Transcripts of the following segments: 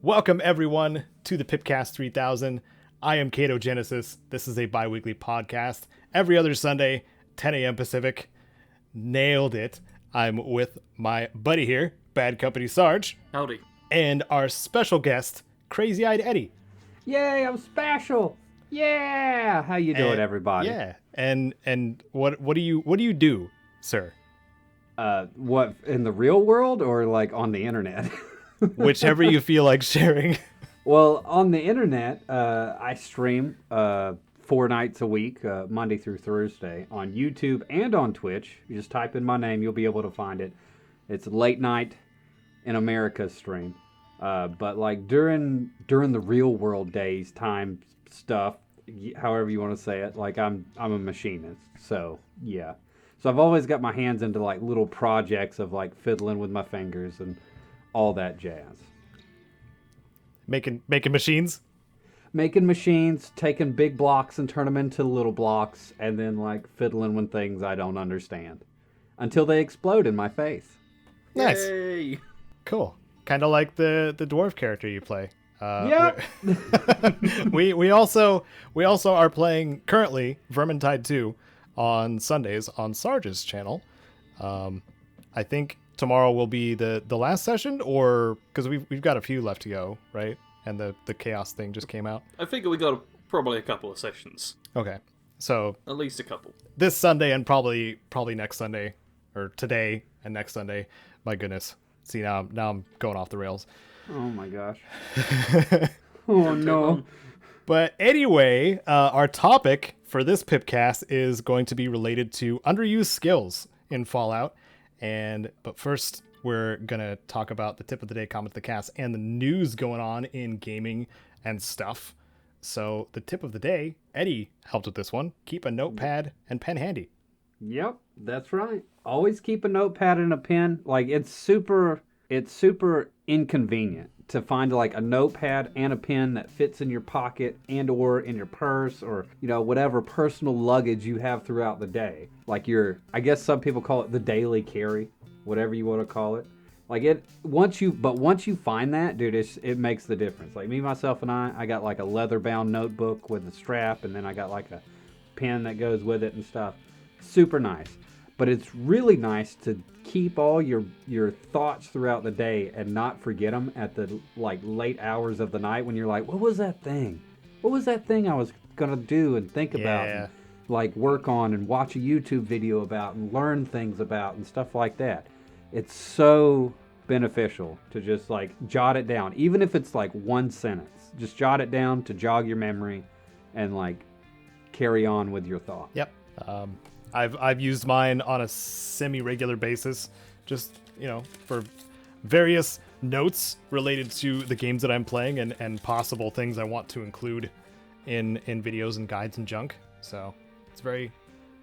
Welcome, everyone, to the PIPCAST 3000. I am Caedo Genesis. This is a bi-weekly podcast. Every other Sunday, 10 a.m. Pacific. Nailed it. I'm with my buddy here, BADCompanySarge. Howdy. And our special guest, Crazy-Eyed Eddie. Yay, I'm special. Yeah. How you doing, everybody? Yeah. And what do you do, sir? What, in the real world or like on the internet? Whichever you feel like sharing. Well, on the internet, I stream 4 nights a week, Monday through Thursday, on YouTube and on Twitch. You just type in my name, you'll be able to find it. It's Late Night in America stream. But like during the real world days, time stuff, however you want to say it, like I'm a machinist. So yeah. So I've always got my hands into like little projects of like fiddling with my fingers and all that jazz. Making machines? Making machines, taking big blocks and turn them into little blocks, and then like fiddling with things I don't understand until they explode in my face. Nice. Yay. Cool. Kind of like the dwarf character you play. Yep. We also are playing currently Vermintide 2 on Sundays on Sarge's channel. I think tomorrow will be the last session, or because we've got a few left to go, right? And the chaos thing just came out. I figure we got probably a couple of sessions. Okay, so At least a couple. this Sunday and probably next Sunday, or today and next Sunday. My goodness, see now I'm going off the rails. Oh my gosh. Oh no. But anyway, our topic for this PIPcast is going to be related to underused skills in Fallout. But first, we're going to talk about the tip of the day, comment of the cast, and the news going on in gaming and stuff. So the tip of the day, Eddie helped with this one. Keep a notepad and pen handy. Yep, that's right. Always keep a notepad and a pen. Like it's super inconvenient to find like a notepad and a pen that fits in your pocket and or in your purse or whatever personal luggage you have throughout the day. Like I guess some people call it the daily carry, whatever you want to call it. Like once you find that, dude, it makes the difference. Like me, myself, and I got like a leather bound notebook with a strap, and then I got like a pen that goes with it and stuff. Super nice. But it's really nice to keep all your thoughts throughout the day and not forget them at the like late hours of the night when you're like, what was that thing? What was that thing I was gonna do and think about and like work on and watch a YouTube video about and learn things about and stuff like that. It's so beneficial to just like jot it down, even if it's like one sentence. Just jot it down to jog your memory and like carry on with your thought. Yep. I've used mine on a semi-regular basis, just, for various notes related to the games that I'm playing and possible things I want to include in videos and guides and junk. So it's very,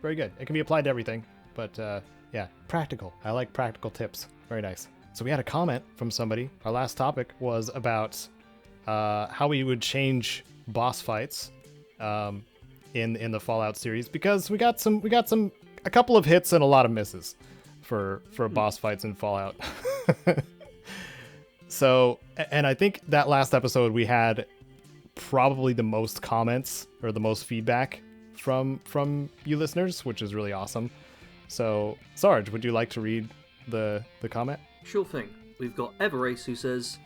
very good. It can be applied to everything, but yeah, practical. I like practical tips. Very nice. So we had a comment from somebody. Our last topic was about how we would change boss fights in the Fallout series, because we got a couple of hits and a lot of misses for boss fights in Fallout. So, and I think that last episode we had probably the most comments or the most feedback from you listeners, which is really awesome. So, Sarge, would you like to read the comment? Sure thing. We've got Everace who says,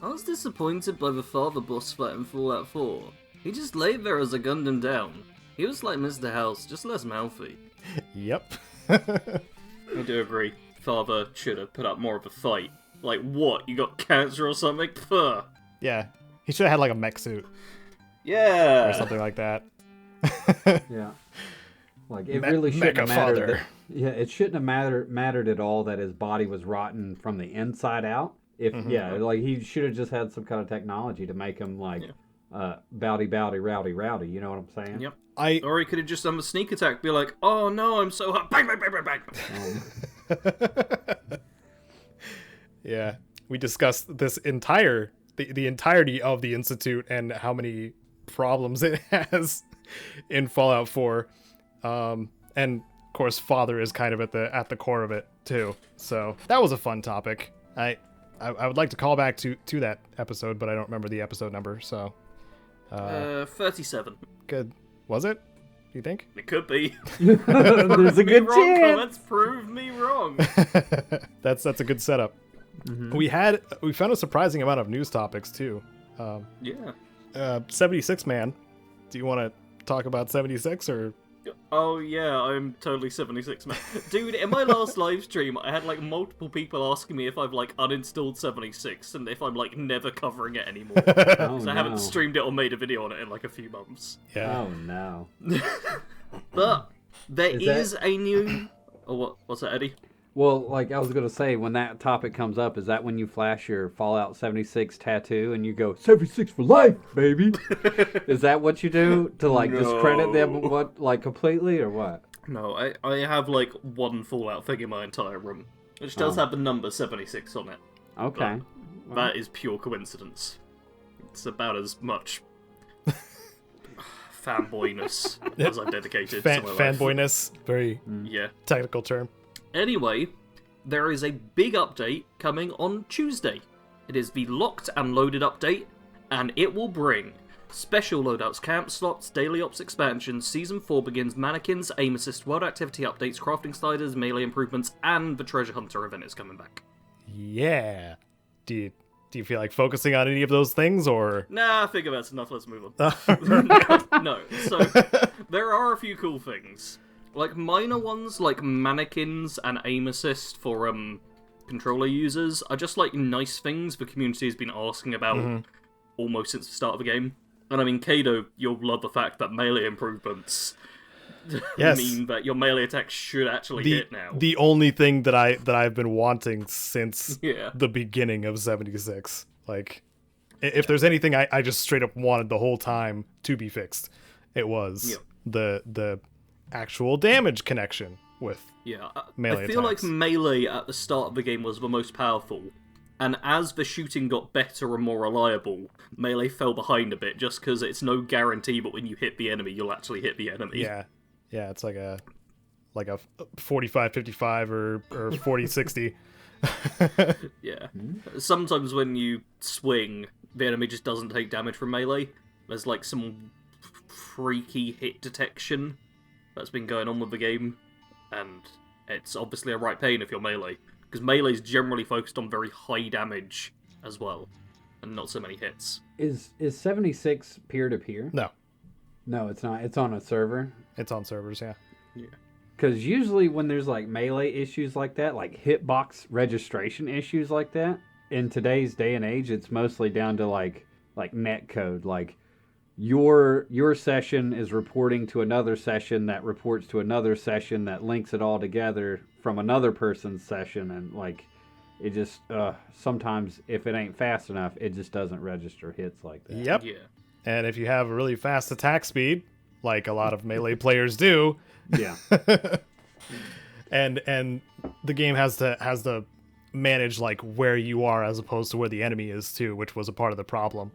I was disappointed by the father boss fight in Fallout 4. He just laid there as I gunned him down. He was like Mr. House, just less mouthy. Yep. I do agree. Father should have put up more of a fight. Like, what? You got cancer or something? Purr. Yeah. He should have had like a mech suit. Yeah. Or something like that. Yeah. Like it really shouldn't have mattered. It shouldn't have mattered at all that his body was rotten from the inside out. Like he should have just had some kind of technology to make him like bowdy, rowdy. You know what I'm saying? Yep. Or he could have just done the sneak attack, be like, oh no, I'm so hot. Bang, bang, bang, bang, bang. Yeah. We discussed this the entirety of the Institute and how many problems it has in Fallout 4. And of course, Father is kind of at the core of it too. So that was a fun topic. I I would like to call back to that episode, but I don't remember the episode number. So 37. good. Was it? Do you think? It could be. There's a good wrong, chance. Comments prove me wrong. That's a good setup. Mm-hmm. We found a surprising amount of news topics too. Yeah. 76 man. Do you want to talk about 76 or? Oh yeah, I'm totally 76 man. Dude, in my last live stream, I had like multiple people asking me if I've like uninstalled 76 and if I'm like never covering it anymore. Because I haven't streamed it or made a video on it in like a few months. Yeah. Oh no. But there Is is a new. Oh, what's that, Eddie? Well, like I was gonna say, when that topic comes up, is that when you flash your Fallout 76 tattoo and you go 76 for life, baby? Is that what you do to like discredit them, completely or what? No, I have like one Fallout thing in my entire room, which does have the number 76 on it. Okay. But that is pure coincidence. It's about as much fanboyness as I've dedicated to my life. Fanboyness, very technical term. Anyway, there is a big update coming on Tuesday. It is the Locked and Loaded update, and it will bring special loadouts, camp slots, daily ops expansions, Season 4 begins, mannequins, aim assist, world activity updates, crafting sliders, melee improvements, and the treasure hunter event is coming back. Yeah. Do you feel like focusing on any of those things, or? Nah, I figure that's enough, let's move on. No, so there are a few cool things. Like, minor ones, like mannequins and aim assist for, controller users, are just, like, nice things the community has been asking about almost since the start of the game. And, I mean, Caedo, you'll love the fact that melee improvements mean that your melee attacks should actually hit now. The only thing that I've been wanting since Yeah. the beginning of 76. Like, if there's anything I just straight up wanted the whole time to be fixed, it was the actual damage connection with melee I feel attacks. like melee at the start of the game was the most powerful, and as the shooting got better and more reliable, melee fell behind a bit just because it's no guarantee, but when you hit the enemy, you'll actually hit the enemy. Yeah, it's like a 45-55 or 40-60. Yeah. Sometimes when you swing, the enemy just doesn't take damage from melee. There's like some freaky hit detection that's been going on with the game, and it's obviously a right pain if you're melee, because melee is generally focused on very high damage as well, and not so many hits. Is 76 peer-to-peer? No, it's not. It's on a server. it's on servers. Yeah. Because usually when there's like melee issues like that, like hitbox registration issues like that, in today's day and age, it's mostly down to like net code. Like your session is reporting to another session that reports to another session that links it all together from another person's session, and like it just sometimes if it ain't fast enough, it just doesn't register hits like that. Yep. Yeah. And if you have a really fast attack speed, like a lot of melee players do, Yeah. and the game has to manage like where you are as opposed to where the enemy is too, which was a part of the problem.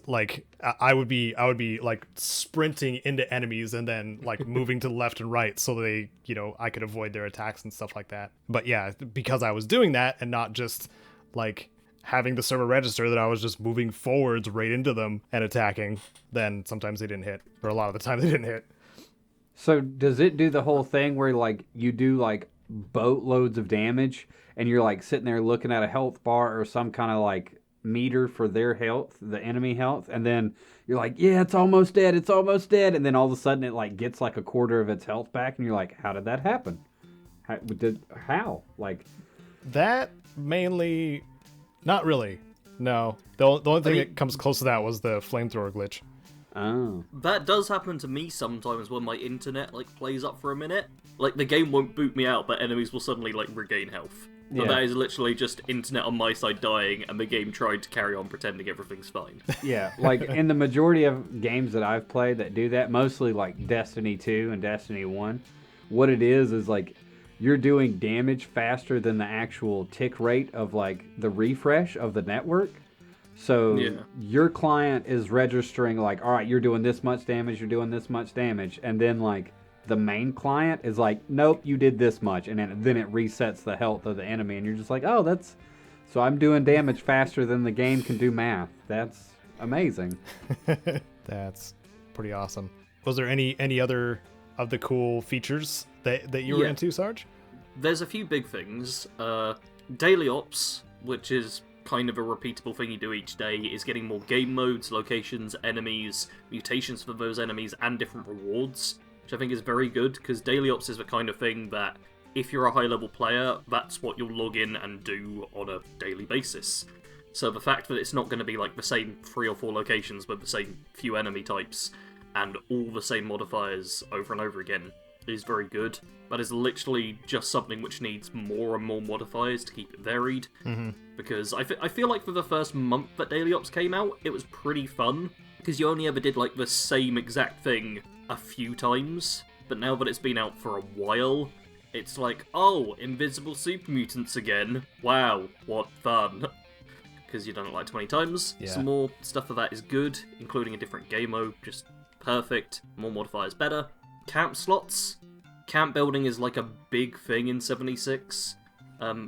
Like I would be like sprinting into enemies and then like moving to the left and right so they, I could avoid their attacks and stuff like that. But yeah, because I was doing that and not just like having the server register that I was just moving forwards right into them and attacking, then sometimes they didn't hit, or a lot of the time they didn't hit. So does it do the whole thing where like you do like boatloads of damage and you're like sitting there looking at a health bar or some kind of like meter for their health, the enemy health, and then you're like, yeah, it's almost dead, and then all of a sudden it like gets like a quarter of its health back, and you're like, how did that happen? How? Like that mainly, not really. No, the only thing that comes close to that was the flamethrower glitch. Oh. That does happen to me sometimes when my internet like plays up for a minute. Like the game won't boot me out, but enemies will suddenly like regain health. But that is literally just internet on my side dying, and the game tried to carry on pretending everything's fine. Yeah, like in the majority of games that I've played that do that, mostly like Destiny 2 and Destiny 1, what it is like you're doing damage faster than the actual tick rate of like the refresh of the network. So your client is registering like, all right, you're doing this much damage, you're doing this much damage, and then like the main client is like, nope, you did this much, and then it resets the health of the enemy, and you're just like, oh, that's so I'm doing damage faster than the game can do math. That's amazing. That's pretty awesome. Was there any other of the cool features that you were into, Sarge? There's a few big things. Daily Ops, which is kind of a repeatable thing you do each day, is getting more game modes, locations, enemies, mutations for those enemies, and different rewards, which I think is very good, because Daily Ops is the kind of thing that, if you're a high-level player, that's what you'll log in and do on a daily basis. So the fact that it's not going to be like the same 3 or 4 locations with the same few enemy types, and all the same modifiers over and over again, is very good. That is literally just something which needs more and more modifiers to keep it varied. Mm-hmm. Because I feel like for the first month that Daily Ops came out, it was pretty fun, because you only ever did like the same exact thing a few times. But now that it's been out for a while, it's like, oh, invisible super mutants again. Wow, what fun. Because you've done it like 20 times. Yeah. Some more stuff of that is good, including a different game mode, just perfect. More modifiers better. Camp slots. Camp building is like a big thing in 76.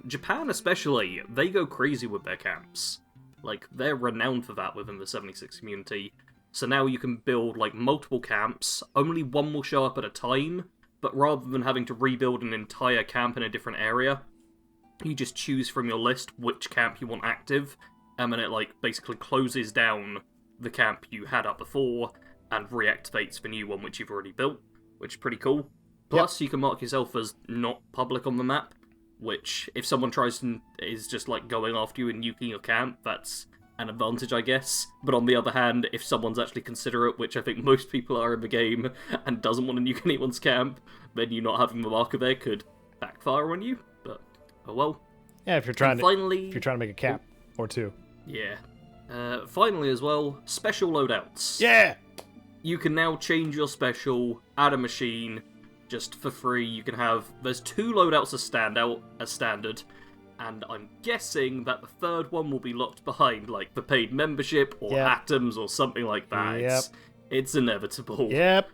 Japan especially, they go crazy with their camps. Like, they're renowned for that within the 76 community. So now you can build like multiple camps, only one will show up at a time, but rather than having to rebuild an entire camp in a different area, you just choose from your list which camp you want active, and then it like basically closes down the camp you had up before and reactivates the new one which you've already built, which is pretty cool. Plus, you can mark yourself as not public on the map, which, if someone tries and is just like going after you and nuking your camp, that's an advantage, I guess. But on the other hand, if someone's actually considerate, which I think most people are in the game, and doesn't want to nuke anyone's camp, then you not having the marker there could backfire on you. But oh well. Yeah, if you're trying to make a cap or two. Yeah. Finally, as well, special loadouts. Yeah. You can now change your special, add a machine, just for free. You can have, there's 2 loadouts as standard, and I'm guessing that the third one will be locked behind, like the paid membership or atoms or something like that. Yep. It's inevitable. Yep.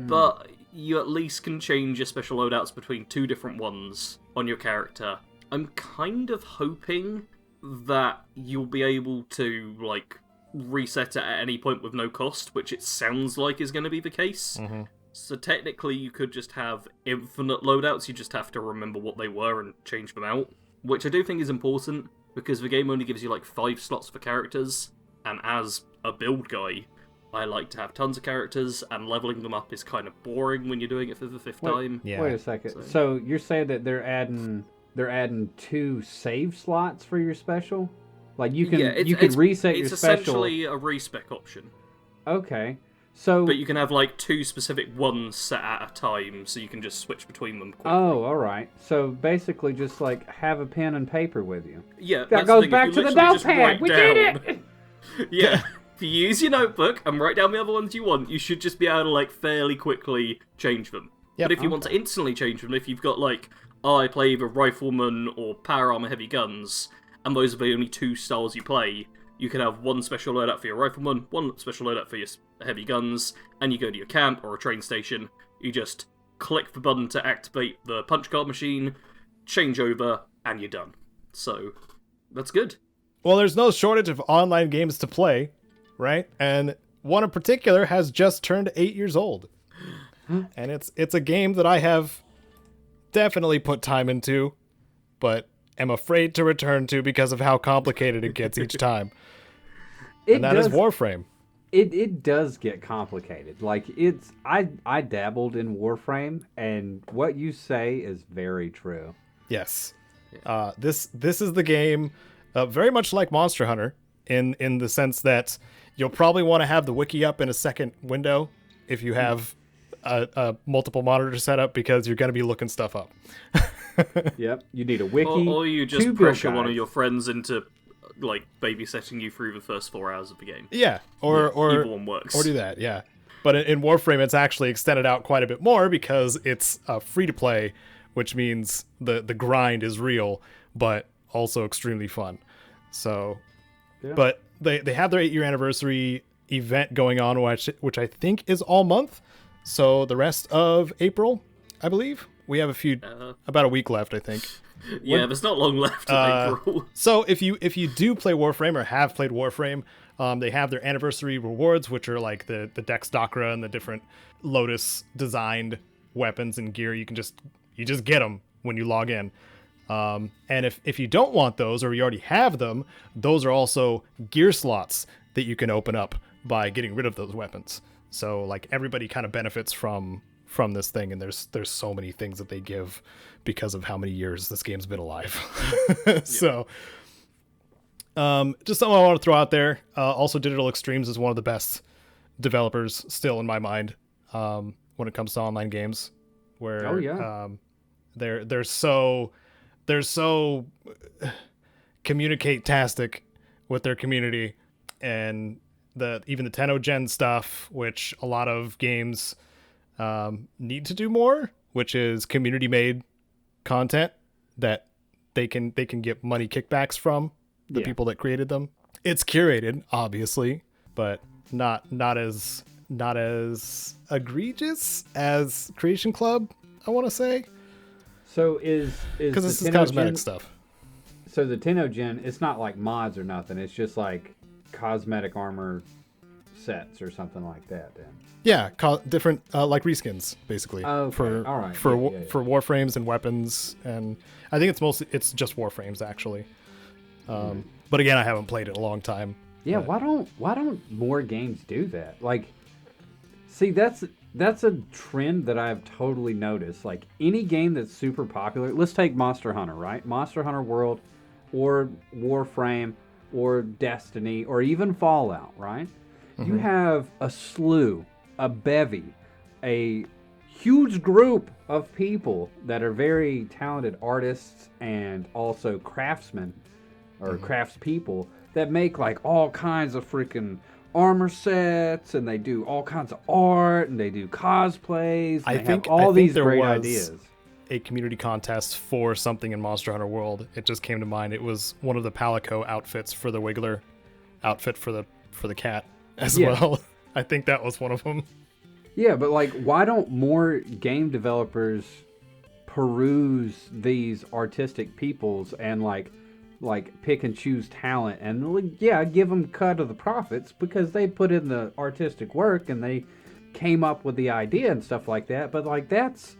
But you at least can change your special loadouts between 2 different ones on your character. I'm kind of hoping that you'll be able to, like, reset it at any point with no cost, which it sounds like is going to be the case. Mm-hmm. So technically you could just have infinite loadouts, you just have to remember what they were and change them out. Which I do think is important, because the game only gives you like 5 slots for characters, and as a build guy, I like to have tons of characters, and leveling them up is kind of boring when you're doing it for the 5th time. Yeah. Wait a second. So you're saying that they're adding 2 save slots for your special? Like you can reset your special. It's essentially a respec option. Okay. So, but you can have like 2 specific ones set at a time, so you can just switch between them quickly. Oh, all right. So basically, just like have a pen and paper with you. Yeah, that goes back to the notepad. We did it. Yeah, if you use your notebook and write down the other ones you want, you should just be able to like fairly quickly change them. Yep. But if you want to instantly change them, if you've got like, I play either rifleman or power armor heavy guns, and those are the only 2 styles you play, you can have 1 special loadout for your rifleman, 1 special loadout for your heavy guns, and you go to your camp or a train station, you just click the button to activate the punch card machine, change over, and you're done. So, that's good. Well, there's no shortage of online games to play, right? And one in particular has just turned 8 years old. And it's a game that I have definitely put time into, but am afraid to return to because of how complicated it gets each time. And that is Warframe. It does get complicated. Like I dabbled in Warframe, and what you say is very true. Yes. This is the game, very much like Monster Hunter, in the sense that you'll probably want to have the wiki up in a second window if you have a multiple monitor setup, because you're going to be looking stuff up. Yep, you need a wiki. Or you just pressure one of your friends into like babysitting you through the first 4 hours of the game. Yeah, or either one works. Or do that, yeah. But in Warframe, it's actually extended out quite a bit more because it's free to play, which means the grind is real, but also extremely fun. So, yeah. But they have their 8-year anniversary event going on, which I think is all month. So the rest of April, I believe, we have about a week left, I think. Yeah, there's not long left in April. So if you do play Warframe or have played Warframe, they have their anniversary rewards, which are like the Dex Dakra and the different Lotus designed weapons and gear. You just get them when you log in. And if you don't want those, or you already have them, those are also gear slots that you can open up by getting rid of those weapons. So like everybody kind of benefits from this thing, and there's so many things that they give because of how many years this game's been alive. So just something I want to throw out there. Also, Digital Extremes is one of the best developers still in my mind when it comes to online games, where they're so communicate-tastic with their community, and even the 10-gen stuff, which a lot of games need to do more, which is community-made content that they can get money kickbacks from the people that created them. It's curated, obviously, but not as egregious as Creation Club, I want to say. So is because this is cosmetic stuff. So the 10-gen, it's not like mods or nothing. It's just like cosmetic armor sets or something like that. Then. Yeah, different like reskins basically. Okay. For all right. for warframes and weapons, and I think it's just warframes actually. But again, I haven't played it in a long time. Yeah, but... why don't more games do that? Like, see, that's a trend that I've totally noticed. Like any game that's super popular, let's take Monster Hunter, right? Monster Hunter World, or Warframe, or Destiny, or even Fallout, right? Mm-hmm. You have a slew, a bevy, a huge group of people that are very talented artists and also craftsmen or craftspeople that make like all kinds of freaking armor sets, and they do all kinds of art, and they do cosplays. And I think these there great was ideas. A community contest for something in Monster Hunter World. It just came to mind. It was one of the Palico outfits for the Wiggler outfit for the cat as well. I think that was one of them. Yeah, but like, why don't more game developers peruse these artistic peoples and like pick and choose talent and give them cut of the profits because they put in the artistic work and they came up with the idea and stuff like that. But like that's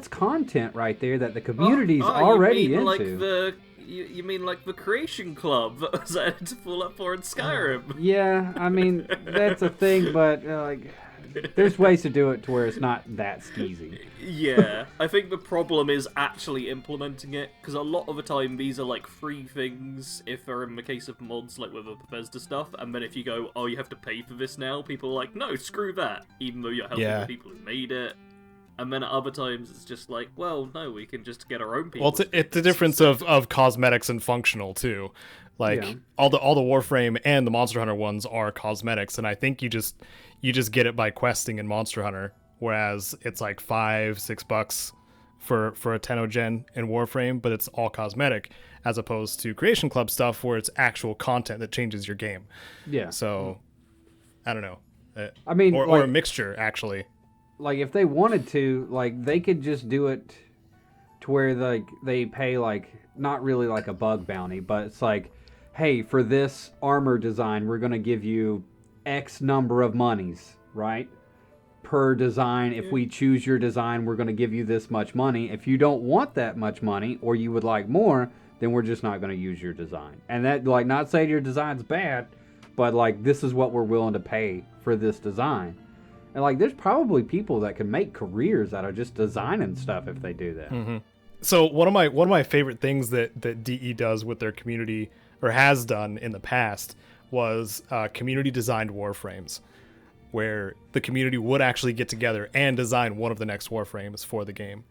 content right there that the community's already into. You mean like the Creation Club that was added to Fallout 4 and Skyrim? Yeah, I mean that's a thing, but there's ways to do it to where it's not that skeezy. Yeah, I think the problem is actually implementing it, because a lot of the time these are like free things if they're in the case of mods like with the Bethesda stuff, and then if you go, oh, you have to pay for this now, people are like, no, screw that, even though you're helping the people who made it. And then at other times it's just like, well, no, we can just get our own people. Well, it's the difference of cosmetics and functional too. Like all the Warframe and the Monster Hunter ones are cosmetics, and I think you just get it by questing in Monster Hunter, whereas it's like $5-6 for a 10-gen in Warframe, but it's all cosmetic, as opposed to Creation Club stuff where it's actual content that changes your game. Yeah. So I don't know. I mean, or a mixture actually. Like if they wanted to, like they could just do it to where like they pay like not really like a bug bounty, but it's like, hey, for this armor design, we're gonna give you X number of monies, right? Per design. If we choose your design, we're gonna give you this much money. If you don't want that much money or you would like more, then we're just not gonna use your design. And that, like, not saying your design's bad, but like this is what we're willing to pay for this design. And like, there's probably people that can make careers out of just designing stuff if they do that. Mm-hmm. So one of my favorite things that DE does with their community, or has done in the past, was community designed Warframes, where the community would actually get together and design one of the next Warframes for the game.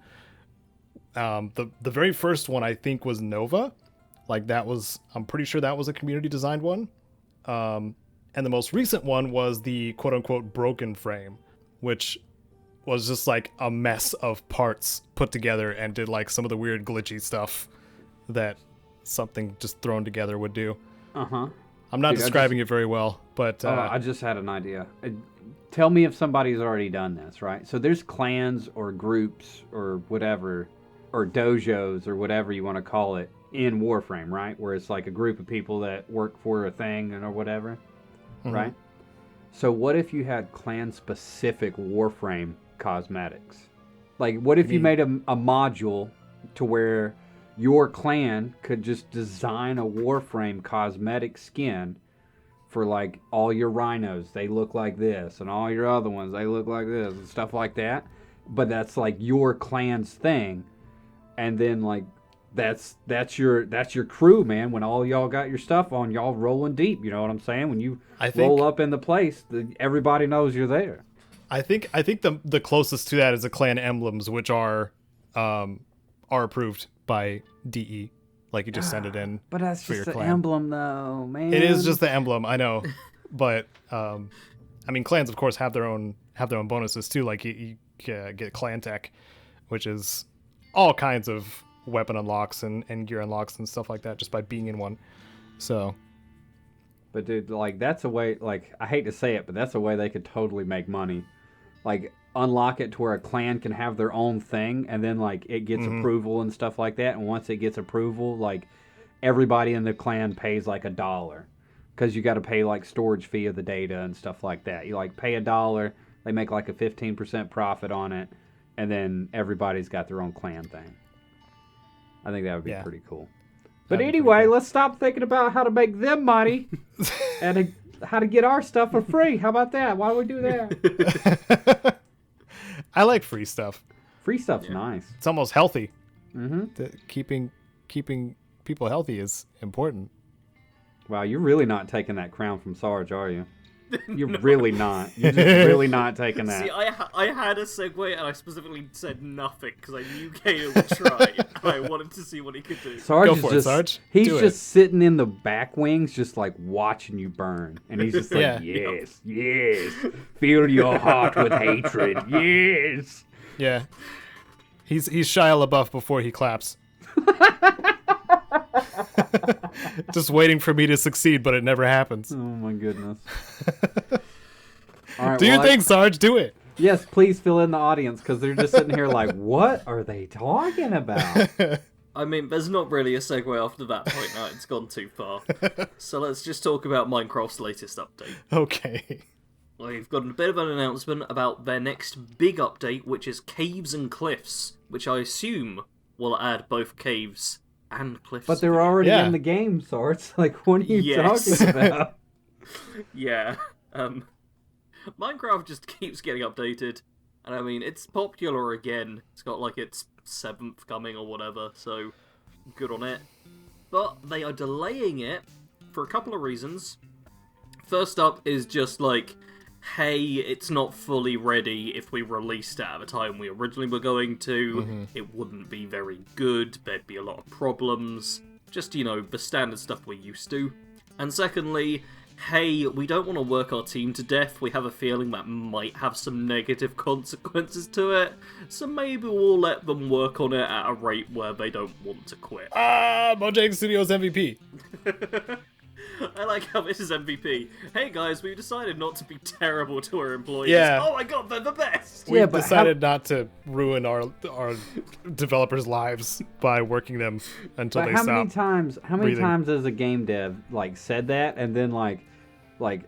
The very first one I think was Nova, like I'm pretty sure that was a community designed one. And the most recent one was the quote-unquote broken frame, which was just like a mess of parts put together and did like some of the weird glitchy stuff that something just thrown together would do. Uh-huh. I'm not describing it very well, but... I just had an idea. tell me if somebody's already done this, right? So there's clans or groups or whatever, or dojos or whatever you want to call it in Warframe, right? Where it's like a group of people that work for a thing or whatever, right? So what if you had clan-specific Warframe cosmetics? Like, what if you made a module to where your clan could just design a Warframe cosmetic skin for, like, all your rhinos, they look like this, and all your other ones, they look like this, and stuff like that. But that's, like, your clan's thing. And then, like, that's your crew, man. When all y'all got your stuff on, y'all rolling deep, you know what I'm saying? When you roll up in the place, everybody knows you're there. I think the closest to that is the clan emblems, which are approved by DE. Like, you just send it in. But that's for just your the clan. emblem, though, man. It is just the emblem, I know. But I mean, clans of course have their own bonuses too. Like you get clan tech, which is all kinds of weapon unlocks and gear unlocks and stuff like that just by being in one. So. But dude, like, that's a way. Like, I hate to say it, but that's a way they could totally make money. Like, unlock it to where a clan can have their own thing, and then, like, it gets approval and stuff like that. And once it gets approval, like, everybody in the clan pays like $1, because you got to pay, like, storage fee of the data and stuff like that. You, like, pay $1, they make like a 15% profit on it, and then everybody's got their own clan thing. I think that would be pretty cool. But anyway, let's stop thinking about how to make them money and how to get our stuff for free. How about that? Why do we do that? I like free stuff. Free stuff's nice. It's almost healthy. Mm-hmm. Keeping people healthy is important. Wow, you're really not taking that crown from Sarge, are you? You're really not. You're just really not taking that. See, I had a segue and I specifically said nothing because I knew Caedo would try. I wanted to see what he could do. Sarge Go is for just, it, Sarge. He's Do just sitting in the back wings, just like watching you burn. And he's just like, Yeah. yes, fill your heart with hatred, yes. Yeah. He's Shia LaBeouf before he claps. Just waiting for me to succeed, but it never happens. Oh my goodness. All right, Do your thing, Sarge. Do it. Yes, please fill in the audience, because they're just sitting here like, what are they talking about? I mean, there's not really a segue after that point now. It's gone too far. So let's just talk about Minecraft's latest update. Okay. We've got a bit of an announcement about their next big update, which is Caves and Cliffs, which I assume will add both caves and cliffs. But they're already Yeah. in the game, so it's like, what are you talking about? Yeah. Minecraft just keeps getting updated. And I mean, it's popular again. It's got like its 7th coming or whatever, so good on it. But they are delaying it for a couple of reasons. First up is just like, hey, it's not fully ready. If we released it at the time we originally were going to, it wouldn't be very good. There'd be a lot of problems. Just, you know, the standard stuff we're used to. And secondly, hey, we don't want to work our team to death. We have a feeling that might have some negative consequences to it. So maybe we'll let them work on it at a rate where they don't want to quit. Mojang Studios MVP. I like how this is MVP. Hey guys, we've decided not to be terrible to our employees. Yeah. Oh my god, they're the best! Yeah, We've but decided not to ruin our developers' lives by working them until But they how stop. many breathing. times has a game dev like said that, and then like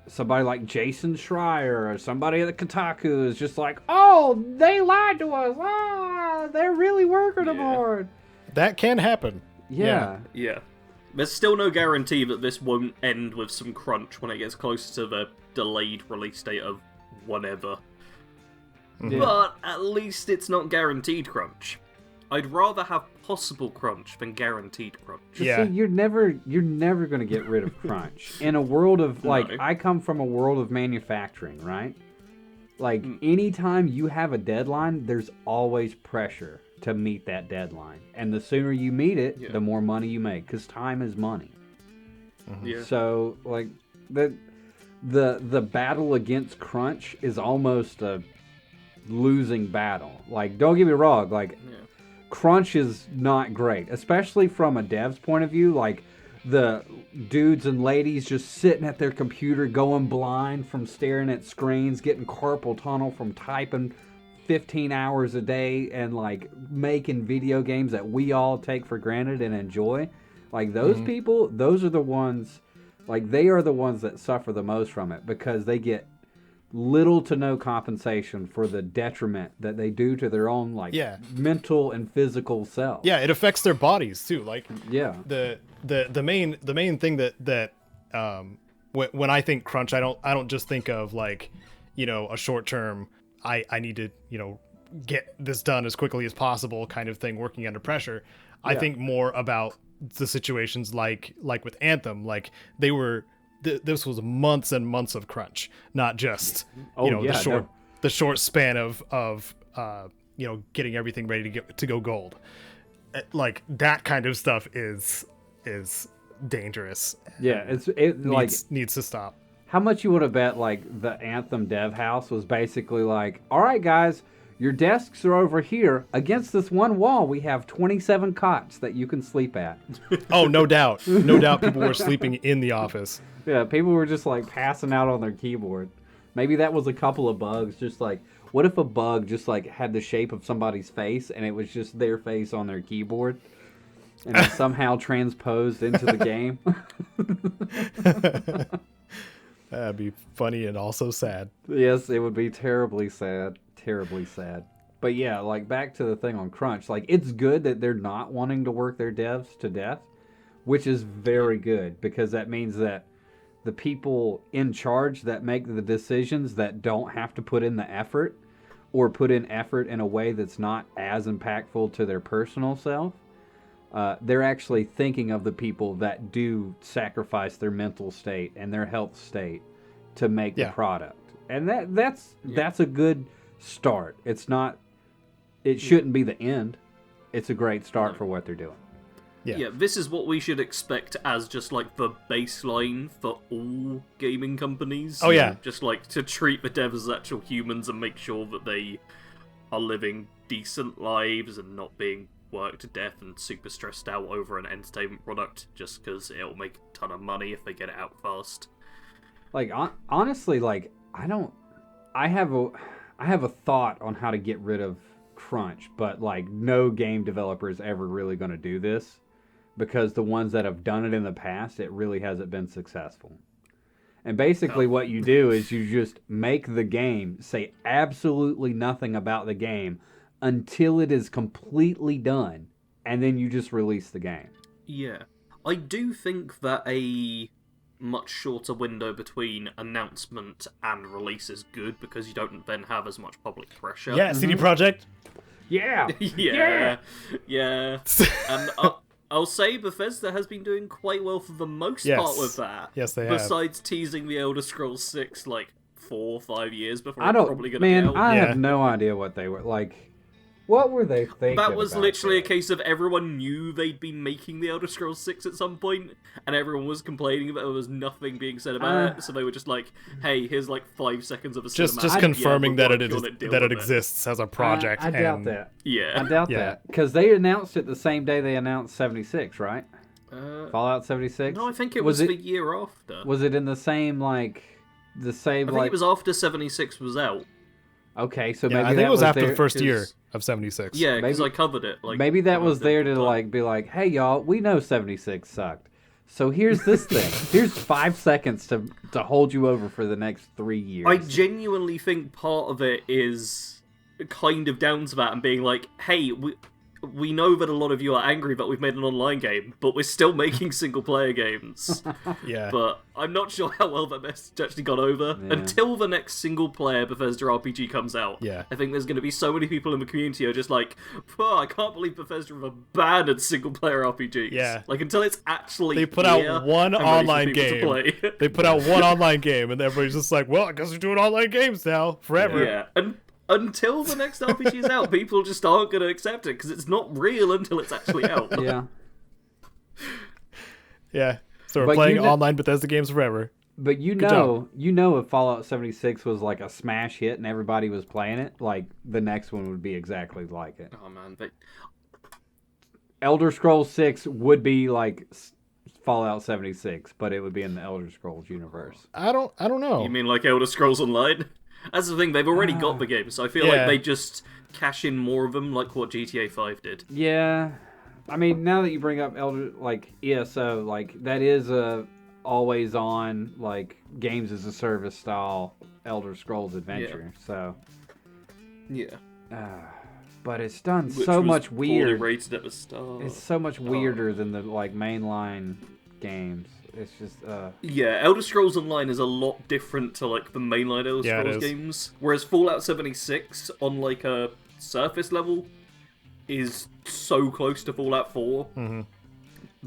somebody like Jason Schreier or somebody at the Kotaku is just like, oh, they lied to us. Ah, they're really working them hard. That can happen. Yeah. Yeah. There's still no guarantee that this won't end with some crunch when it gets closer to the delayed release date of whatever. Yeah. But at least it's not guaranteed crunch. I'd rather have possible crunch than guaranteed crunch. But Yeah. see, you're never going to get rid of crunch. In a world of, like, No. I come from a world of manufacturing, right? Like, anytime you have a deadline, there's always pressure to meet that deadline. And the sooner you meet it, the more money you make, because time is money. Yeah. So, like, the battle against crunch is almost a losing battle. Like, don't get me wrong, like, crunch is not great, especially from a dev's point of view. Like, the dudes and ladies just sitting at their computer going blind from staring at screens, getting carpal tunnel from typing 15 hours a day and like making video games that we all take for granted and enjoy. Like those people, those are the ones, like they are the ones that suffer the most from it because they get little to no compensation for the detriment that they do to their own like mental and physical self. Yeah, it affects their bodies too. Like the main thing that when I think crunch, I don't just think of like, you know, a short term I need to, you know, get this done as quickly as possible kind of thing, working under pressure. I think more about the situations like with Anthem, like they were this was months and months of crunch, not just the short span of you know, getting everything ready to go gold. Like that kind of stuff is dangerous. Yeah, it needs to stop. How much you would have bet like the Anthem dev house was basically like, all right guys, your desks are over here. Against this one wall, we have 27 cots that you can sleep at. Oh, no doubt. No doubt people were sleeping in the office. Yeah, people were just like passing out on their keyboard. Maybe that was a couple of bugs. Just like, what if a bug just like had the shape of somebody's face and it was just their face on their keyboard? And it somehow transposed into the game? That'd be funny and also sad. Yes, it would be terribly sad. Terribly sad. But yeah, like back to the thing on crunch. Like it's good that they're not wanting to work their devs to death, which is very good because that means that the people in charge that make the decisions that don't have to put in the effort or put in effort in a way that's not as impactful to their personal self, they're actually thinking of the people that do sacrifice their mental state and their health state to make the product. And that's a good start. It shouldn't be the end. It's a great start for what they're doing. Yeah, this is what we should expect as just like the baseline for all gaming companies. Oh yeah. Just like to treat the devs as actual humans and make sure that they are living decent lives and not being worked to death and super stressed out over an entertainment product just because it'll make a ton of money if they get it out fast. Like honestly, like I have a thought on how to get rid of crunch, but like no game developer is ever really going to do this because the ones that have done it in the past, it really hasn't been successful. And basically what you do is you just make the game, say absolutely nothing about the game until it is completely done, and then you just release the game. Yeah. I do think that a much shorter window between announcement and release is good because you don't then have as much public pressure. Yeah, CD Projekt. Yeah. Yeah. And I'll say Bethesda has been doing quite well for the most part with that. Yes, they have. Besides teasing the Elder Scrolls 6 like 4 or 5 years before it's probably going to be out. I have no idea what they were like. What were they thinking? That was literally a case of everyone knew they'd been making the Elder Scrolls 6 at some point, and everyone was complaining that there was nothing being said about it, so they were just like, hey, here's like 5 seconds of a cinematic. Just confirming that it exists as a project. I doubt that. Yeah. I doubt that. Because they announced it the same day they announced 76, right? Fallout 76? No, I think it was the year after. Was it in the same, I think it was after 76 was out. Okay, so maybe I think it was after the first year of 76. Yeah, because I covered it. Maybe that was there to be like, hey y'all, we know 76 sucked. So here's this thing. Here's 5 seconds to hold you over for the next 3 years. I genuinely think part of it is kind of down to that and being like, hey, we know that a lot of you are angry that we've made an online game, but we're still making single-player games. Yeah. But I'm not sure how well that message actually got over. Yeah. Until the next single-player Bethesda RPG comes out, I think there's going to be so many people in the community who are just like, oh, I can't believe Bethesda have abandoned single-player RPGs. Yeah. Like, until it's actually They put out one online game. They put out one online game, and everybody's just like, well, I guess we're doing online games now, forever. Yeah, and until the next RPG is out, people just aren't going to accept it because it's not real until it's actually out. Yeah. Yeah. So we're playing online Bethesda games forever. But you know if Fallout 76 was like a smash hit and everybody was playing it, like the next one would be exactly like it. Oh man, but Elder Scrolls 6 would be like Fallout 76, but it would be in the Elder Scrolls universe. I don't know. You mean like Elder Scrolls Online? That's the thing, they've already got the game, so I feel like they just cash in more of them like what GTA 5 did. Yeah. I mean, now that you bring up ESO, that is a always on, games as a service style Elder Scrolls adventure, so... Yeah. But it's done Which so was much weird. rated at the start. It's so much weirder than the mainline games. It's just Yeah, Elder Scrolls Online is a lot different to the mainline Elder Scrolls games. Whereas Fallout 76 on a surface level is so close to Fallout 4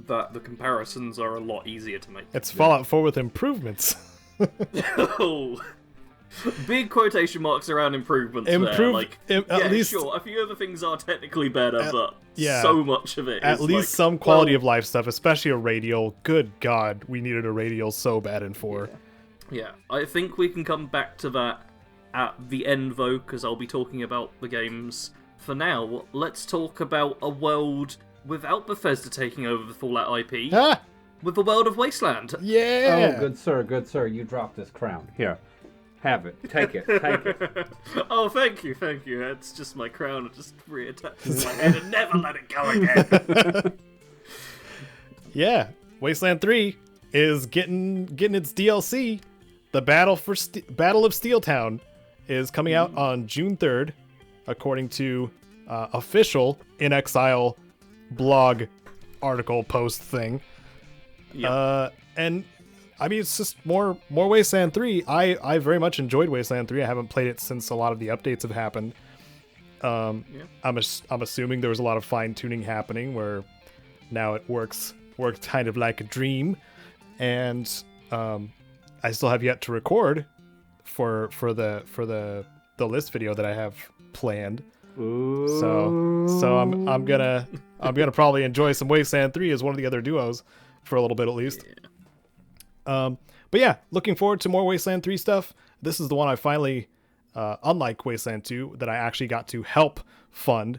that the comparisons are a lot easier to make. It's Fallout 4 with improvements. Oh. Big quotation marks around improvements there. At least, sure, a few other things are technically better, but yeah, so much of it at is least some quality of life stuff, especially a radial. Good God, we needed a radial so bad in 4. Yeah, I think we can come back to that at the end, though, because I'll be talking about the games. For now, let's talk about a world without Bethesda taking over the Fallout IP, with the world of Wasteland. Yeah! Oh, good sir, you dropped this crown. Here. Have it. Take it. Oh, thank you. It's just my crown. It just reattaches my head and never let it go again. Yeah, Wasteland 3 is getting its DLC. The Battle of Steeltown is coming out on June 3rd, according to official In Exile blog article post thing. Yep. And I mean, it's just more Wasteland 3. I very much enjoyed Wasteland 3. I haven't played it since a lot of the updates have happened. I'm assuming there was a lot of fine tuning happening where now it works kind of like a dream, and I still have yet to record for the list video that I have planned. Ooh. So I'm gonna probably enjoy some Wasteland 3 as one of the other duos for a little bit at least. Yeah. But yeah, looking forward to more Wasteland 3 stuff. This is the one I finally, unlike Wasteland 2, that I actually got to help fund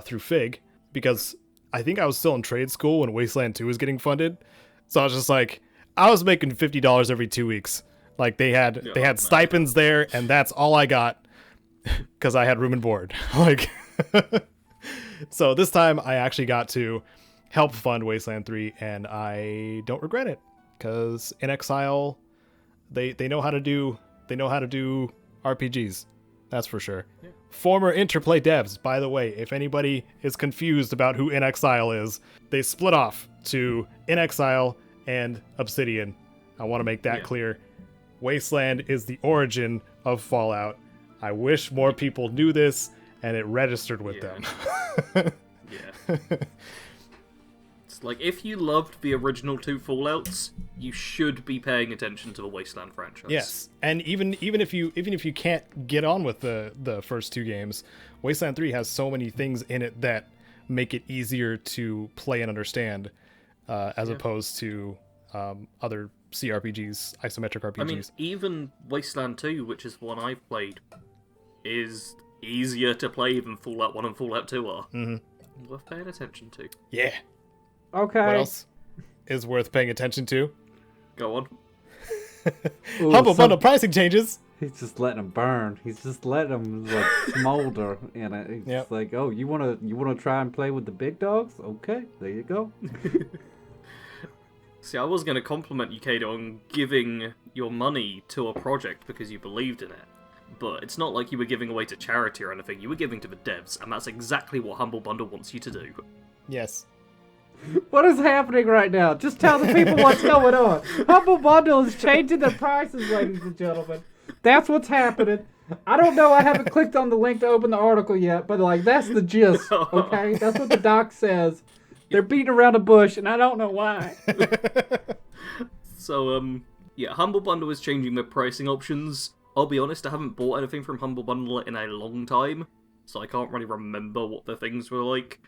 through Fig, because I think I was still in trade school when Wasteland 2 was getting funded. So I was just I was making $50 every 2 weeks. They had stipends there, and that's all I got because I had room and board. So this time I actually got to help fund Wasteland 3, and I don't regret it. Because In Exile, they know how to do RPGs, that's for sure. Yeah. Former Interplay devs, by the way, if anybody is confused about who In Exile is, they split off to In Exile and Obsidian. I want to make that clear. Wasteland is the origin of Fallout. I wish more people knew this and it registered with them. Yeah. If you loved the original 2 Fallouts, you should be paying attention to the Wasteland franchise. Yes, and even if you can't get on with the first 2 games, Wasteland 3 has so many things in it that make it easier to play and understand, as opposed to other CRPGs, isometric RPGs. I mean, even Wasteland 2, which is the one I've played, is easier to play than Fallout 1 and Fallout 2 are. Mm-hmm. Worth paying attention to. Yeah. Okay. What else is worth paying attention to? Go on. Ooh, Humble Bundle pricing changes. He's just letting them burn. He's just letting them smolder in it. He's just oh, you wanna try and play with the big dogs? Okay, there you go. See, I was gonna compliment you, Caedo, on giving your money to a project because you believed in it. But it's not like you were giving away to charity or anything. You were giving to the devs, and that's exactly what Humble Bundle wants you to do. Yes. What is happening right now? Just tell the people what's going on. Humble Bundle is changing their prices, ladies and gentlemen. That's what's happening. I don't know. I haven't clicked on the link to open the article yet, but that's the gist. Okay, that's what the doc says. They're beating around a bush, and I don't know why. So, Humble Bundle is changing their pricing options. I'll be honest, I haven't bought anything from Humble Bundle in a long time, so I can't really remember what the things were like.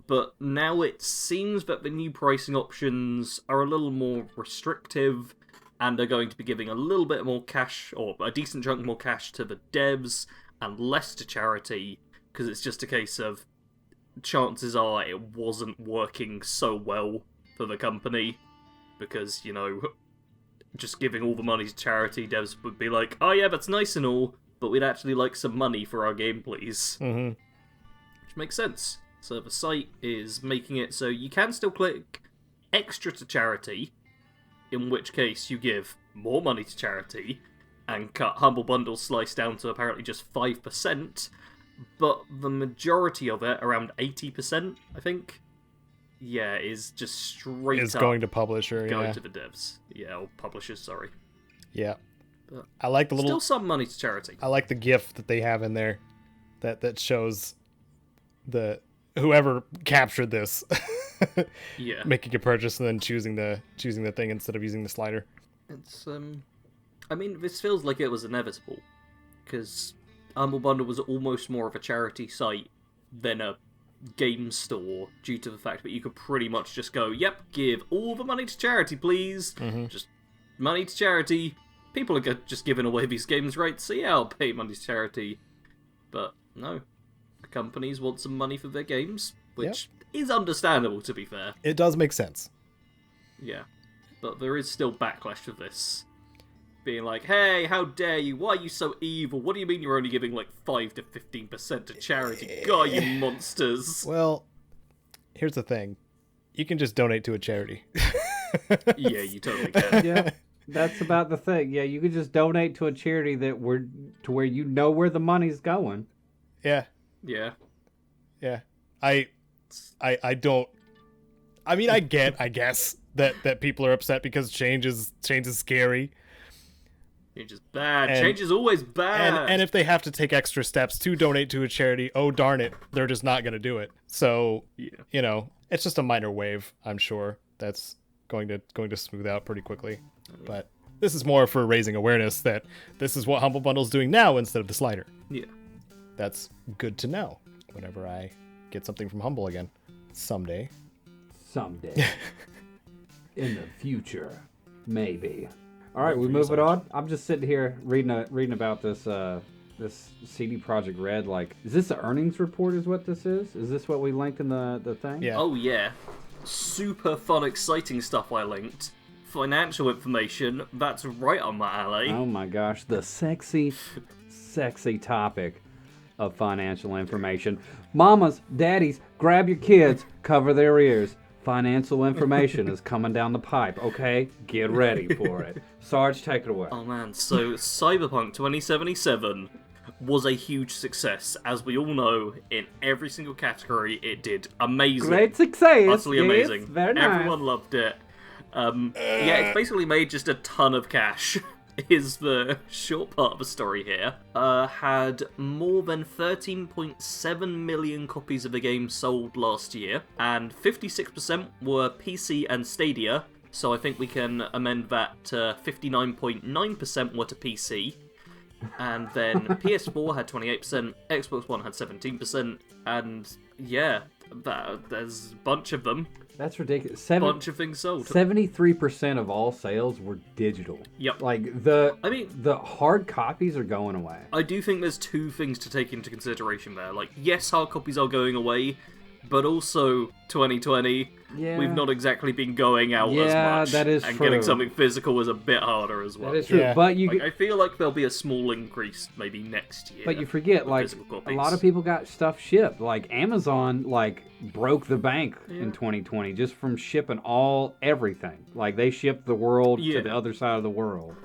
But now it seems that the new pricing options are a little more restrictive, and are going to be giving a little bit more cash, or a decent chunk more cash to the devs, and less to charity, because it's just a case of chances are it wasn't working so well for the company. because, just giving all the money to charity, devs would be like, oh yeah, that's nice and all, but we'd actually like some money for our game, please. Mm-hmm. Which makes sense. So the site is making it so you can still click extra to charity, in which case you give more money to charity, and cut Humble Bundle slice down to apparently just 5%, but the majority of it, around 80%, I think, is just straight Is up going to publisher, going to the devs. Yeah, or publishers, sorry. Yeah. But I like the little... Still some money to charity. I like the GIF that they have in there that shows the whoever captured this making a purchase and then choosing the thing instead of using the slider. It's I mean, this feels like it was inevitable, because Humble Bundle was almost more of a charity site than a game store, due to the fact that you could pretty much just go, yep, give all the money to charity, please. Mm-hmm. Just money to charity. People are just giving away these games, right? So yeah, I'll pay money to charity. But no, the companies want some money for their games, which is understandable, to be fair. It does make sense. Yeah, but there is still backlash to this. Being like, hey, how dare you? Why are you so evil? What do you mean you're only giving like 5 to 15% to charity? God, you monsters. Well, here's the thing. You can just donate to a charity. Yeah, you totally can. Yeah, that's about the thing. Yeah, you could just donate to a charity to where you know where the money's going. Yeah. Yeah. Yeah. I don't... I mean, I guess, that people are upset because change is scary. Change is bad. Change is always bad. And if they have to take extra steps to donate to a charity, oh darn it, they're just not going to do it. So, it's just a minor wave, I'm sure, that's going to smooth out pretty quickly. But this is more for raising awareness that this is what Humble Bundle's doing now instead of the slider. Yeah. That's good to know whenever I get something from Humble again. Someday. In the future. Maybe. All right, we move it on. I'm just sitting here reading about this this CD Projekt Red. Like, is this the earnings report? Is what this is? Is this what we linked in the thing? Yeah. Oh yeah, super fun, exciting stuff I linked. Financial information. That's right on my alley. Oh my gosh, the sexy topic of financial information. Mamas, daddies, grab your kids, cover their ears. Financial information is coming down the pipe, okay? Get ready for it. Sarge, take it away. Oh man, so Cyberpunk 2077 was a huge success. As we all know, in every single category, it did amazing. Great success. Utterly amazing. Very nice. Everyone loved it. It's basically made just a ton of cash. Is the short part of the story here. Had more than 13.7 million copies of the game sold last year, and 56% were PC and Stadia, so I think we can amend that to 59.9% were to PC, and then PS4 had 28%, Xbox One had 17%, and there's a bunch of them. That's ridiculous. Bunch of things sold. 73% of all sales were digital. Yep. Like the hard copies are going away. I do think there's two things to take into consideration there. Like, yes, hard copies are going away, but also 2020, we've not exactly been going out as much. Yeah, that is and true. getting something physical is a bit harder as well. That is true. Yeah. But I feel like there'll be a small increase maybe next year. But you forget, like, a lot of people got stuff shipped. Like, Amazon, broke the bank in 2020 just from shipping everything. Like, they shipped the world to the other side of the world.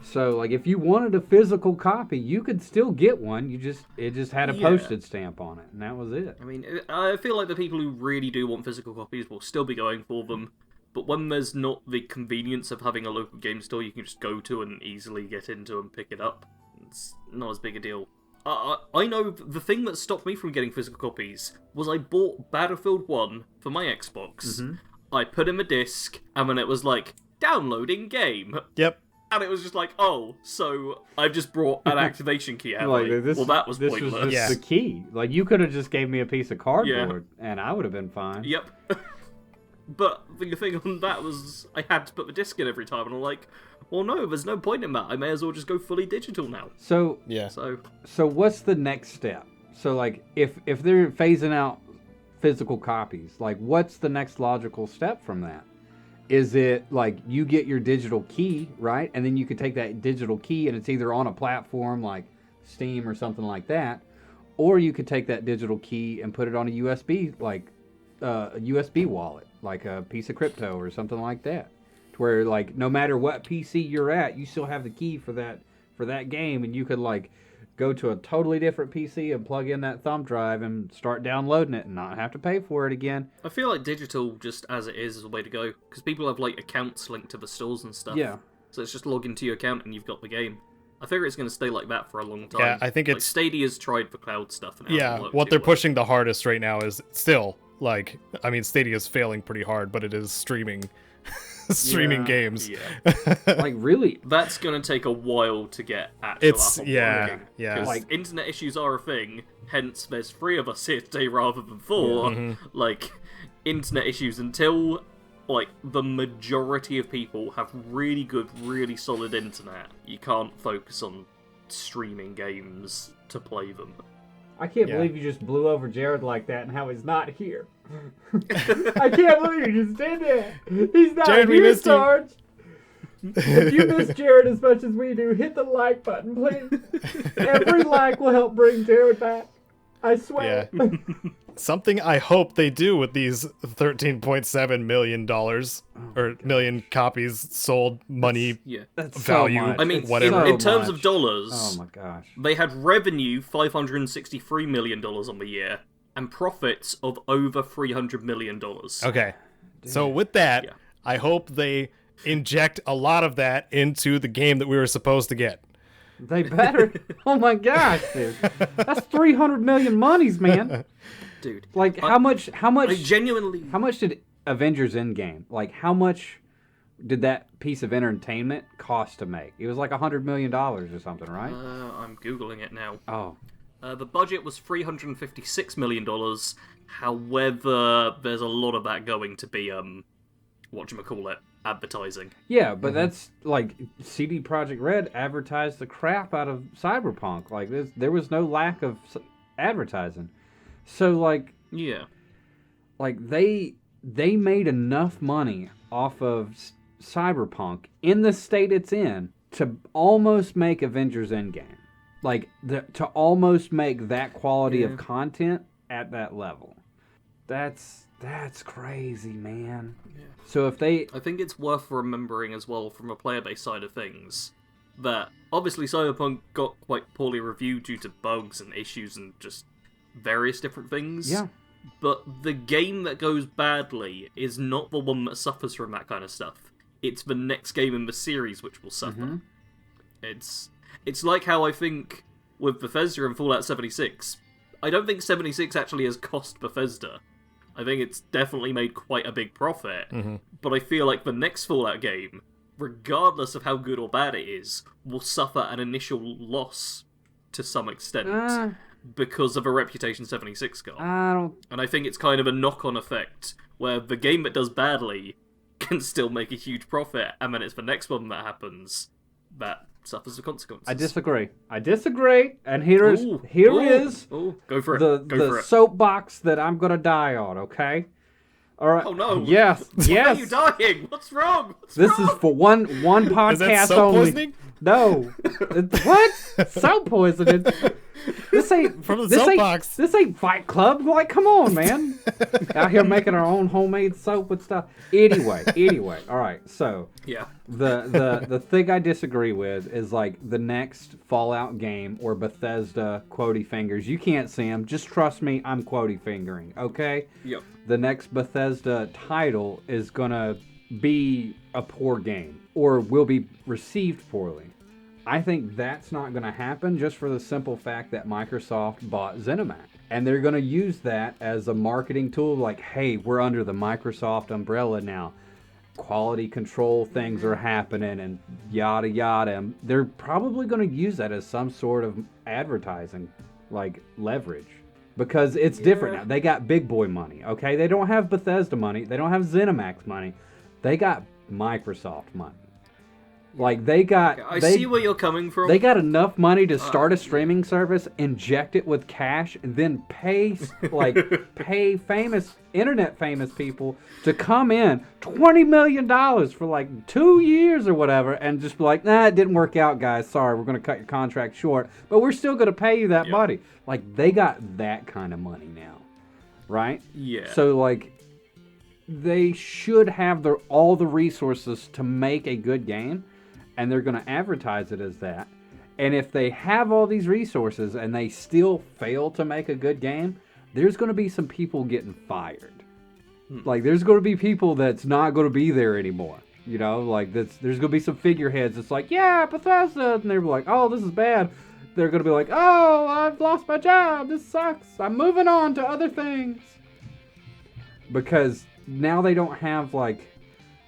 So, if you wanted a physical copy, you could still get one. It just had a postage stamp on it, and that was it. I mean, I feel like the people who really do want physical copies will still be going for them. But when there's not the convenience of having a local game store you can just go to and easily get into and pick it up, it's not as big a deal. I know the thing that stopped me from getting physical copies was I bought Battlefield 1 for my Xbox. Mm-hmm. I put in the disc, and then it was like, downloading game. Yep. And it was just like, oh, so I've just brought an activation key out. Well, that was pointless. This was just the key. Like, you could have just gave me a piece of cardboard, and I would have been fine. Yep. But the thing on that was I had to put the disc in every time, and I'm like, well, no, there's no point in that. I may as well just go fully digital now. So So what's the next step? So, if they're phasing out physical copies. Like, what's the next logical step from that? Is it like you get your digital key, right? And then you can take that digital key and it's either on a platform like Steam or something like that, or you could take that digital key and put it on a USB, like a USB wallet, like a piece of crypto or something like that, to where like no matter what PC you're at, you still have the key for that game, and you could like go to a totally different PC and plug in that thumb drive and start downloading it and not have to pay for it again. I feel like digital, just as it is the way to go, because people have like accounts linked to the stores and stuff. Yeah. So it's just log into your account and you've got the game. I figure it's going to stay like that for a long time. Yeah, I think like, it's... Stadia's tried for cloud stuff. And it Yeah, hasn't worked what too they're well. pushing the hardest right now is still, like, I mean, Stadia's failing pretty hard, but it is streaming games. Yeah. Like, really? That's going to take a while to get actual It's, up and yeah, working. yeah. 'Cause Like- internet issues are a thing, hence there's 3 of us here today rather than 4. Like, internet issues until, like, the majority of people have really good, really solid internet. You can't focus on streaming games to play them. I can't Yeah. believe you just blew over Jared like that and how he's not here. I can't believe you just did that. He's not Jared, we here, missed you. Sarge. If you miss Jared as much as we do, hit the like button, please. Every like will help bring Jared back. I swear. Yeah. Something I hope they do with these $13.7 million or million copies sold money Yeah. That's value. so much. I mean, It's whatever. so in terms much. of dollars, Oh my gosh. they had revenue $563 million on the year and profits of over $300 million. Okay. So with that, Yeah. I hope they inject a lot of that into the game that we were supposed to get. They better. Oh my gosh, dude. That's 300 million monies, man. Dude. Like, how much I genuinely... how much did Avengers Endgame, like, how much did that piece of entertainment cost to make? It was like $100 million or something, right? I'm Googling it now. Oh. The budget was $356 million. However, there's a lot of that going to be, whatchamacallit, advertising. Yeah, but that's, like, CD Projekt Red advertised the crap out of Cyberpunk. Like, there was no lack of advertising. So, like, Yeah. they made enough money off of Cyberpunk in the state it's in to almost make Avengers Endgame. Like, to almost make that quality of content at that level. That's crazy, man. Yeah. So if they... I think it's worth remembering as well from a player-based side of things that obviously Cyberpunk got quite poorly reviewed due to bugs and issues and just various different things. Yeah. But the game that goes badly is not the one that suffers from that kind of stuff. It's the next game in the series which will suffer. It's like how I think with Bethesda and Fallout 76, I don't think 76 actually has cost Bethesda. I think it's definitely made quite a big profit, but I feel like the next Fallout game, regardless of how good or bad it is, will suffer an initial loss to some extent because of a reputation 76 got. I don't... And I think it's kind of a knock-on effect, where the game that does badly can still make a huge profit, and then it's the next one that happens that suffers the consequences. I disagree, and here is go for it. the Go for it. soapbox that I'm gonna die on, okay? All right. Oh no! Yes, Why yes. are you dying? What's wrong? This is for one podcast Is that soap only. poisoning? No. What? Soap poisoning? This ain't From the this soapbox. This ain't Fight Club. Like, come on, man. Out here making our own homemade soap and stuff. Anyway. All right. So Yeah. the thing I disagree with is like the next Fallout game or Bethesda quotey fingers. You can't see them. Just trust me. I'm quotey fingering. Okay. Yep. The next Bethesda title is gonna be a poor game or will be received poorly. I think that's not going to happen just for the simple fact that Microsoft bought ZeniMax. And they're going to use that as a marketing tool like, hey, we're under the Microsoft umbrella now. Quality control things are happening and yada yada. And they're probably going to use that as some sort of advertising, like leverage. Because it's different now. They got big boy money, okay? They don't have Bethesda money. They don't have ZeniMax money. They got Microsoft money. Like they got, I see where you're coming from. They got enough money to start a streaming service, inject it with cash, and then pay internet famous people to come in $20 million for like 2 years or whatever, and just be like, nah, it didn't work out, guys. Sorry, we're gonna cut your contract short, but we're still gonna pay you that money. Like they got that kind of money now, right? Yeah. So like, they should have all the resources to make a good game. And they're going to advertise it as that. And if they have all these resources and they still fail to make a good game, there's going to be some people getting fired. Like, there's going to be people that's not going to be there anymore. You know, like, there's going to be some figureheads that's like, yeah, Bethesda. And they're like, oh, this is bad. They're going to be like, oh, I've lost my job. This sucks. I'm moving on to other things. Because now they don't have, like,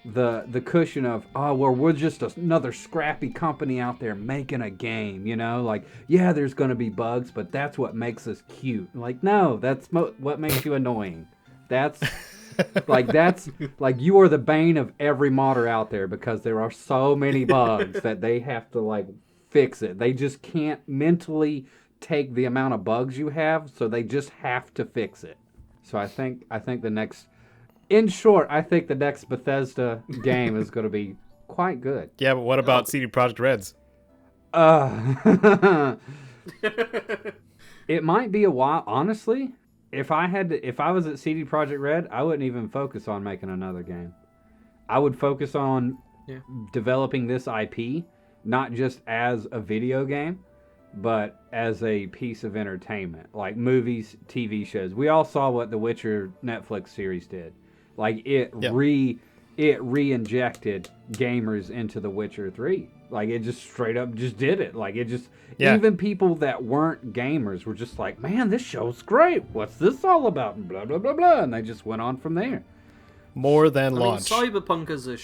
the cushion of, oh, well, we're just another scrappy company out there making a game, you know? Like, yeah, there's going to be bugs, but that's what makes us cute. Like, no, that's what makes you annoying. That's like you are the bane of every modder out there because there are so many bugs that they have to, like, fix it. They just can't mentally take the amount of bugs you have, so they just have to fix it. So I think the next... In short, I think the next Bethesda game is going to be quite good. Yeah, but what about CD Projekt Reds? It might be a while. Honestly, if I was at CD Projekt Red, I wouldn't even focus on making another game. I would focus on developing this IP, not just as a video game, but as a piece of entertainment, like movies, TV shows. We all saw what the Witcher Netflix series did. Like, it re-injected gamers into The Witcher 3. Like, it just straight up just did it. Like, it just... Yeah. Even people that weren't gamers were just like, man, this show's great. What's this all about? And blah, blah, blah, blah. And they just went on from there. More than launch. Cyberpunk as a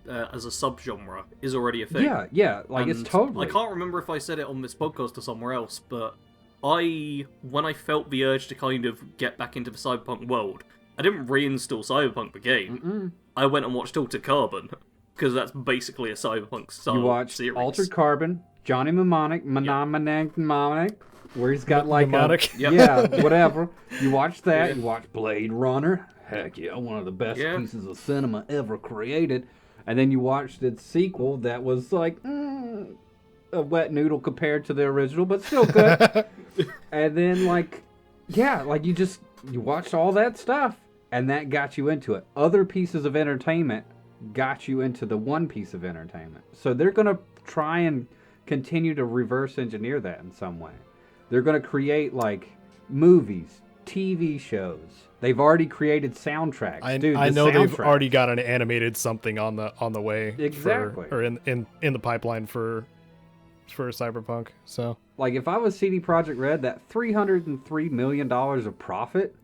subgenre is already a thing. Yeah. Like, and it's totally... I can't remember if I said it on this podcast or somewhere else, but when I felt the urge to kind of get back into the Cyberpunk world... I didn't reinstall Cyberpunk the game. I went and watched Altered Carbon, because that's basically a Cyberpunk style series. You watched Altered Carbon, Johnny Mnemonic, where he's got like whatever. You watched that. You watched Blade Runner. Heck yeah, one of the best pieces of cinema ever created. And then you watched its sequel that was like a wet noodle compared to the original, but still good. And then you watched all that stuff. And that got you into it. Other pieces of entertainment got you into the one piece of entertainment. So they're going to try and continue to reverse engineer that in some way. They're going to create, like, movies, TV shows. They've already created soundtracks. I know they've already got an animated something on the way. Exactly. Or in the pipeline for Cyberpunk. So, like, if I was CD Projekt Red, that $303 million of profit...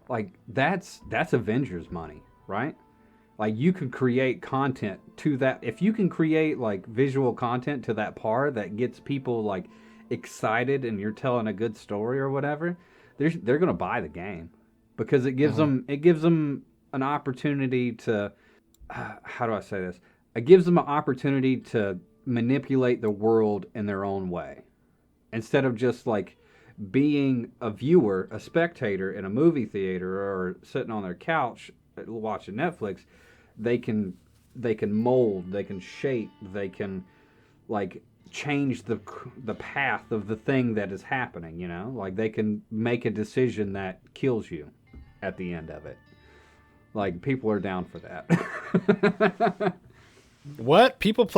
Like, that's Avengers money, right? Like, you can create content to that. If you can create, like, visual content to that par that gets people, like, excited and you're telling a good story or whatever, they're going to buy the game. Because it gives them an opportunity to... how do I say this? It gives them an opportunity to manipulate the world in their own way. Instead of just, like... being a viewer, a spectator in a movie theater or sitting on their couch watching Netflix, they can mold, they can shape, they can like change the path of the thing that is happening, you know? Like they can make a decision that kills you at the end of it. Like people are down for that. What? People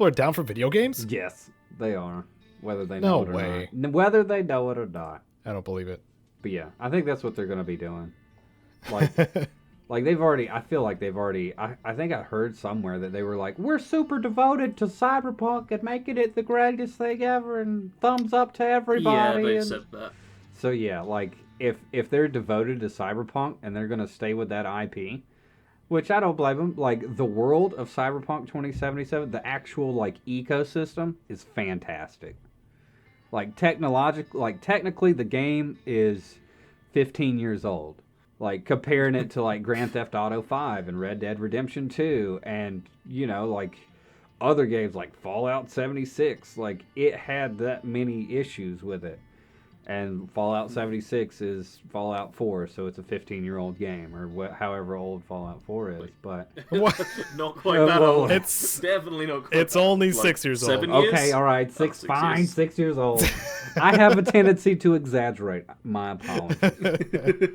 are down for video games? Yes, they are. Whether they know it or way. not. Whether they know it or not. I don't believe it. But yeah, I think that's what they're going to be doing. Like, like they've already, I feel like they've already, I think I heard somewhere that they were like, we're super devoted to Cyberpunk and making it the greatest thing ever and thumbs up to everybody. Yeah, they said that. So yeah, like, if they're devoted to Cyberpunk and they're going to stay with that IP, which I don't blame them, like, the world of Cyberpunk 2077, the actual, like, ecosystem is fantastic. Like, technically, the game is 15 years old. Like, comparing it to, like, Grand Theft Auto 5 and Red Dead Redemption 2 and, you know, like, other games like Fallout 76, like it had that many issues with it. And Fallout 76 is Fallout 4, so it's a 15-year-old game, or however old Fallout 4 is. But not quite that old. It's definitely not quite It's that only old. 6 years old. 7 years? okay, all right, 6 years old. I have a tendency to exaggerate. My apologies.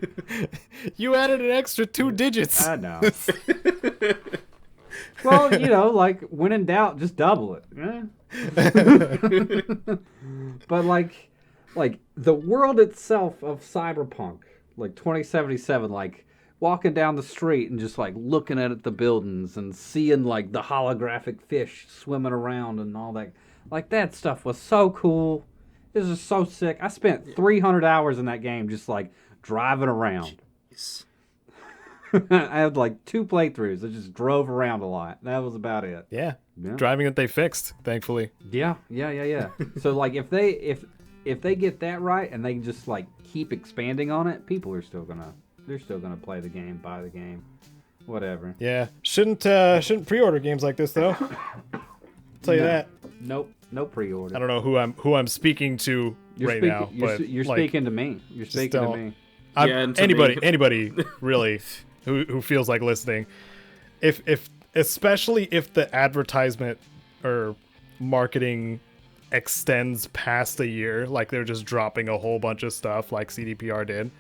You added an extra 2 digits. I know. Well, you know, like when in doubt, just double it. But like the world itself of Cyberpunk, like 2077, like walking down the street and just like looking at the buildings and seeing like the holographic fish swimming around and all that, like that stuff was so cool. It was just so sick. I spent 300 hours in that game just like driving around. Jeez. I had like 2 playthroughs. I just drove around a lot. That was about it. Yeah. Yeah. Driving that they fixed, thankfully. Yeah. So like if they get that right and they just like keep expanding on it, people are still gonna play the game, buy the game, whatever. Yeah. Shouldn't pre-order games like this though. Tell you that. Nope. No pre-order. I don't know who I'm speaking to now, but you're like, speaking to me. You're speaking to me. Yeah, and to anybody really who feels like listening, if especially if the advertisement or marketing extends past a year, like they're just dropping a whole bunch of stuff like CDPR did.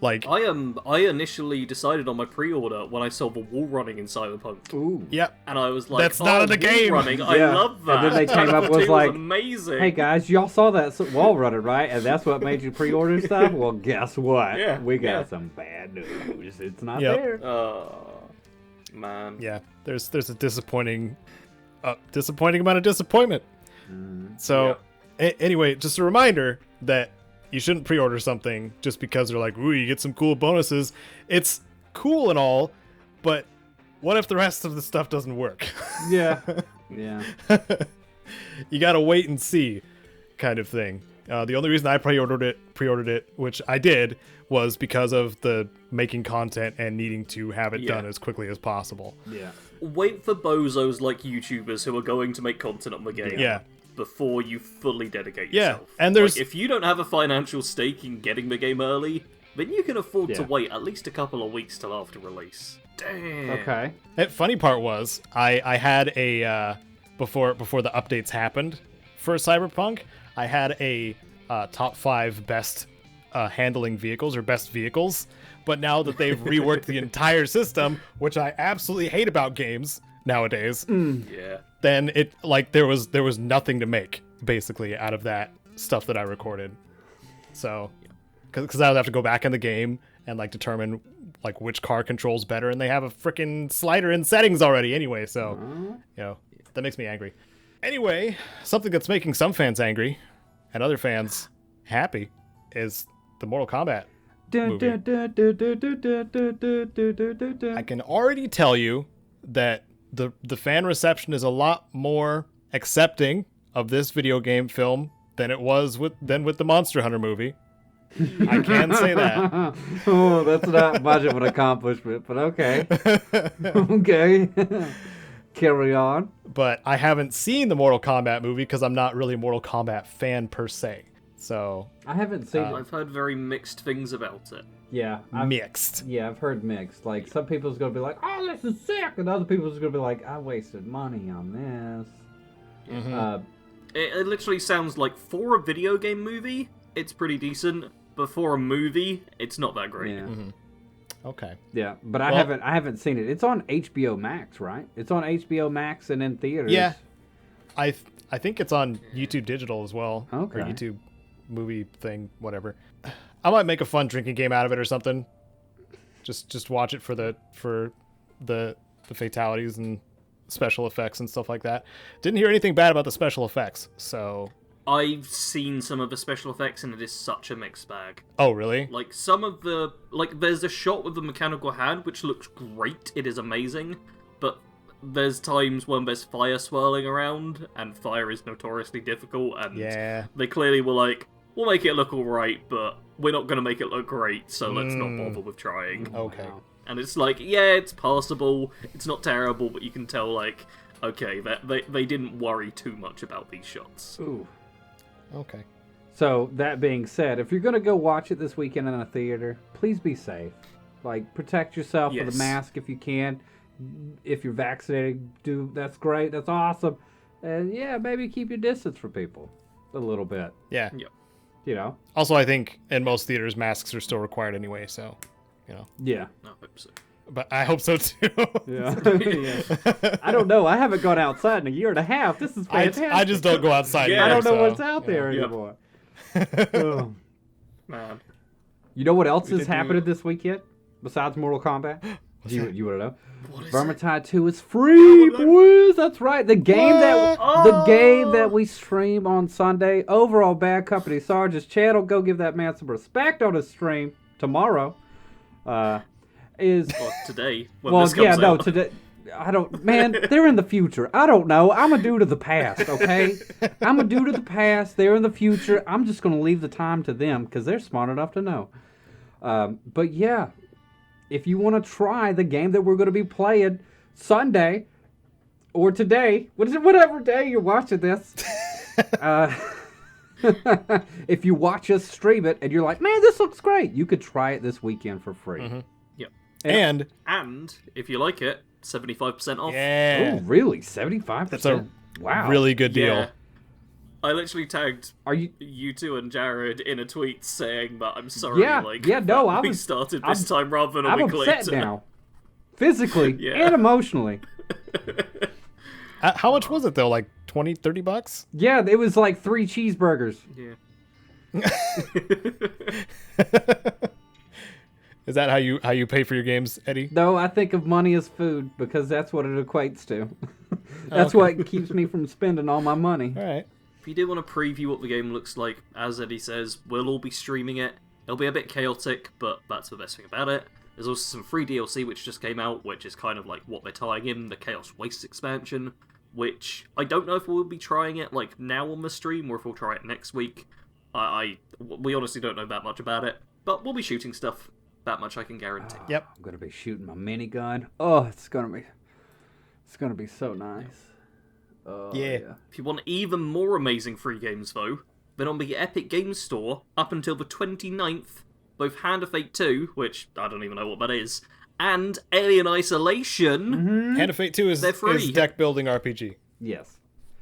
Like I initially decided on my pre-order when I saw the wall running in Cyberpunk. Ooh. Yep. And I was like, That's not in the wall game. running, I Yeah. love that. And then they came up with It like, was amazing. hey guys, y'all saw that wall running, right? And that's what made you pre-order stuff? Well, guess what? Yeah, We got yeah. some bad news. It's not Yep. there. Man. yeah, there's a disappointing amount of disappointment. So anyway, just a reminder that you shouldn't pre-order something just because they're like, ooh, you get some cool bonuses. It's cool and all, but what if the rest of the stuff doesn't work? Yeah. Yeah. You gotta wait and see, kind of thing. The only reason I pre-ordered it, which I did, was because of the making content and needing to have it done as quickly as possible. Yeah. Wait for bozos like YouTubers who are going to make content on the game. Yeah. Before you fully dedicate Yeah, yourself. and there's- like, if you don't have a financial stake in getting the game early, then you can afford to Yeah. wait at least a couple of weeks till after release. Damn. Okay. The funny part was, I had a before the updates happened for Cyberpunk, I had a top 5 best handling vehicles or best vehicles. But now that they've reworked the entire system, which I absolutely hate about games nowadays, Yeah. then it like there was nothing to make basically out of that stuff that I recorded. So, because I would have to go back in the game and like determine like which car controls better, and they have a freaking slider in settings already anyway. So, you know, that makes me angry. Anyway, something that's making some fans angry and other fans happy is the Mortal Kombat movie. I can already tell you that the fan reception is a lot more accepting of this video game film than it was with the Monster Hunter movie. I can say that. Oh, that's not much of an accomplishment, but okay. Okay. Carry on. But I haven't seen the Mortal Kombat movie because I'm not really a Mortal Kombat fan per se. So I haven't seen it. I've heard very mixed things about it. Yeah. mixed. Yeah, I've heard mixed. Like, some people's going to be like, oh, this is sick. And other people's going to be like, I wasted money on this. It literally sounds like for a video game movie, it's pretty decent. But for a movie, it's not that great. Yeah. Okay. Yeah, but I haven't seen it. It's on HBO Max, right? It's on HBO Max and in theaters. Yeah. I think it's on YouTube Digital as well. Okay. Or YouTube movie thing, whatever. I might make a fun drinking game out of it or something. Just watch it for the fatalities and special effects and stuff like that. Didn't hear anything bad about the special effects, so. I've seen some of the special effects and it is such a mixed bag. Oh, really? Like, some of the... Like, there's a shot with the mechanical hand, which looks great. It is amazing. But there's times when there's fire swirling around, and fire is notoriously difficult, and Yeah. they clearly were like, we'll make it look alright, but we're not going to make it look great, so let's not bother with trying. Okay. Wow. And it's like, yeah, it's passable, it's not terrible, but you can tell, like, okay, they didn't worry too much about these shots. Ooh. Okay. So, that being said, if you're going to go watch it this weekend in a theater, please be safe. Like, protect yourself with a Yes. mask if you can. If you're vaccinated, that's great. That's awesome. And yeah, maybe keep your distance from people a little bit. Yeah. Yep. You know? Also, I think in most theaters, masks are still required anyway, so, Yeah. I hope so. But I hope so too. Yeah. Yeah. I don't know. I haven't gone outside in a year and a half. This is fantastic. I just don't go outside. Yeah. I don't know so, what's out there Yep. anymore. Oh. Man. You know what else We is did do- happening this weekend besides Mortal Kombat? You want to know? What is Vermintide 2 is free, boys. That's right. The game What? the game that we stream on Sunday over on Bad Company Sarge's channel. Go give that man some respect on his stream tomorrow. Is Well, today. When well, this comes yeah, no, out. today. I don't, man. They're in the future. I don't know. I'm a dude of the past. Okay, I'm a dude of the past. They're in the future. I'm just gonna leave the time to them because they're smart enough to know. But yeah, if you want to try the game that we're going to be playing Sunday or today, whatever day you're watching this, if you watch us stream it and you're like, man, this looks great, you could try it this weekend for free. Mm-hmm. Yep. And And if you like it, 75% off. yeah, Oh, really? 75%? that's a wow. really good deal. Yeah. I literally tagged Are you? you two and Jared in a tweet saying that I'm sorry, Yeah, like, yeah, no, that I we was- started I'm- this time rather than a I'm week upset later. now, physically Yeah. and emotionally. How much was it though? Like $20-$30? Yeah, it was like 3 cheeseburgers. Yeah. Is that how you pay for your games, Eddie? No, I think of money as food because that's what it equates to. That's Okay. what keeps me from spending all my money. All right. If you did want to preview what the game looks like, as Eddie says, we'll all be streaming it. It'll be a bit chaotic, but that's the best thing about it. There's also some free DLC which just came out, which is kind of like what they're tying in, the Chaos Wastes expansion, which I don't know if we'll be trying it like now on the stream or if we'll try it next week. We honestly don't know that much about it, but we'll be shooting stuff. That much I can guarantee. Yep. I'm gonna be shooting my minigun. Oh, it's gonna be so nice. Oh, Yeah. If you want even more amazing free games, though, then on the Epic Games Store, up until the 29th, both Hand of Fate 2, which I don't even know what that is, and Alien Isolation... Hand of Fate 2 They're free. is deck building RPG. Yes.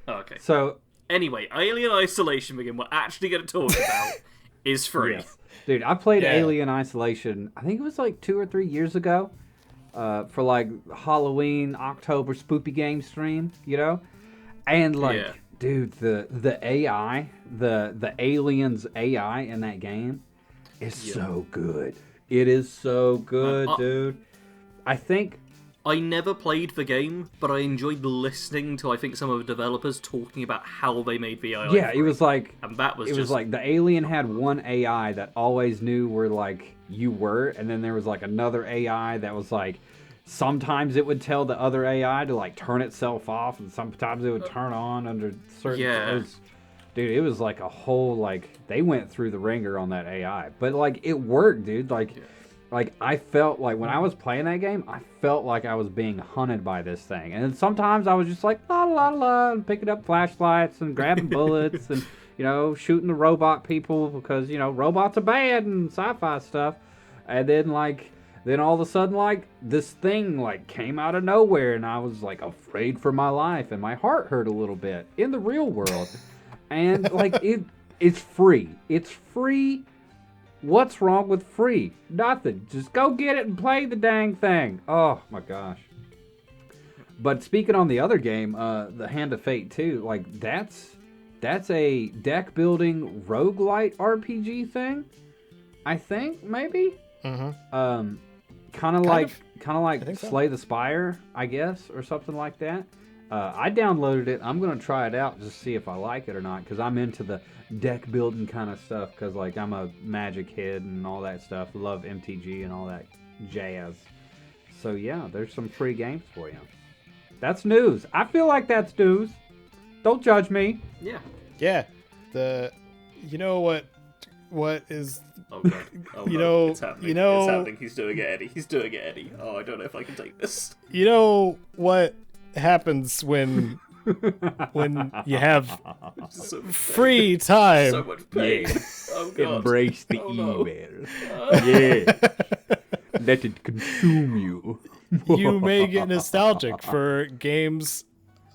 Oh, okay. So Anyway, Alien Isolation, the game we're actually going to talk about, is free. yes, dude, I played Yeah. Alien Isolation. I think it was like 2 or 3 years ago, for like Halloween October Spoopy Game stream. You know, and like, Yeah. dude, the AI, the aliens AI in that game is so good. It is so good, dude. I think. I never played the game, but I enjoyed listening to, I think, some of the developers talking about how they made the AI Yeah, free. it was like And that was it just... was like the alien had one AI that always knew where like you were, and then there was like another AI that was like sometimes it would tell the other AI to like turn itself off, and sometimes it would turn on under certain. Yeah. Dude, it was like a whole like they went through the ringer on that AI, but like it worked, dude. Like I felt like when I was playing that game, I felt like I was being hunted by this thing. And then sometimes I was just like la la la and picking up flashlights and grabbing bullets and shooting the robot people because robots are bad and sci-fi stuff. And then then all of a sudden like this thing like came out of nowhere and I was like afraid for my life and my heart hurt a little bit in the real world. And like it's free. It's free. What's wrong with free? Nothing. Just go get it and play the dang thing. Oh my gosh. But speaking on the other game, the Hand of Fate 2, like that's a deck building roguelite RPG thing. I think maybe. Mm-hmm. Kind of like I think so. Slay the Spire, I guess, or something like that. I downloaded it. I'm gonna try it out just to see if I like it or not, because I'm into the deck building kind of stuff. Because like I'm a Magic head and all that stuff. Love MTG and all that jazz. So yeah, there's some free games for you. That's news. I feel like that's news. Don't judge me. Yeah. Yeah. You know what is Oh god. Oh, You no. know- It's happening. you know- It's happening. He's doing it, Eddie. He's doing it, Eddie. Oh, I don't know if I can take this. you know what happens when you have free time. So much pain. Yeah. Oh god. Embrace the no. evil. Yeah. Let it consume you. You may get nostalgic for games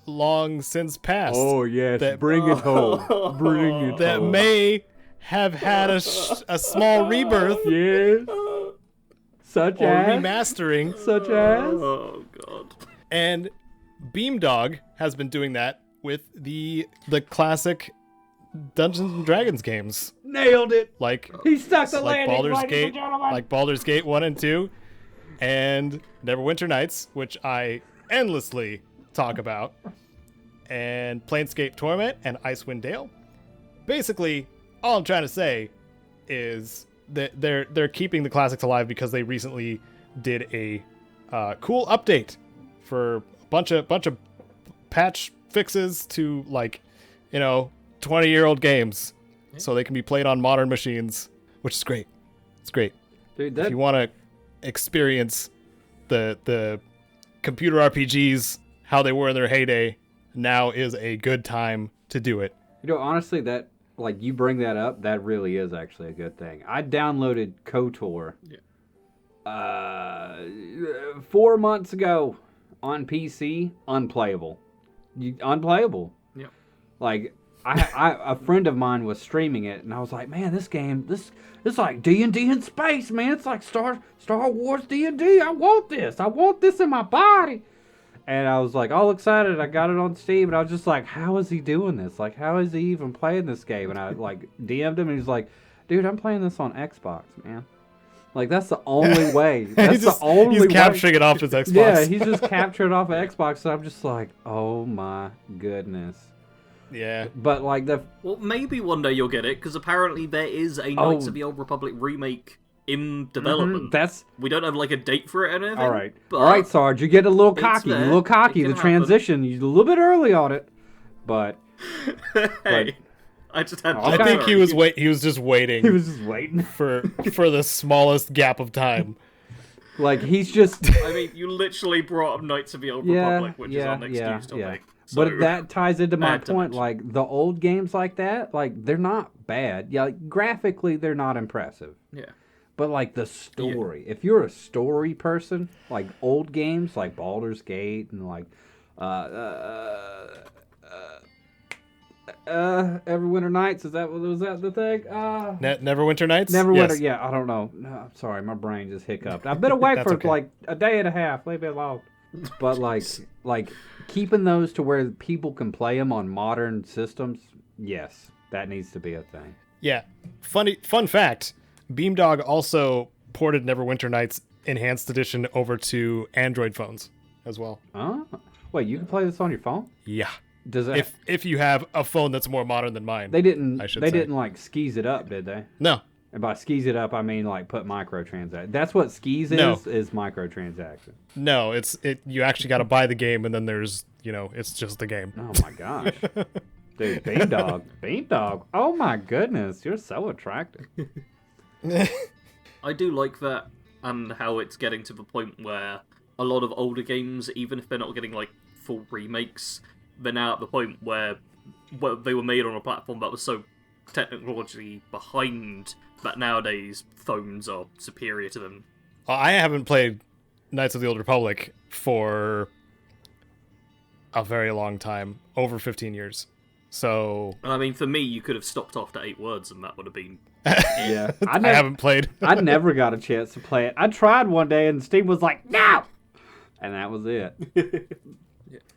long since past. Oh yes, That- bring it home. Bring it that home. may have had a small rebirth Yes. Such or as. remastering. Such as. Oh god. And Beamdog has been doing that with the classic Dungeons and Dragons games, Nailed it. like He stuck the like landing, Baldur's ladies Gate, and gentlemen. like Baldur's Gate 1 and 2, and Neverwinter Nights, which I endlessly talk about, and Planescape Torment and Icewind Dale. Basically, all I'm trying to say is that they're keeping the classics alive because they recently did a cool update for a bunch of patch fixes to 20-year-old games, so they can be played on modern machines, which is great. It's great. Dude, If you want to experience the computer RPGs how they were in their heyday, now is a good time to do it. honestly, that you bring that up, that really is actually a good thing. I downloaded KOTOR 4 months ago on PC, unplayable. Unplayable. Yeah. Like a friend of mine was streaming it, and I was like, man, this game, it's like D&D in space, man. It's like Star Wars D&D. I want this in my body. And I was like all excited. I got it on Steam, and I was just like, how is he doing this? Like, how is he even playing this game? And I DM'd him, and he's like, dude, I'm playing this on Xbox, man. Like, that's the only way. That's the only way. He's capturing it off his Xbox. Yeah, he's just capturing it off of Xbox. So I'm just like, oh my goodness. Yeah. But Well, maybe one day you'll get it, because apparently there is a Knights of the Old Republic remake in development. That's We don't have a date for it or anything. all right. But All right, Sarge, you get a little it's cocky. there. A little cocky. It The can transition, you're a little bit early on it. But hey, I just had. Okay. I think he was just waiting he was just waiting. for the smallest gap of time. He's just. I mean, you literally brought up Knights of the Old Yeah, Republic, which is our next news topic. So, But that ties into my had to point. mention. The old games like that, they're not bad. Yeah, graphically, they're not impressive. yeah. But the story, if you're a story person, old games like Baldur's Gate and Everwinter Nights, was that the thing? Neverwinter Nights. Neverwinter, Yes. yeah, I don't know. No, I'm sorry, my brain just hiccuped. I've been away for okay. a day and a half. Leave me alone. But keeping those to where people can play them on modern systems, yes, that needs to be a thing. Yeah. Fun fact: Beamdog also ported Neverwinter Nights Enhanced Edition over to Android phones as well. Oh, wait, you can play this on your phone? Yeah. Does that? If you have a phone that's more modern than mine. They didn't. I should They say. didn't skis it up, did they? No. And by skis it up, I mean put microtransactions. That's what skis No. is microtransaction. No, you actually got to buy the game, and then there's, it's just the game. Oh my gosh. Dude, Beamdog. Oh my goodness, you're so attractive. I do like that, and how it's getting to the point where a lot of older games, even if they're not getting full remakes, they're now at the point where they were made on a platform that was so technologically behind that nowadays phones are superior to them. I haven't played Knights of the Old Republic for a very long time, over 15 years. So And I mean, for me, you could have stopped after 8 words, and that would have been. Yeah. I haven't played. I never got a chance to play it. I tried one day and Steve was like, no! And that was it.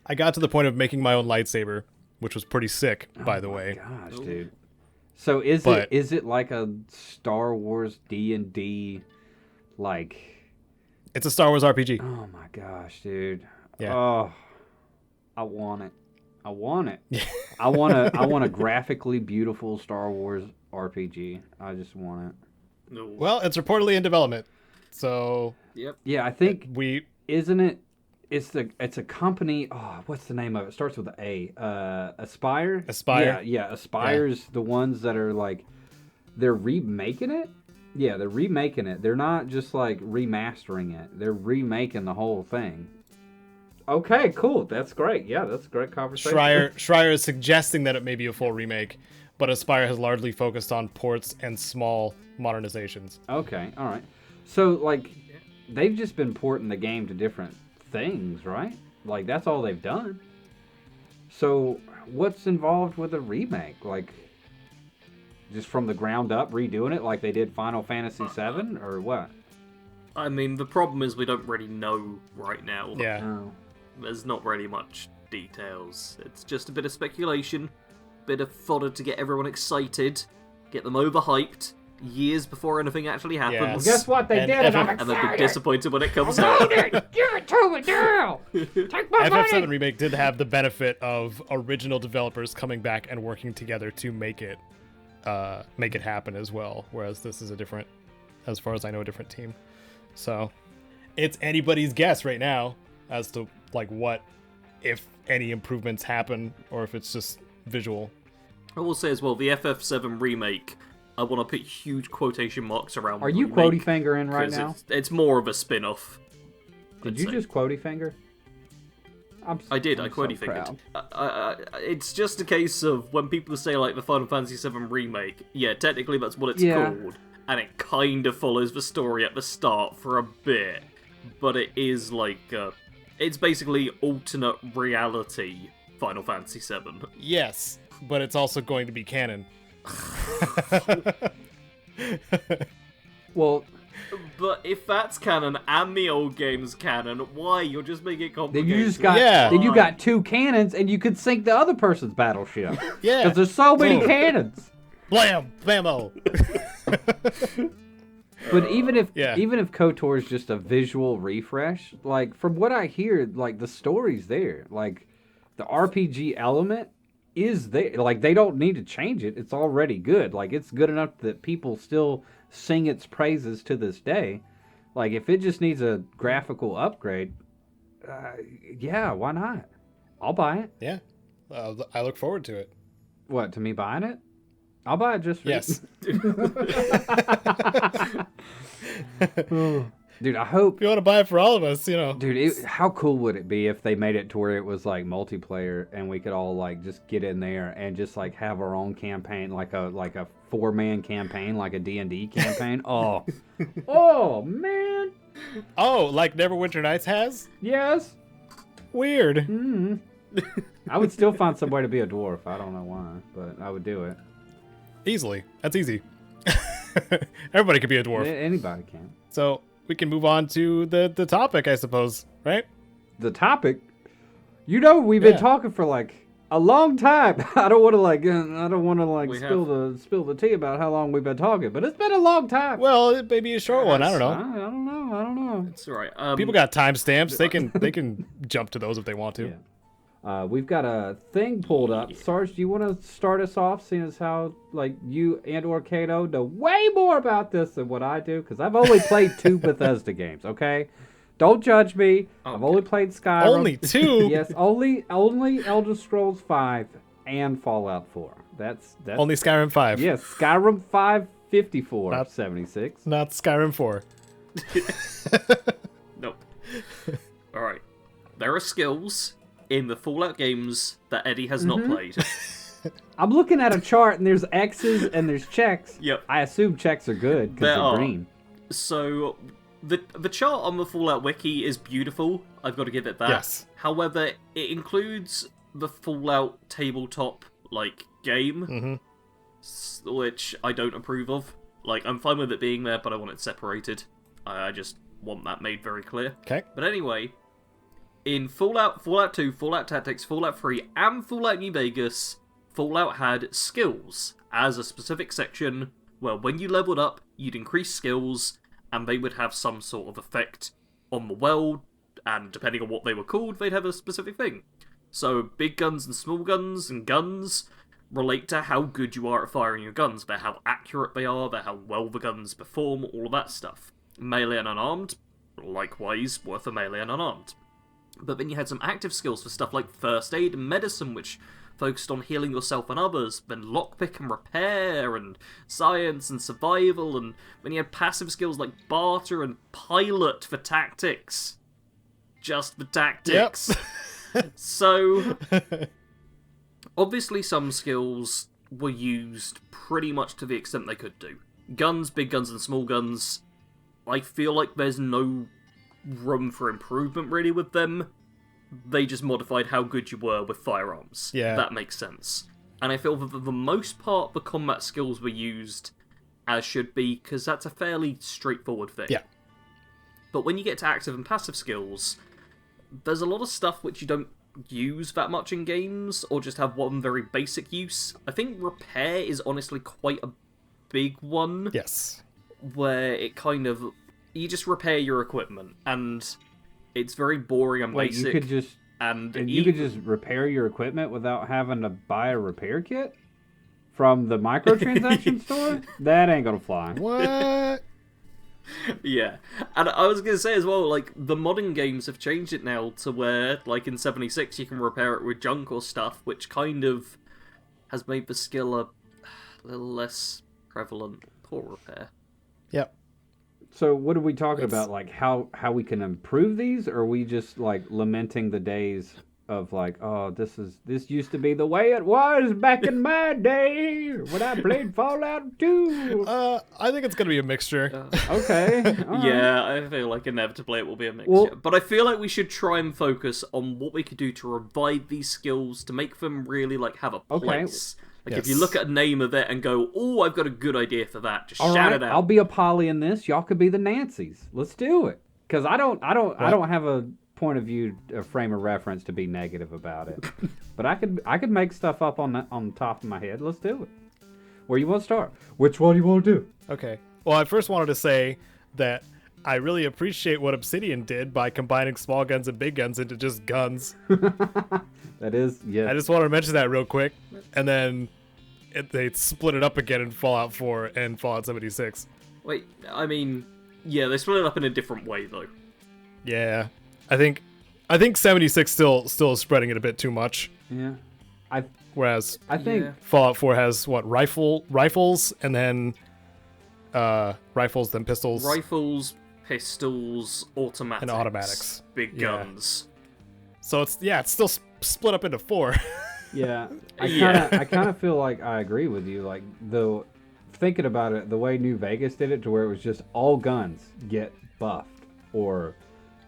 I got to the point of making my own lightsaber, which was pretty sick, by the way. Gosh, dude. So is it like a Star Wars D&D It's a Star Wars RPG. Oh my gosh, dude. Yeah. Oh, I want it. I want a graphically beautiful Star Wars RPG. I just want it. No. Well, it's reportedly in development. So Yep. Yeah, I think we isn't it? It's a company. Oh, what's the name of it? It starts with an A. Aspire. Aspire. Yeah. Aspire's the ones that are they're remaking it. Yeah, they're remaking it. They're not just remastering it. They're remaking the whole thing. Okay, cool. That's great. Yeah, that's a great conversation. Schreier is suggesting that it may be a full remake, but Aspyr has largely focused on ports and small modernizations. Okay, all right. So, like, they've just been porting the game to different things, right? Like, that's all they've done. So, what's involved with a remake? Like, just from the ground up redoing it like they did Final Fantasy VII, or what? I mean, the problem is we don't really know right now. Yeah. Oh. There's not really much details. It's just a bit of speculation, bit of fodder to get everyone excited, get them overhyped years before anything actually happens. Yes. Well, guess what? They And did, and I'm And then be excited. disappointed when it comes out. Give it to me now! Take my FF7 money! Remake did have the benefit of original developers coming back and working together to make it happen as well. Whereas this is a different, as far as I know, a different team. So it's anybody's guess right now as to like what, if any improvements happen, or if it's just visual. I will say as well, the FF7 remake, I want to put huge quotation marks around. Are you remake, quotey fingering right 'cause now? It's more of a spin-off. Did I'd you say. just quotey finger? I did. I I'm quotey so fingered. proud. It's just a case of when people say like the Final Fantasy VII remake. Yeah, technically that's what it's Yeah. called, and it kind of follows the story at the start for a bit, but it is like it's basically alternate reality Final Fantasy VII. Yes, but it's also going to be canon. Well, But if that's canon and the old game's canon, why? You're just making it then complicated. you just got Yeah. then you got two cannons, and you could sink the other person's battleship. Yeah. Because there's so many Boom. cannons. Blam! Blammo! But even if Yeah. KOTOR is just a visual refresh, like from what I hear, like the story's there. Like the RPG element is there. Like they don't need to change it. It's already good. Like it's good enough that people still sing its praises to this day. Like if it just needs a graphical upgrade, yeah, why not? I'll buy it. Yeah. I look forward to it. What, to me buying it? I'll buy it just for Yes. Dude, I hope. If you want to buy it for all of us, you know. Dude, how cool would it be if they made it to where it was like multiplayer and we could all like just get in there and just like have our own campaign, like a 4-man campaign, like a D&D campaign? Oh, oh man, Oh, like Neverwinter Nights has? yes. Weird. I would still find some way to be a dwarf. I don't know why, but I would do it. Easily. That's easy. Everybody could be a dwarf. Anybody can. So we can move on to the topic, I suppose, right? The topic, we've been Yeah. talking for like a long time. I don't want to We spill the tea about how long we've been talking, but it's been a long time. Well, it may be a short one. I don't know. I don't know. It's alright. People got timestamps. They can jump to those if they want to. Yeah. We've got a thing pulled up. Sarge, do you want to start us off, seeing as how like you and/or Caedo know way more about this than what I do? Because I've only played 2 Bethesda games. Okay, don't judge me. I've only played Skyrim. Only 2? Yes, only Elder Scrolls 5 and Fallout 4. That's Only Skyrim 5. yes, Skyrim 554 Not- 76. Not Skyrim 4. Nope. Alright. There are skills in the Fallout games that Eddie has not played. I'm looking at a chart and there's X's and there's checks. Yep. I assume checks are good because There they're are. green. So, the chart on the Fallout wiki is beautiful. I've got to give it that. Yes. However, it includes the Fallout tabletop game, which I don't approve of. Like, I'm fine with it being there, but I want it separated. I just want that made very clear. Okay. But anyway, in Fallout 2, Fallout Tactics, Fallout 3, and Fallout New Vegas, Fallout had skills as a specific section where when you leveled up, you'd increase skills, and they would have some sort of effect on the world, and depending on what they were called, they'd have a specific thing. So, big guns and small guns and guns relate to how good you are at firing your guns. They're how accurate they are, they're how well the guns perform, all of that stuff. Melee and unarmed, likewise, were for melee and unarmed. But then you had some active skills for stuff like first aid and medicine, which focused on healing yourself and others, then lockpick and repair, and science and survival, and then you had passive skills like barter and pilot for tactics. just the tactics. So, obviously some skills were used pretty much to the extent they could do. Guns, big guns and small guns, I feel like there's no room for improvement really with them. They just modified how good you were with firearms. Yeah. That makes sense. And I feel that for the most part, the combat skills were used as should be, because that's a fairly straightforward thing. Yeah. But when you get to active and passive skills, there's a lot of stuff which you don't use that much in games, or just have one very basic use. I think repair is honestly quite a big one. Yes. Where it kind of... You just repair your equipment, and it's very boring and Wait, basic. you could just... And you could just repair your equipment without having to buy a repair kit from the microtransaction store? That ain't gonna fly. What? Yeah. And I was going to say as well, like, the modern games have changed it now to where, like, in 76 you can repair it with junk or stuff, which kind of has made the skill a little less prevalent. Poor repair. Yep. So what are we talking about? Like how we can improve these, or are we just like lamenting the days of like, oh, this used to be the way it was back in my day when I played Fallout 2? I think it's gonna be a mixture. Okay. All right. Yeah, I feel like inevitably it will be a mixture. Well, but I feel like we should try and focus on what we could do to revive these skills, to make them really like have a place. Like, if you look at a name of it and go, oh, I've got a good idea for that, just shout it out. I'll be a Polly in this. Y'all could be the Nancys. Let's do it. Because I don't have a point of view, a frame of reference to be negative about it. But I could make stuff up on the top of my head. Let's do it. Where you want to start? Which one do you want to do? Okay. Well, I first wanted to say that I really appreciate what Obsidian did by combining small guns and big guns into just guns. That is, yeah. I just wanted to mention that real quick. And then they split it up again in Fallout 4 and Fallout 76. Wait, I mean, yeah, they split it up in a different way, though. Yeah. I think 76 still is spreading it a bit too much. Yeah. Whereas I think Fallout 4 has what, rifles and then rifles, then pistols. Rifles, pistols, automatics. And automatics. Big guns. So it's still split up into 4. Yeah, I kind of feel like I agree with you. Like, though, thinking about it, the way New Vegas did it, to where it was just all guns get buffed, or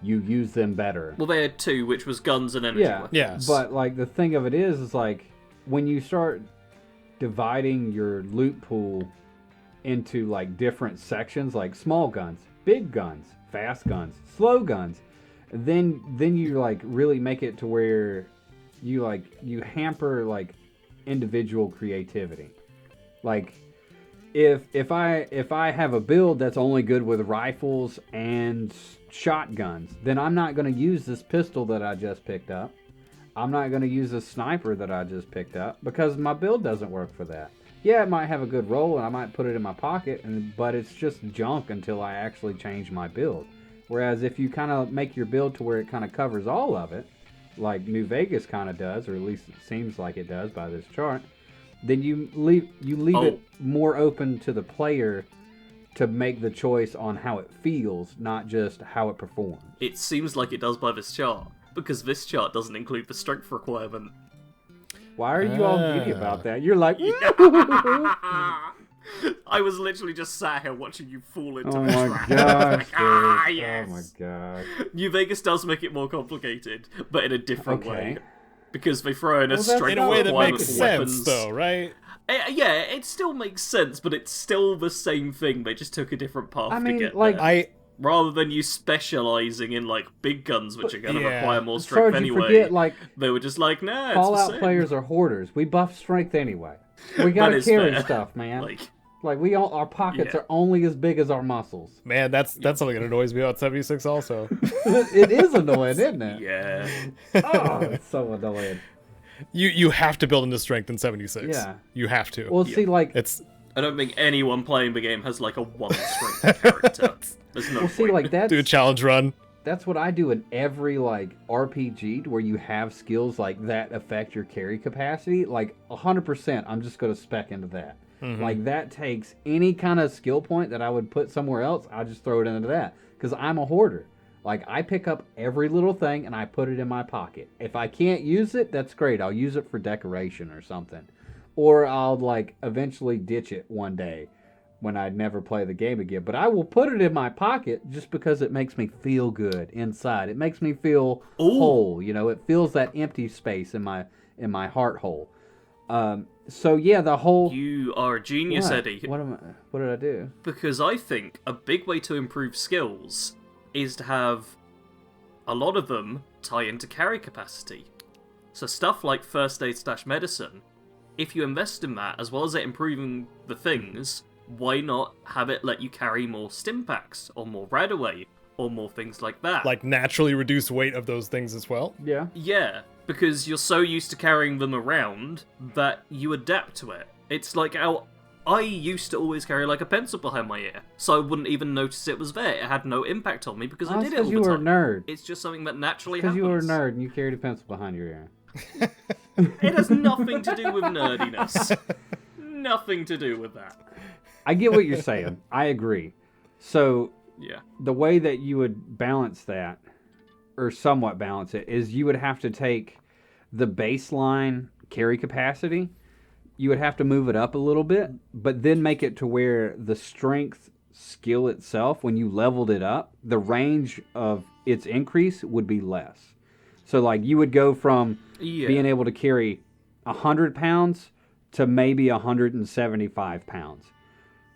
you use them better. Well, they had 2, which was guns and energy weapons. Yes. But like the thing of it is like when you start dividing your loot pool into like different sections, like small guns, big guns, fast guns, slow guns, then you like really make it to where you hamper like individual creativity. Like if I have a build that's only good with rifles and shotguns, then I'm not going to use this pistol that I just picked up. I'm not going to use this sniper that I just picked up because my build doesn't work for that. Yeah, it might have a good roll and I might put it in my pocket, but it's just junk until I actually change my build. Whereas if you kind of make your build to where it kind of covers all of it, like New Vegas kind of does, or at least it seems like it does by this chart, then you leave it more open to the player to make the choice on how it feels, not just how it performs. It seems like it does by this chart, because this chart doesn't include the strength requirement. Why are you all giddy about that? You're like... I was literally just sat here watching you fall into Oh the my trap. gosh, Yes. Oh my god. New Vegas does make it more complicated, but in a different Okay. way. Because they throw in a strength In a way that requirement makes for sense, weapons. though, right? Yeah, it still makes sense, but it's still the same thing. They just took a different path I to mean, get like, there. Rather than you specializing in like big guns, which are going to Yeah. require more strength Sarge, you anyway, forget, like, they were just like, nah, it's the Fallout same. players are hoarders. We buff strength anyway. We gotta is carry fair. stuff, man. Like, Our pockets Yeah. are only as big as our muscles. Man, that's something that annoys me about 76 also. It is annoying, isn't it? yeah. Oh, it's so annoying. You have to build into strength in 76. Yeah. You have to. Well, see, like, It's I don't think anyone playing the game has like a 1 strength character. There's no point. like do a challenge run. that's what I do in every like RPG where you have skills like that affect your carry capacity. Like 100%, I'm just gonna spec into that. Like that takes any kind of skill point that I would put somewhere else. I just throw it into that because I'm a hoarder. Like, I pick up every little thing and I put it in my pocket. If I can't use it, that's great. I'll use it for decoration or something. Or I'll, like, eventually ditch it one day when I'd never play the game again. But I will put it in my pocket just because it makes me feel good inside. It makes me feel whole. You know, it fills that empty space in my heart hole. So yeah, the whole... You are a genius, What? Eddie. What did I do? Because I think a big way to improve skills is to have a lot of them tie into carry capacity. So stuff like first aid / medicine, if you invest in that, as well as it improving the things, why not have it let you carry more stim packs, or more Radaway, or more things like that? Like naturally reduce weight of those things as well. Yeah. Yeah, because you're so used to carrying them around that you adapt to it. It's like how I used to always carry like a pencil behind my ear, so I wouldn't even notice it was there. It had no impact on me because I did it all the time. Because you were a nerd. It's just something that naturally Because happens. you were a nerd and you carried a pencil behind your ear. It has nothing to do with nerdiness. Nothing to do with that. I get what you're saying. I agree. So Yeah. the way that you would balance that, or somewhat balance it, is you would have to take the baseline carry capacity, you would have to move it up a little bit, but then make it to where the strength skill itself, when you leveled it up, the range of its increase would be less. So like you would go from being able to carry 100 pounds to maybe 175 pounds.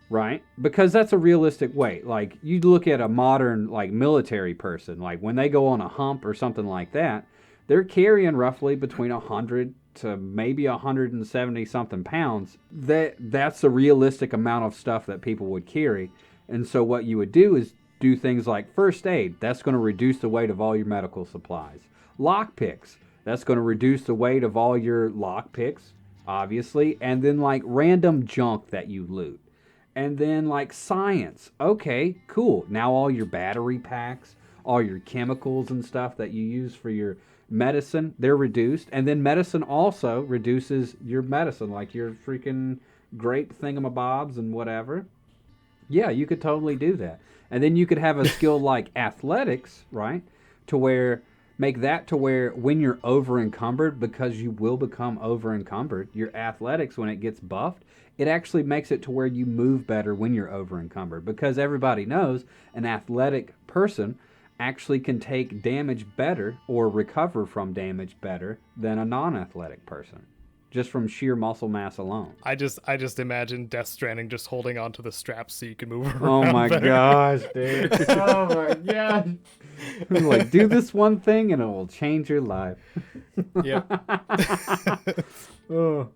Right? Because that's a realistic weight. Like, you look at a modern, like, military person, like, when they go on a hump or something like that, they're carrying roughly between 100 to maybe 170-something pounds. That's a realistic amount of stuff that people would carry. And so what you would do is do things like first aid. That's going to reduce the weight of all your medical supplies. Lockpicks. That's going to reduce the weight of all your lockpicks, obviously. And then, like, random junk that you loot. And then, like, science. Okay, cool. Now all your battery packs, all your chemicals and stuff that you use for your medicine, they're reduced. And then medicine also reduces your medicine, like your freaking grape thingamabobs and whatever. Yeah, you could totally do that. And then you could have a skill like athletics, right? To where, make that to where when you're over encumbered, because you will become over encumbered, your athletics, when it gets buffed, it actually makes it to where you move better when you're over encumbered, because everybody knows an athletic person actually can take damage better or recover from damage better than a non-athletic person, just from sheer muscle mass alone. I just imagine Death Stranding just holding onto the straps so you can move around. Oh my gosh, dude. Oh my gosh. Like, do this one thing and it will change your life. Yeah. Oh.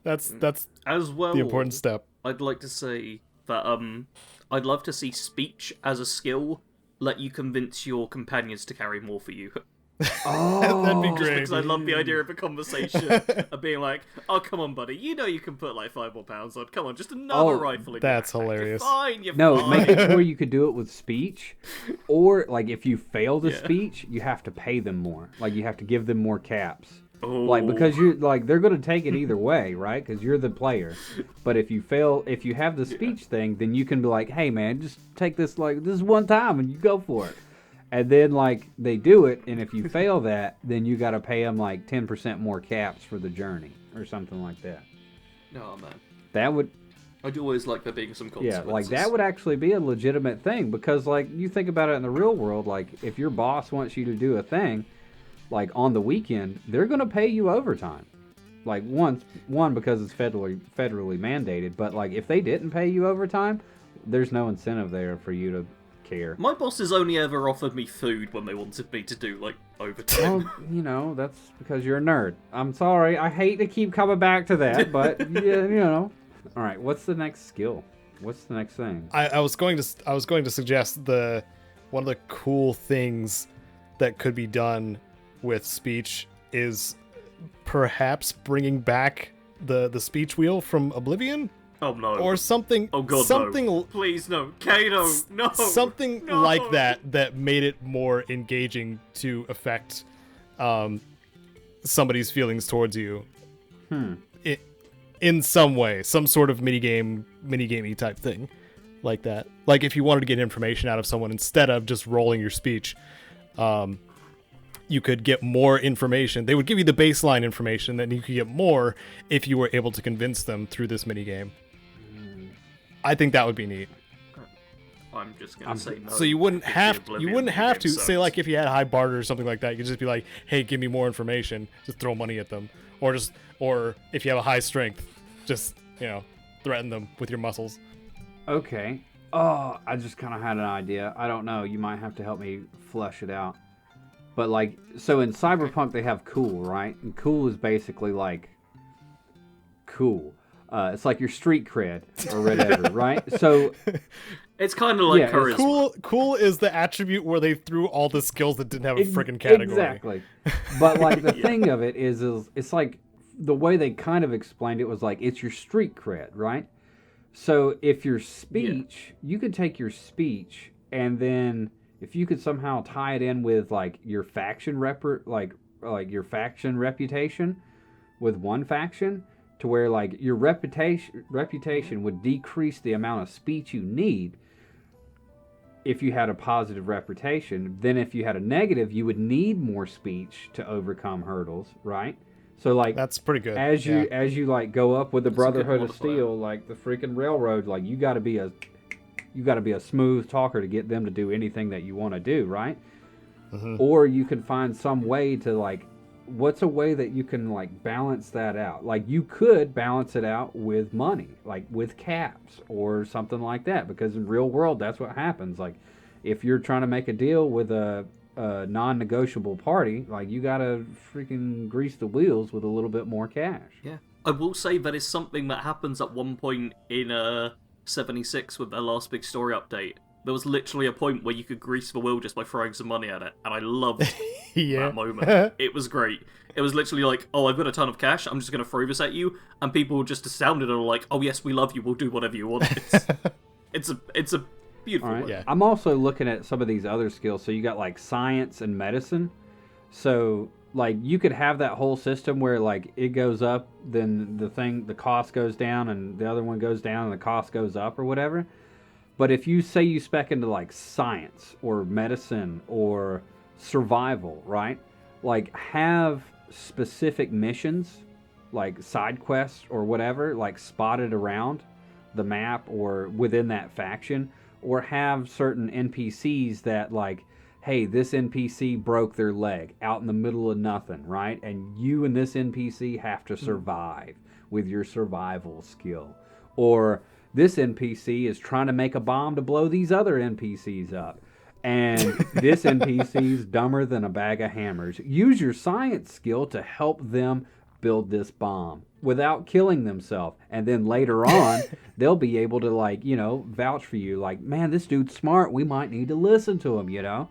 That's As well, the important step. I'd like to say that I'd love to see speech as a skill let you convince your companions to carry more for you. Oh, That'd be Just great. because I love the idea of a conversation of being like, "Oh, come on, buddy, you know you can put like 5 more pounds on. Come on, just another rifle." In that's your backpack. hilarious. You're fine. You're No, fine. make it to where you could do it with speech, or like if you fail the speech, you have to pay them more. Like you have to give them more caps. Like, because you're like, they're going to take it either way, right? Because you're the player. But if you fail, if you have the speech thing, then you can be like, hey man, just take this, like, this one time and you go for it. And then, like, they do it, and if you fail that, then you got to pay them like 10% more caps for the journey or something like that. Oh man, That would, I do always like there being some yeah, consequences. like that would actually be a legitimate thing, because like you think about it in the real world, like if your boss wants you to do a thing, like on the weekend, they're going to pay you overtime. Like one because it's federally mandated, but like if they didn't pay you overtime, there's no incentive there for you to care. My bosses only ever offered me food when they wanted me to do like overtime. Well, you know, that's because you're a nerd. I'm sorry. I hate to keep coming back to that, but yeah, you know. All right, what's the next skill? What's the next thing? I was going to suggest one of the cool things that could be done with speech is perhaps bringing back the speech wheel from Oblivion. Oh no. Or something. Oh god, something. no. Please no. Caedo, no. Something no. like that made it more engaging to affect somebody's feelings towards you. In some way, some sort of minigamey type thing. like that. Like if you wanted to get information out of someone instead of just rolling your speech, you could get more information. They would give you the baseline information, then you could get more if you were able to convince them through this mini game. I think that would be neat. I'm just gonna say no. So you wouldn't have to sucks. say, like, if you had high barter or something like that, you could just be like, hey, give me more information, just throw money at them, or if you have a high strength, just threaten them with your muscles. Okay. Oh, I just kind of had an idea. I don't know. You might have to help me flesh it out. But like, so in Cyberpunk they have cool, right? And cool is basically like cool. It's like your street cred or whatever, right? So it's kind of like charisma. Cool is the attribute where they threw all the skills that didn't have a freaking category. Exactly. But like the thing of it is it's like the way they kind of explained it was like it's your street cred, right? So if your speech, you could take your speech and then if you could somehow tie it in with like your faction like your faction reputation with one faction, to where like your reputation would decrease the amount of speech you need if you had a positive reputation. Then if you had a negative, you would need more speech to overcome hurdles, right? So like that's pretty good. As you like go up with the Brotherhood of Steel, like the freaking railroad, like you got to be a smooth talker to get them to do anything that you want to do, right? Mm-hmm. Or you can find some way to like, what's a way that you can like balance that out? Like you could balance it out with money, like with caps or something like that, because in real world that's what happens. Like if you're trying to make a deal with a non-negotiable party, like you gotta freaking grease the wheels with a little bit more cash. Yeah, I will say that is something that happens at one point in 76 with their last big story update. There was literally a point where you could grease the wheel just by throwing some money at it, and I loved that moment. It was great. It was literally like, oh, I've got a ton of cash, I'm just going to throw this at you, and people just astounded and were like, oh yes, we love you, we'll do whatever you want. It's a beautiful right. way. Yeah. I'm also looking at some of these other skills. So you got like science and medicine. So like you could have that whole system where like it goes up, then the cost goes down, and the other one goes down, and the cost goes up or whatever. But if you say you spec into like science or medicine or survival, right? Like have specific missions, like side quests or whatever, like spotted around the map or within that faction, or have certain NPCs that like, hey, this NPC broke their leg out in the middle of nothing, right? And you and this NPC have to survive with your survival skill. Or this NPC is trying to make a bomb to blow these other NPCs up. And this NPC's dumber than a bag of hammers. Use your science skill to help them build this bomb without killing themselves. And then later on, they'll be able to like, vouch for you. Like, man, this dude's smart. We might need to listen to him,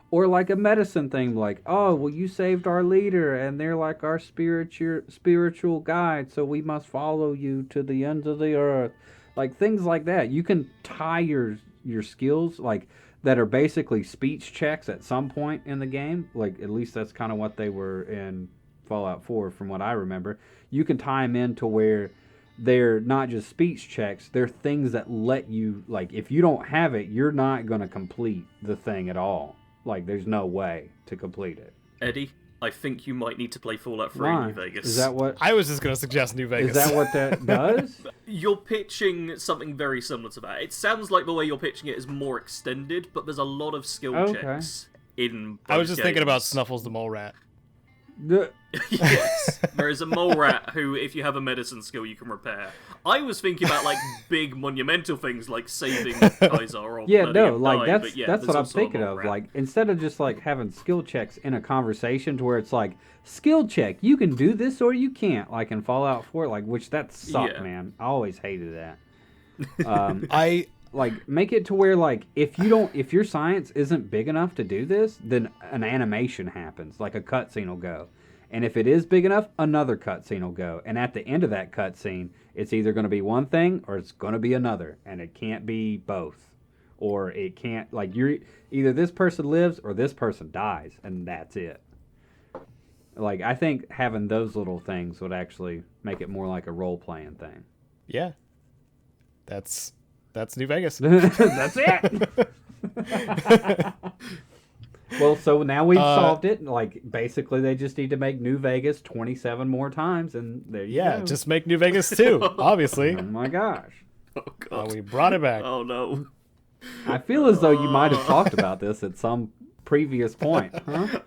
Or like a medicine thing, like, oh, well, you saved our leader, and they're like our spiritual guide, so we must follow you to the ends of the earth. Like things like that. You can tie your skills like that are basically speech checks at some point in the game. Like at least that's kind of what they were in Fallout 4 from what I remember. You can tie them in to where they're not just speech checks. They're things that let you, like if you don't have it, you're not going to complete the thing at all. Like there's no way to complete it. Eddie, I think you might need to play Fallout 3 in New Vegas. Is that what? I was just going to suggest New Vegas. Is that what that does? You're pitching something very similar to that. It sounds like the way you're pitching it is more extended, but there's a lot of skill checks in both I was just games. thinking about Snuffles the Mole Rat. Yes, there is a mole rat who, if you have a medicine skill, you can repair. I was thinking about like big monumental things like saving Kaiser or that's what I'm thinking of. Like instead of just like having skill checks in a conversation to where it's like skill check, you can do this or you can't, like in Fallout 4, like which that sucked, man. I always hated that. I like make it to where like if your science isn't big enough to do this, then an animation happens, like a cutscene will go. And if it is big enough, another cutscene will go. And at the end of that cutscene, it's either going to be one thing or it's going to be another. And it can't be both. Or it can't, like, either this person lives or this person dies. And that's it. Like, I think having those little things would actually make it more like a role-playing thing. Yeah. That's That's New Vegas. That's it. Well, so now we've solved it. Like, basically, they just need to make New Vegas 27 more times, and there you go. Just make New Vegas 2, obviously. Oh my gosh. Oh god. We brought it back. Oh no. I feel as though you might have talked about this at some previous point, huh?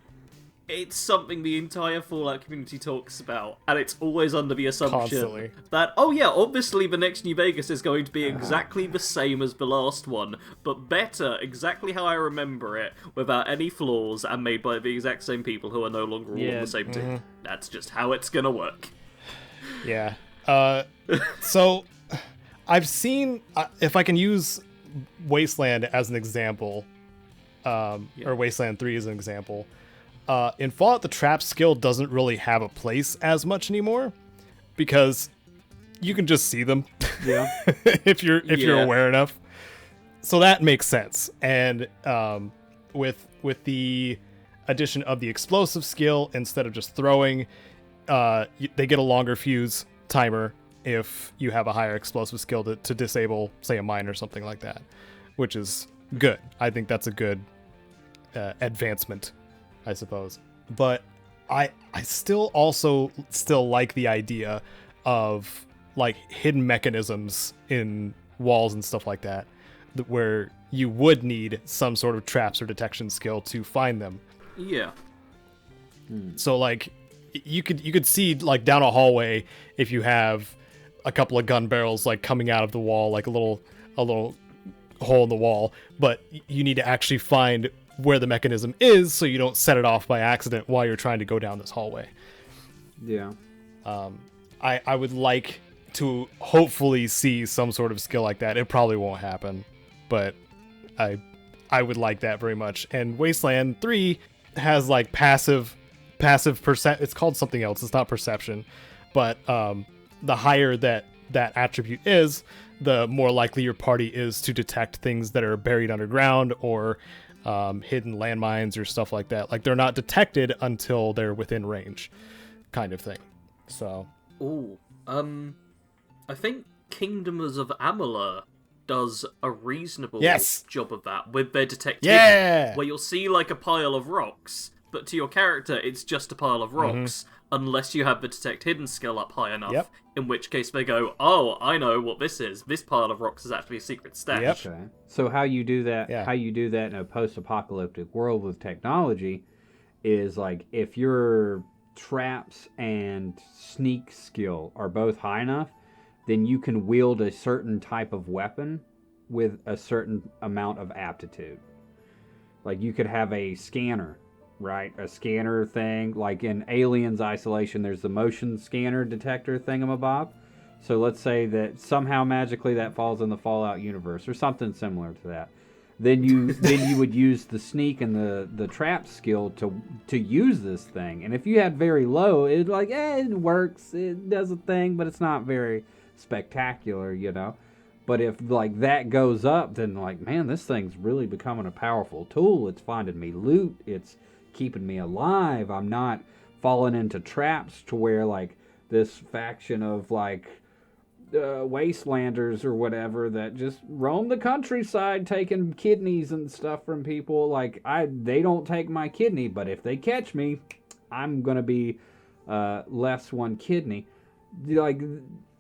It's something the entire Fallout community talks about, and it's always under the assumption Constantly. that, oh yeah, obviously the next New Vegas is going to be exactly the same as the last one, but better, exactly how I remember it, without any flaws, and made by the exact same people who are no longer all on the same team. That's just how it's gonna work. Yeah. So, I've seen, if I can use Wasteland as an example, or Wasteland 3 as an example, in Fallout, the trap skill doesn't really have a place as much anymore because you can just see them. Yeah. if you're aware enough. So that makes sense. And with the addition of the explosive skill, instead of just throwing, they get a longer fuse timer if you have a higher explosive skill to disable, say, a mine or something like that, which is good. I think that's a good advancement, I suppose. But I still like the idea of like hidden mechanisms in walls and stuff like that where you would need some sort of traps or detection skill to find them. Yeah. So like you could see like down a hallway if you have a couple of gun barrels like coming out of the wall, like a little hole in the wall, but you need to actually find where the mechanism is so you don't set it off by accident while you're trying to go down this hallway. Yeah. I would like to hopefully see some sort of skill like that. It probably won't happen, but I would like that very much. And Wasteland 3 has like passive it's called something else. It's not perception, but the higher that attribute is, the more likely your party is to detect things that are buried underground or hidden landmines or stuff like that. Like they're not detected until they're within range, kind of thing. So. Ooh. I think Kingdoms of Amalur does a reasonable job of that with their detective. Yeah! Where you'll see like a pile of rocks, but to your character it's just a pile of rocks, unless you have the detect hidden skill up high enough, in which case they go, oh, I know what this is. This pile of rocks is actually a secret stash. Okay. So how you do that in a post-apocalyptic world with technology is like if your traps and sneak skill are both high enough, then you can wield a certain type of weapon with a certain amount of aptitude. Like you could have a scanner, right? A scanner thing. Like in Aliens Isolation, there's the motion scanner detector thingamabob. So let's say that somehow magically that falls in the Fallout universe or something similar to that. Then you would use the sneak and the trap skill to use this thing. And if you had very low, it works, it does a thing, but it's not very spectacular, you know. But if like that goes up, then like, man, this thing's really becoming a powerful tool. It's finding me loot, it's keeping me alive. I'm not falling into traps to where like this faction of like wastelanders or whatever that just roam the countryside taking kidneys and stuff from people. Like they don't take my kidney, but if they catch me, I'm gonna be less one kidney. Like,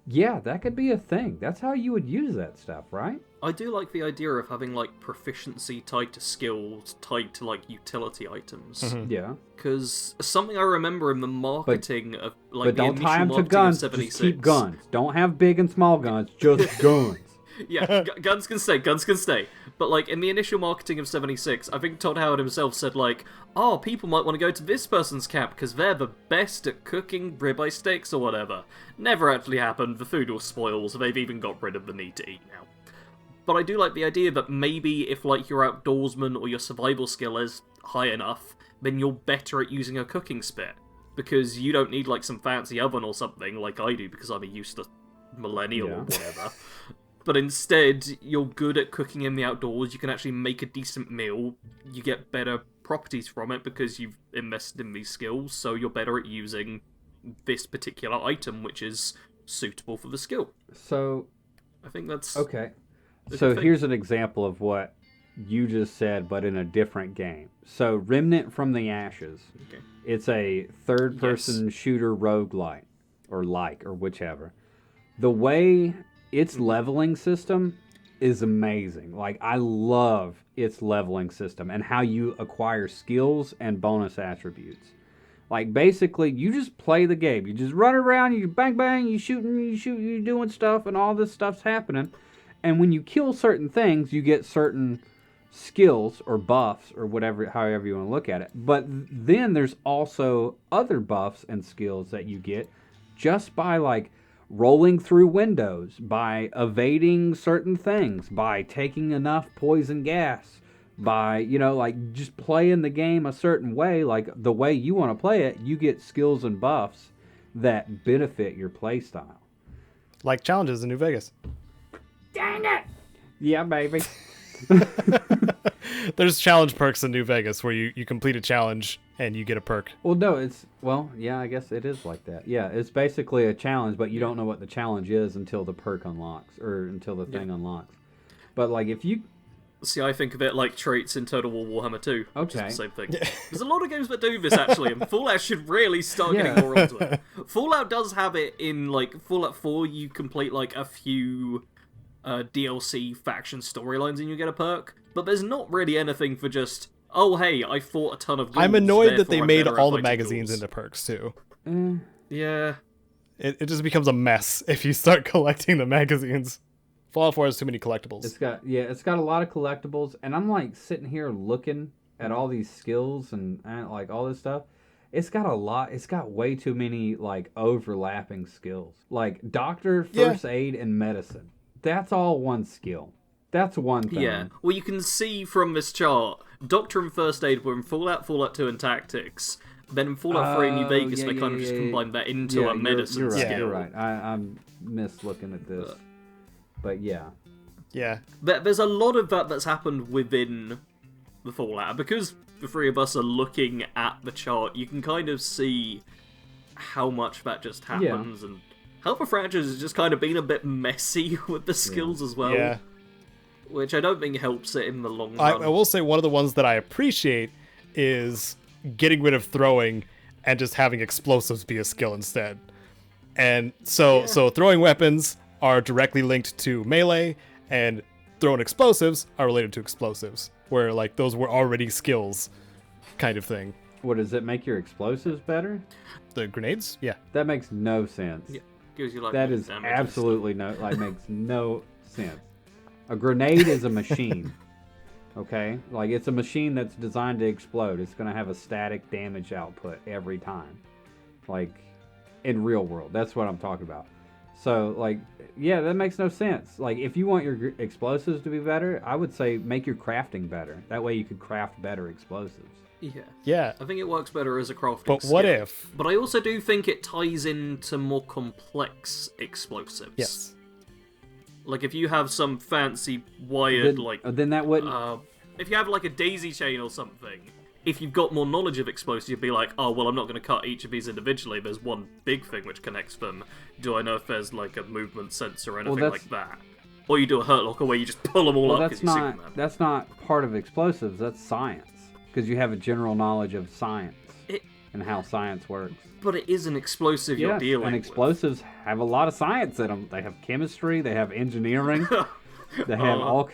yeah, that could be a thing. That's how you would use that stuff, right? I do like the idea of having like proficiency tied to skills, tied to like utility items. Yeah. Because something I remember in the marketing of like but the don't tie them initial to guns. marketing of Just 76. keep guns. Don't have big and small guns. Just guns. Yeah, guns can stay, guns can stay. But, like, in the initial marketing of 76, I think Todd Howard himself said, like, oh, people might want to go to this person's camp because they're the best at cooking ribeye steaks or whatever. Never actually happened, the food was spoiled, so they've even got rid of the need to eat now. But I do like the idea that maybe if, like, your outdoorsman or your survival skill is high enough, then you're better at using a cooking spit. Because you don't need, like, some fancy oven or something, like I do, because I'm a useless millennial or whatever. But instead, you're good at cooking in the outdoors, you can actually make a decent meal, you get better properties from it because you've invested in these skills, so you're better at using this particular item, which is suitable for the skill. So, I think that's... okay. So here's an example of what you just said, but in a different game. So Remnant from the Ashes. Okay. It's a third-person shooter roguelike, or whichever. The way its leveling system is amazing. Like, I love its leveling system and how you acquire skills and bonus attributes. Like, basically, you just play the game. You just run around, you bang, bang, you shooting, you're doing stuff, and all this stuff's happening. And when you kill certain things, you get certain skills or buffs or whatever, however you want to look at it. But then there's also other buffs and skills that you get just by, like, rolling through windows, by evading certain things, by taking enough poison gas, by, you know, like, just playing the game a certain way, like the way you want to play it. You get skills and buffs that benefit your play style. Like challenges in New Vegas. Dang it! Yeah, baby. There's challenge perks in New Vegas where you complete a challenge and you get a perk. Well, no, yeah, I guess it is like that. Yeah, it's basically a challenge, but you don't know what the challenge is until the perk unlocks, or until the thing unlocks. But, like, if you... See, I think of it like traits in Total War Warhammer 2, which is the same thing. Yeah. There's a lot of games that do this, actually, and Fallout should really start getting more onto it. Fallout does have it in, like, Fallout 4, you complete, like, a few DLC faction storylines and you get a perk, but there's not really anything for just, oh, hey, I fought a ton of ghouls, I'm annoyed that they I'm made better all at the fighting magazines ghouls. into perks, too. Yeah. It just becomes a mess if you start collecting the magazines. Fallout 4 has too many collectibles. It's got a lot of collectibles, and I'm, like, sitting here looking at all these skills and like, all this stuff. It's got way too many, like, overlapping skills. Like, doctor, first aid, and medicine. That's all one skill. That's one thing. Yeah. Well, you can see from this chart, Doctor and First Aid were in Fallout, Fallout 2, and Tactics. Then in Fallout 3 and New Vegas, they kind of just combined that into a medicine skill. You're right. I'm mislooking at this. But yeah. Yeah. There's a lot of that's happened within the Fallout. Because the three of us are looking at the chart, you can kind of see how much that just happens. And Helper Fractures has just kind of been a bit messy with the skills as well. Yeah. Which I don't think helps it in the long run. I will say one of the ones that I appreciate is getting rid of throwing and just having explosives be a skill instead. And so throwing weapons are directly linked to melee, and throwing explosives are related to explosives, where, like, those were already skills kind of thing. What, does it make your explosives better? The grenades? Yeah. That makes no sense. Yeah. Gives you, like, That is damage absolutely makes no sense. A grenade is a machine. Okay? Like, it's a machine that's designed to explode. It's going to have a static damage output every time. Like, in real world. That's what I'm talking about. So, like, yeah, that makes no sense. Like, if you want your explosives to be better, I would say make your crafting better. That way you could craft better explosives. Yeah. I think it works better as a crafting But what skill. if? But I also do think it ties into more complex explosives. Yes. Like, if you have some fancy wired, Then that wouldn't... if you have, like, a daisy chain or something, if you've got more knowledge of explosives, you'd be like, oh, well, I'm not going to cut each of these individually. There's one big thing which connects them. Do I know if there's, like, a movement sensor or anything like that? Or you do a hurt locker where you just pull them all up because you're Superman. That's not part of explosives. That's science. Because you have a general knowledge of science and how science works. But it is an explosive you're dealing and explosives have a lot of science in them. They have chemistry, they have engineering, they have all...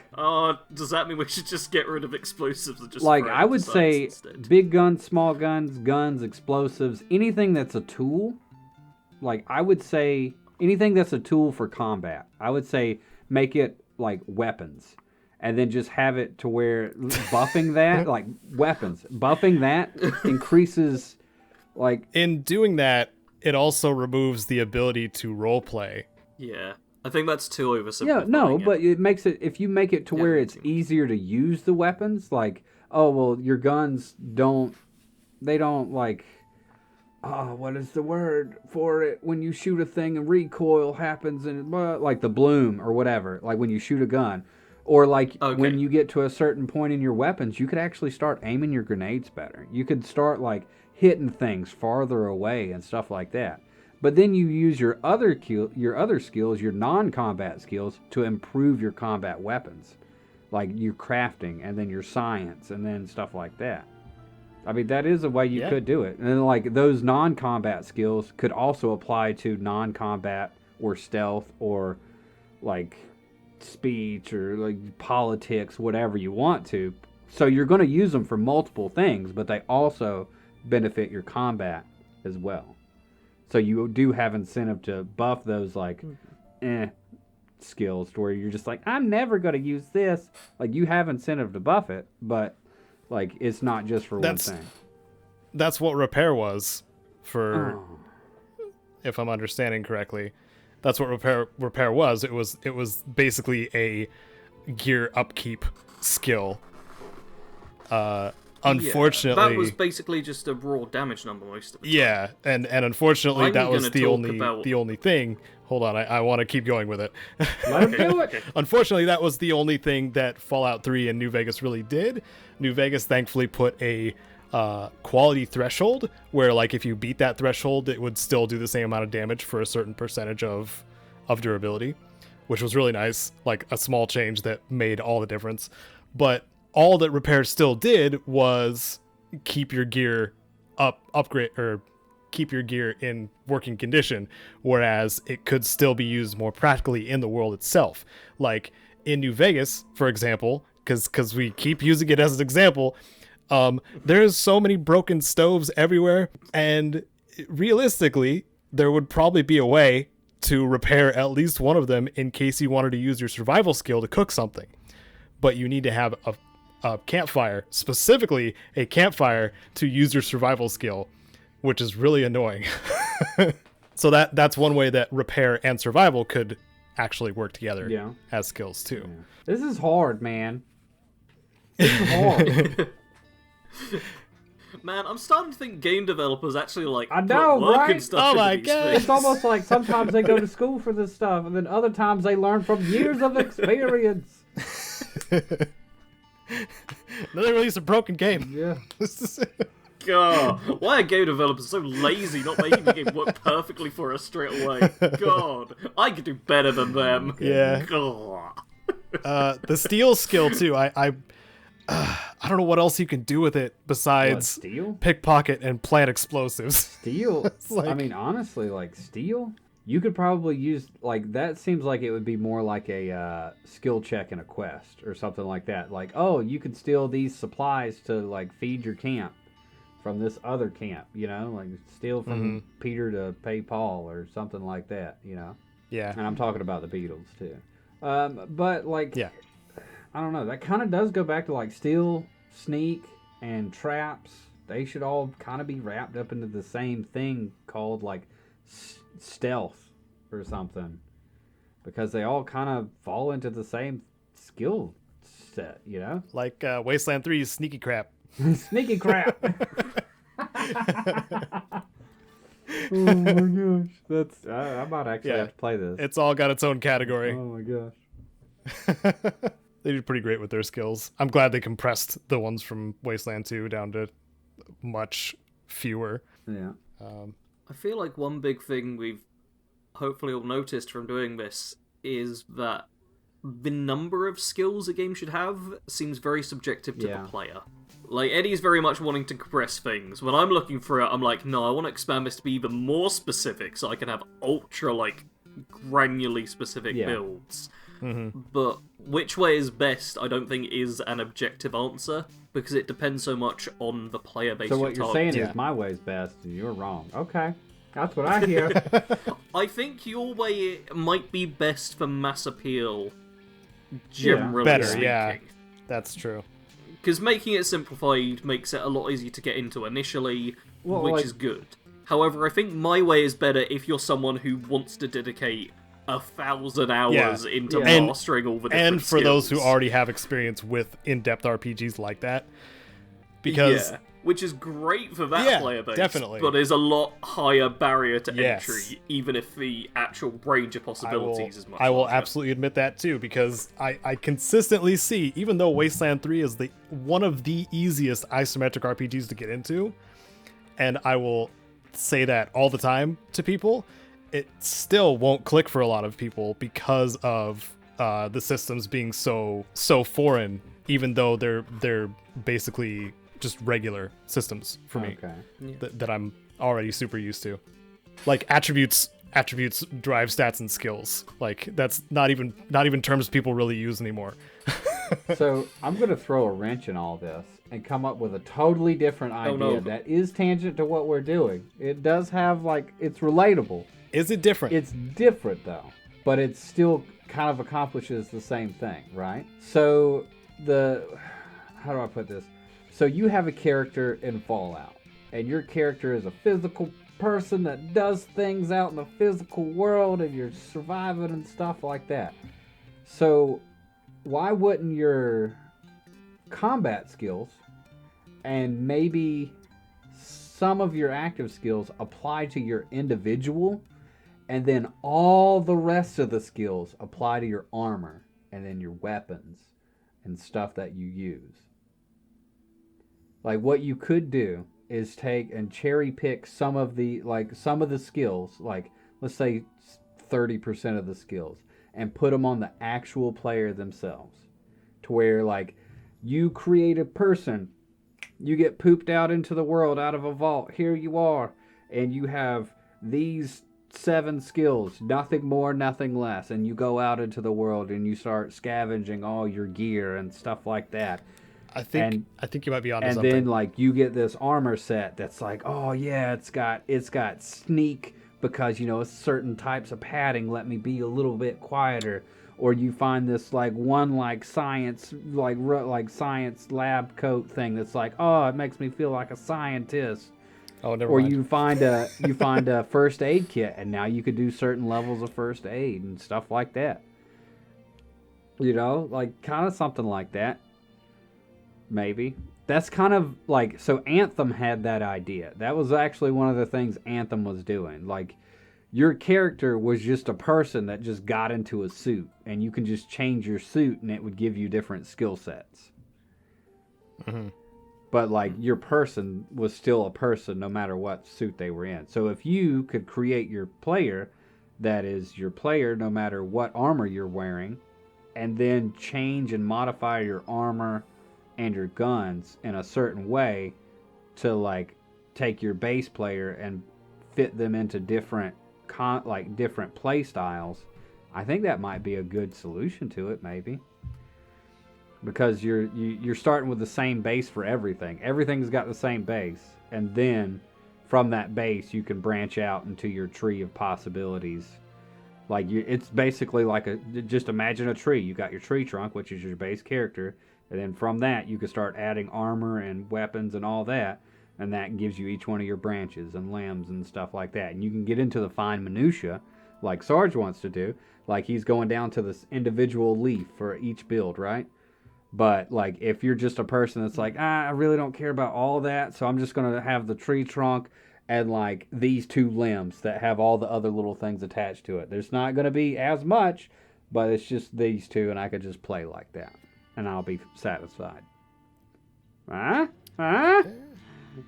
does that mean we should just get rid of explosives and just... Like, I would say big guns, small guns, explosives, anything that's a tool. Like, I would say anything that's a tool for combat. I would say make it, like, weapons. And then just have it to where buffing that, like, weapons. Buffing that increases, like... In doing that, it also removes the ability to roleplay. Yeah. I think that's too oversimplifying. Yeah, no, but it makes it... If you make it to where it's easier to use the weapons, like, oh, well, your guns don't... They don't, like... Oh, what is the word for it? When you shoot a thing and recoil happens and... Like the bloom or whatever. Like when you shoot a gun. Or, like, when you get to a certain point in your weapons, you could actually start aiming your grenades better. You could start, like, hitting things farther away and stuff like that. But then you use your other skills, your non-combat skills, to improve your combat weapons, like your crafting and then your science and then stuff like that. I mean, that is a way you could do it. And then, like, those non-combat skills could also apply to non-combat or stealth or, like, speech or, like, politics, whatever you want to. So you're going to use them for multiple things, but they also benefit your combat as well. So you do have incentive to buff those, like, skills to where you're just like, I'm never going to use this. Like, you have incentive to buff it, but... like, it's not just for one thing. That's what repair was for, if I'm understanding correctly. That's what repair was. It was basically a gear upkeep skill. Unfortunately... that was basically just a raw damage number most of the time. Yeah, and unfortunately that was the only thing. Hold on, I want to keep going with it. Let him do it. Unfortunately, that was the only thing that Fallout 3 and New Vegas really did. New Vegas thankfully put a quality threshold where, like, if you beat that threshold, it would still do the same amount of damage for a certain percentage of durability, which was really nice. Like, a small change that made all the difference. But all that repair still did was keep your gear upgrade, or keep your gear in working condition, whereas it could still be used more practically in the world itself. Like in New Vegas, for example, because we keep using it as an example, there's so many broken stoves everywhere, and realistically, there would probably be a way to repair at least one of them in case you wanted to use your survival skill to cook something. But you need to have a campfire, specifically a campfire, to use your survival skill, which is really annoying. So that's one way that repair and survival could actually work together as skills too. Yeah. This is hard, man. This is hard. Man, I'm starting to think game developers actually like I know, put work right? and stuff into these things. It's almost like sometimes they go to school for this stuff, and then other times they learn from years of experience. Another release a broken game. Yeah. God, why are game developers so lazy not making the game work perfectly for us straight away? God, I could do better than them. Yeah. God. The steal skill too. I don't know what else you can do with it besides steal, pickpocket, and plant explosives. Steal. Like, I mean, honestly, like steal, you could probably use, like, that seems like it would be more like a skill check in a quest or something like that. Like, oh, you could steal these supplies to, like, feed your camp from this other camp, you know, like steal from Peter to pay Paul or something like that, you know. Yeah. And I'm talking about the Beatles too. But like, I don't know. That kind of does go back to like steal, sneak, and traps. They should all kind of be wrapped up into the same thing called like stealth or something, because they all kind of fall into the same skill set, you know. Like Wasteland 3's sneaky crap. Sneaky crap. Oh my gosh, that's I might actually have to play this. It's all got its own category. Oh my gosh. They did pretty great with their skills. I'm glad they compressed the ones from Wasteland 2 down to much fewer. Yeah. I feel like one big thing we've hopefully all noticed from doing this is that the number of skills a game should have seems very subjective to the player. Like, Eddie's very much wanting to compress things. When I'm looking for it, I'm like, no, I want to expand this to be even more specific so I can have ultra, like, granularly specific builds. But which way is best, I don't think is an objective answer, because it depends so much on the player base. So what you're saying is my way's best and you're wrong. Okay. That's what I hear. I think your way might be best for mass appeal, generally speaking. Yeah, that's true. Because making it simplified makes it a lot easier to get into initially, which is good. However, I think my way is better if you're someone who wants to dedicate 1,000 hours into mastering all the different and for skills. those who already have experience with in-depth RPGs like that. Because which is great for that player base, definitely. but is a lot higher barrier to entry, even if the actual range of possibilities is much I will larger. absolutely admit that too, because I consistently see, even though Wasteland 3 is one of the easiest isometric RPGs to get into, and I will say that all the time to people, it still won't click for a lot of people because of the systems being so foreign, even though they're basically just regular systems for me that I'm already super used to. Like attributes drive stats and skills. Like that's not even terms people really use anymore. So I'm gonna throw a wrench in all this and come up with a totally different idea that is tangent to what we're doing. It does have it's relatable. Is it different? It's different though, but it still kind of accomplishes the same thing, right? So how do I put this? So you have a character in Fallout, and your character is a physical person that does things out in the physical world, and you're surviving and stuff like that. So why wouldn't your combat skills and maybe some of your active skills apply to your individual, and then all the rest of the skills apply to your armor and then your weapons and stuff that you use? Like what you could do is take and cherry pick some of the skills, like let's say 30% of the skills, and put them on the actual player themselves, to where you create a person, you get pooped out into the world out of a vault, here you are, and you have these 7 skills, nothing more, nothing less, and you go out into the world and you start scavenging all your gear and stuff like that. I think you might be onto something. And then you get this armor set that's oh yeah, it's got sneak because it's certain types of padding let me be a little bit quieter, or you find this science science lab coat thing that's oh, it makes me feel like a scientist. Oh, never or mind. you find a first aid kit, and now you could do certain levels of first aid and stuff like that. Kind of something like that. Maybe. That's kind of so Anthem had that idea. That was actually one of the things Anthem was doing. Your character was just a person that just got into a suit, and you can just change your suit and it would give you different skill sets. Mm-hmm. But your person was still a person no matter what suit they were in. So if you could create your player that is your player no matter what armor you're wearing, and then change and modify your armor and your guns in a certain way to take your base player and fit them into different different play styles, I think that might be a good solution to it, maybe. Because you're starting with the same base for everything. Everything's got the same base, and then from that base you can branch out into your tree of possibilities. It's basically just imagine a tree. You got your tree trunk, which is your base character, and then from that you can start adding armor and weapons and all that, and that gives you each one of your branches and limbs and stuff like that. And you can get into the fine minutia, like Sarge wants to do. He's going down to this individual leaf for each build, right? But if you're just a person that's I really don't care about all that, so I'm just gonna have the tree trunk and these 2 limbs that have all the other little things attached to it. There's not gonna be as much, but it's just these 2, and I could just play like that, and I'll be satisfied. Huh?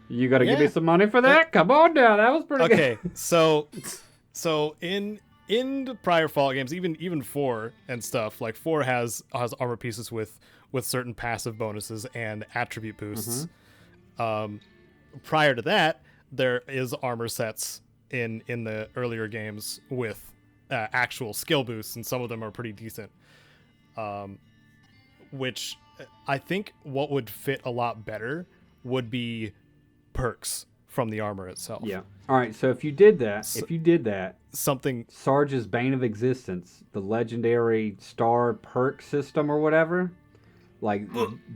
You gotta give me some money for that? Come on now, that was pretty good. Okay, so in the prior Fallout games, even 4 and stuff, 4 has armor pieces with certain passive bonuses and attribute boosts. Mm-hmm. Prior to that, there is armor sets in the earlier games with actual skill boosts, and some of them are pretty decent. Which I think what would fit a lot better would be perks from the armor itself. Yeah. All right. So if you did that, something Sarge's Bane of Existence, the legendary star perk system or whatever,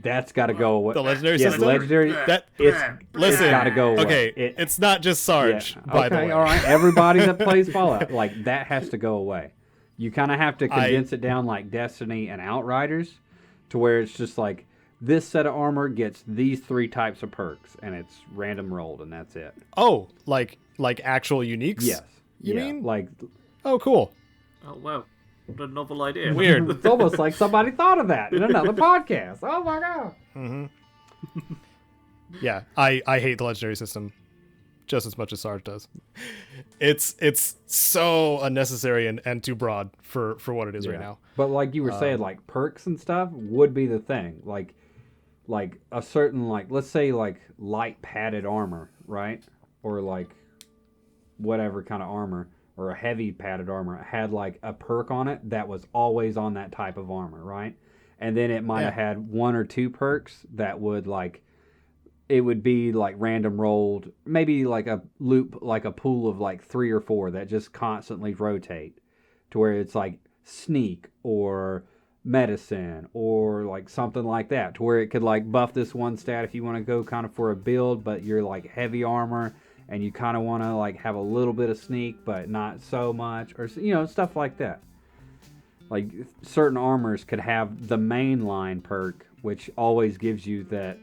that's got to go away. The legendary system. The legendary. It's got to go away. Okay. It's not just Sarge. Yeah. By the way. All right. Everybody that plays Fallout, that has to go away. You kind of have to condense it down like Destiny and Outriders, to where it's just this set of armor gets these 3 types of perks, and it's random rolled, and that's it. Oh, like actual uniques? Yes. You mean? Oh, cool. Oh, wow. What a novel idea. Weird. It's almost like somebody thought of that in another podcast. Oh, my God. Mm-hmm. Yeah, I hate the legendary system. just as much as Sarge does. It's so unnecessary and too broad for what it is right now. But like you were saying, like perks and stuff would be the thing. Like a certain, like, let's say like light padded armor, right? Or like whatever kind of armor, or a heavy padded armor had like a perk on it that was always on that type of armor, right? And then it might have had one or two perks that would like, it would be like random rolled, maybe like a loop, like a pool of like 3 or 4 that just constantly rotate to where it's like sneak or medicine or like something like that, to where it could like buff this one stat if you want to go kind of for a build, but you're like heavy armor and you kind of want to like have a little bit of sneak but not so much, or stuff like that. Like certain armors could have the mainline perk, which always gives you that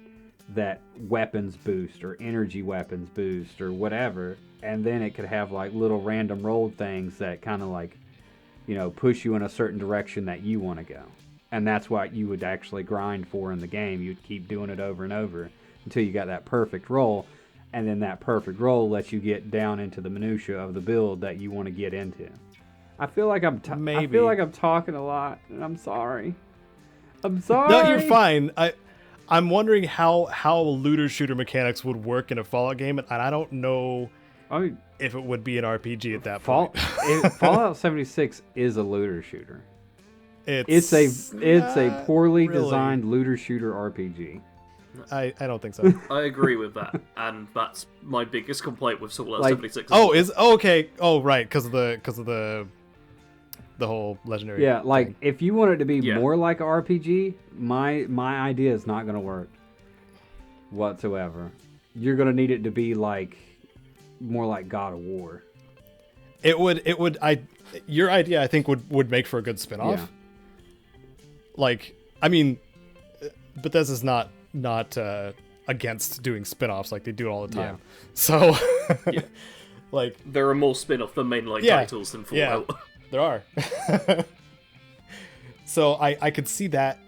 weapons boost or energy weapons boost or whatever, and then it could have like little random rolled things that kind of like push you in a certain direction that you want to go, and that's what you would actually grind for in the game. You'd keep doing it over and over until you got that perfect roll, and then that perfect roll lets you get down into the minutia of the build that you want to get into. I feel like I'm talking a lot, and I'm sorry. No, you're fine. I'm wondering how looter shooter mechanics would work in a Fallout game, and I don't know if it would be an RPG at that point. Fallout 76 is a looter shooter. It's a poorly really designed looter shooter RPG. I don't think so. I agree with that, and that's my biggest complaint with Fallout Like, 76. Okay. Oh, right, because of the whole legendary. Yeah, like thing. if you want it to be more like an RPG, my idea is not going to work whatsoever. You're going to need it to be like more like God of War. Your idea I think would make for a good spin-off. Yeah. Like, I mean, Bethesda's not against doing spin-offs, like they do it all the time. Yeah. So like there are more spin-off than mainline titles than Fallout. Yeah, there are. So I could see that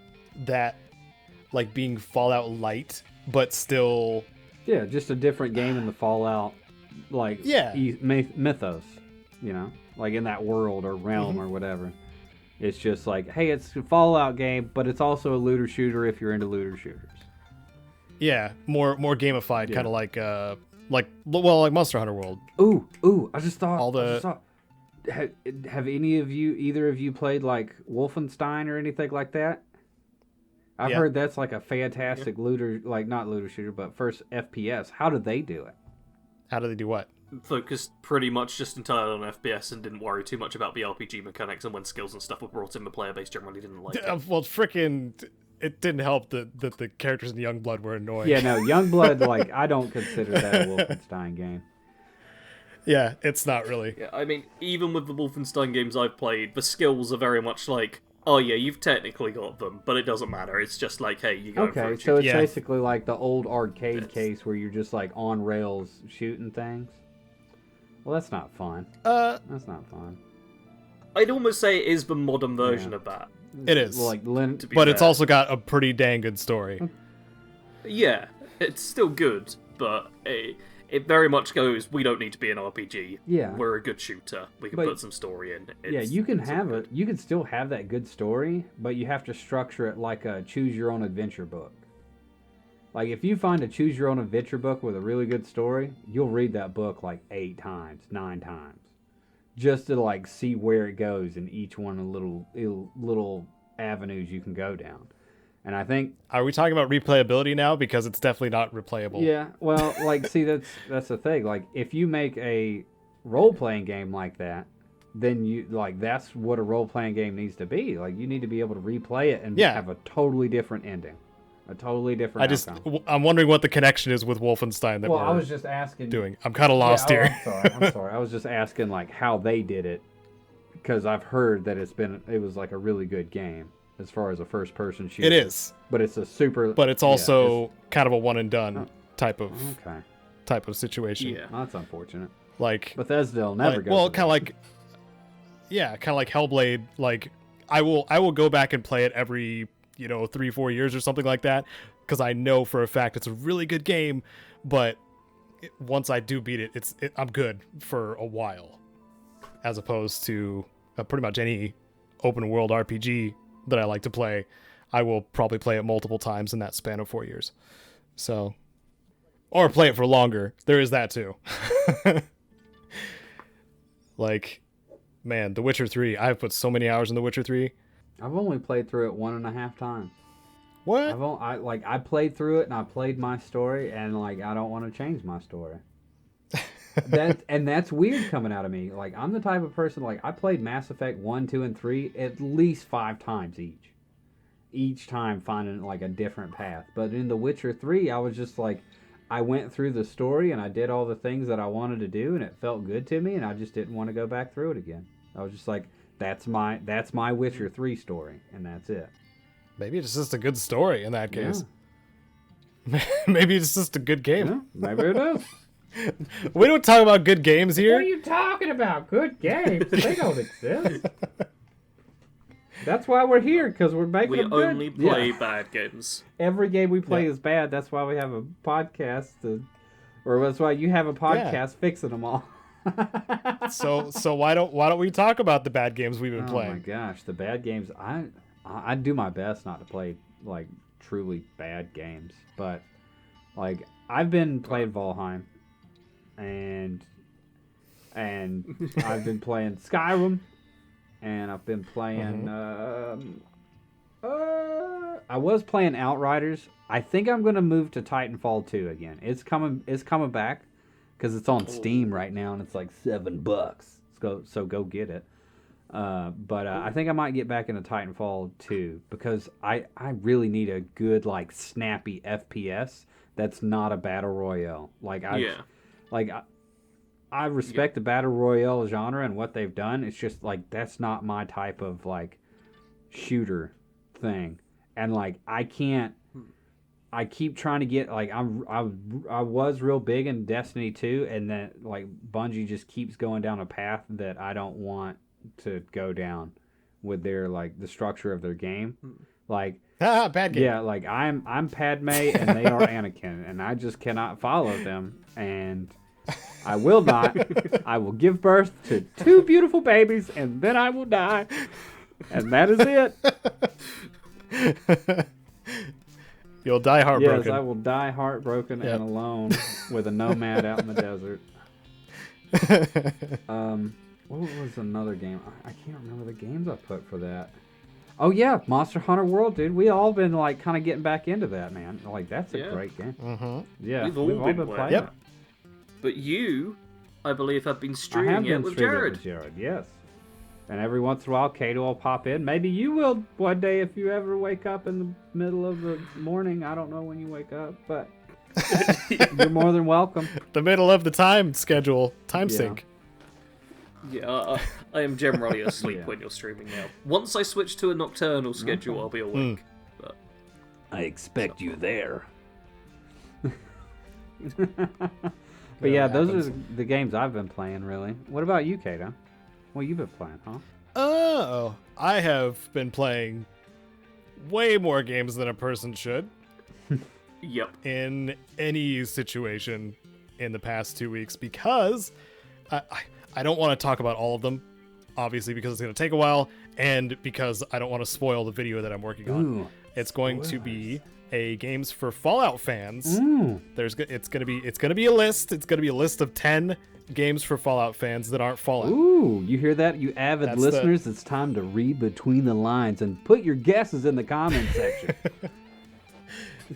like being Fallout light, but still just a different game in the Fallout like mythos, like in that world or realm or whatever. It's just like, hey, it's a Fallout game, but it's also a looter shooter if you're into looter shooters. Yeah, more gamified, kind of like Monster Hunter World. Ooh! I just thought. Have either of you played like Wolfenstein or anything like that? I've heard that's like a fantastic looter, like not looter shooter, but first FPS. How did they do it? How do they do what? Focused pretty much just entirely on FPS and didn't worry too much about the RPG mechanics, and when skills and stuff were brought in, the player base generally didn't like it. Well, frickin', it didn't help that the characters in Youngblood were annoying. Yeah, no, Youngblood, like, I don't consider that a Wolfenstein game. Yeah, it's not really. Yeah, I mean, even with the Wolfenstein games I've played, the skills are very much like, oh yeah, you've technically got them, but it doesn't matter. It's just like, hey, you go for Okay, it. so it's basically like the old arcade case where you're just like on rails shooting things. Well, that's not fun. That's not fun. I'd almost say it is the modern version of that. It is. Like, but it's also got a pretty dang good story. Yeah, it's still good, but it very much goes, we don't need to be an RPG. Yeah. We're a good shooter. We can put some story in. You can have it. You can still have that good story, but you have to structure it like a choose-your-own-adventure book. Like, if you find a choose-your-own-adventure book with a really good story, you'll read that book like 8 times, 9 times. Just to, like, see where it goes in each one of the little avenues you can go down. And I think... Are we talking about replayability now? Because it's definitely not replayable. Yeah, well, like, see, that's the thing. Like, if you make a role-playing game like that, then that's what a role-playing game needs to be. Like, you need to be able to replay it and have a totally different ending. A totally different outcome. I'm wondering what the connection is with Wolfenstein that I was just asking... doing. I'm kind of lost here. I'm sorry. I was just asking, like, how they did it. Because I've heard that it was, like, a really good game. As far as a first-person shooter. It is. But it's a super... But it's also kind of a one-and-done type of situation. Yeah. Well, that's unfortunate. Like... Bethesda will never go well, kind of like... Yeah, kind of like Hellblade. Like, I will go back and play it every, 3-4 years or something like that. Because I know for a fact it's a really good game. But once I do beat it, I'm good for a while, as opposed to pretty much any open world RPG that I like to play. I will probably play it multiple times in that span of 4 years. So, or play it for longer. There is that too. Like, man, The Witcher 3. I've put so many hours in The Witcher 3. I've only played through it 1.5 times. What? I played through it and I played my story, and like I don't want to change my story. That's weird coming out of me. Like, I'm the type of person, like, I played Mass Effect 1, 2, and 3 at least 5 times each. Each time finding like a different path. But in The Witcher 3, I was just like, I went through the story and I did all the things that I wanted to do, and it felt good to me, and I just didn't want to go back through it again. I was just like, that's my Witcher 3 story, and that's it. Maybe it's just a good story in that case. Yeah. Maybe it's just a good game. Yeah, maybe it is. We don't talk about good games here. What are you talking about? Good games? They don't exist. That's why we're here, because we're making them good. We only play bad games. Every game we play is bad. That's why we have a podcast, or that's why you have a podcast fixing them all. So why don't we talk about the bad games we've been playing? Oh my gosh, the bad games. I do my best not to play like truly bad games, but like I've been playing Valheim, and I've been playing Skyrim, and I've been playing. I was playing Outriders. I think I'm gonna move to Titanfall 2 again. It's coming back because it's on Steam right now, and it's like $7. So go get it. But I think I might get back into Titanfall 2 because I really need a good, like, snappy FPS that's not a battle royale. I respect the battle royale genre and what they've done. It's just like that's not my type of like shooter thing, and like I can't. I keep trying to get like I was real big in Destiny 2, and then like Bungie just keeps going down a path that I don't want to go down with their like the structure of their game. Like bad game. Yeah, like I'm Padme and they are Anakin, and I just cannot follow them, and I will not. I will give birth to 2 beautiful babies, and then I will die, and that is it. You'll die heartbroken. Yes, I will die heartbroken and alone with a nomad out in the desert. What was another game? I can't remember the games I put for that. Oh yeah, Monster Hunter World, dude. We all been like kind of getting back into that, man. Like that's a great game. Mm-hmm. Yeah, we've all been playing. Yep. But you, I believe, have been streaming it with Jared. Yes. And every once in a while, Caedo will pop in. Maybe you will one day if you ever wake up in the middle of the morning. I don't know when you wake up, but you're more than welcome. The middle of the time schedule, time sync. Yeah, I am generally asleep when you're streaming now. Once I switch to a nocturnal schedule, I'll be awake. But I expect you there. But yeah, those are the games I've been playing, really. What about you, Caedo? What you've been playing, huh? Oh, I have been playing way more games than a person should. Yep. In any situation in the past 2 weeks, because I don't want to talk about all of them, obviously, because it's going to take a while, and because I don't want to spoil the video that I'm working on. Ooh, it's going to be a Games for Fallout fans. Ooh. It's going to be a list. It's going to be a list of 10 games for Fallout fans that aren't Fallout. Ooh, you hear that, you avid listeners? It's time to read between the lines and put your guesses in the comment section.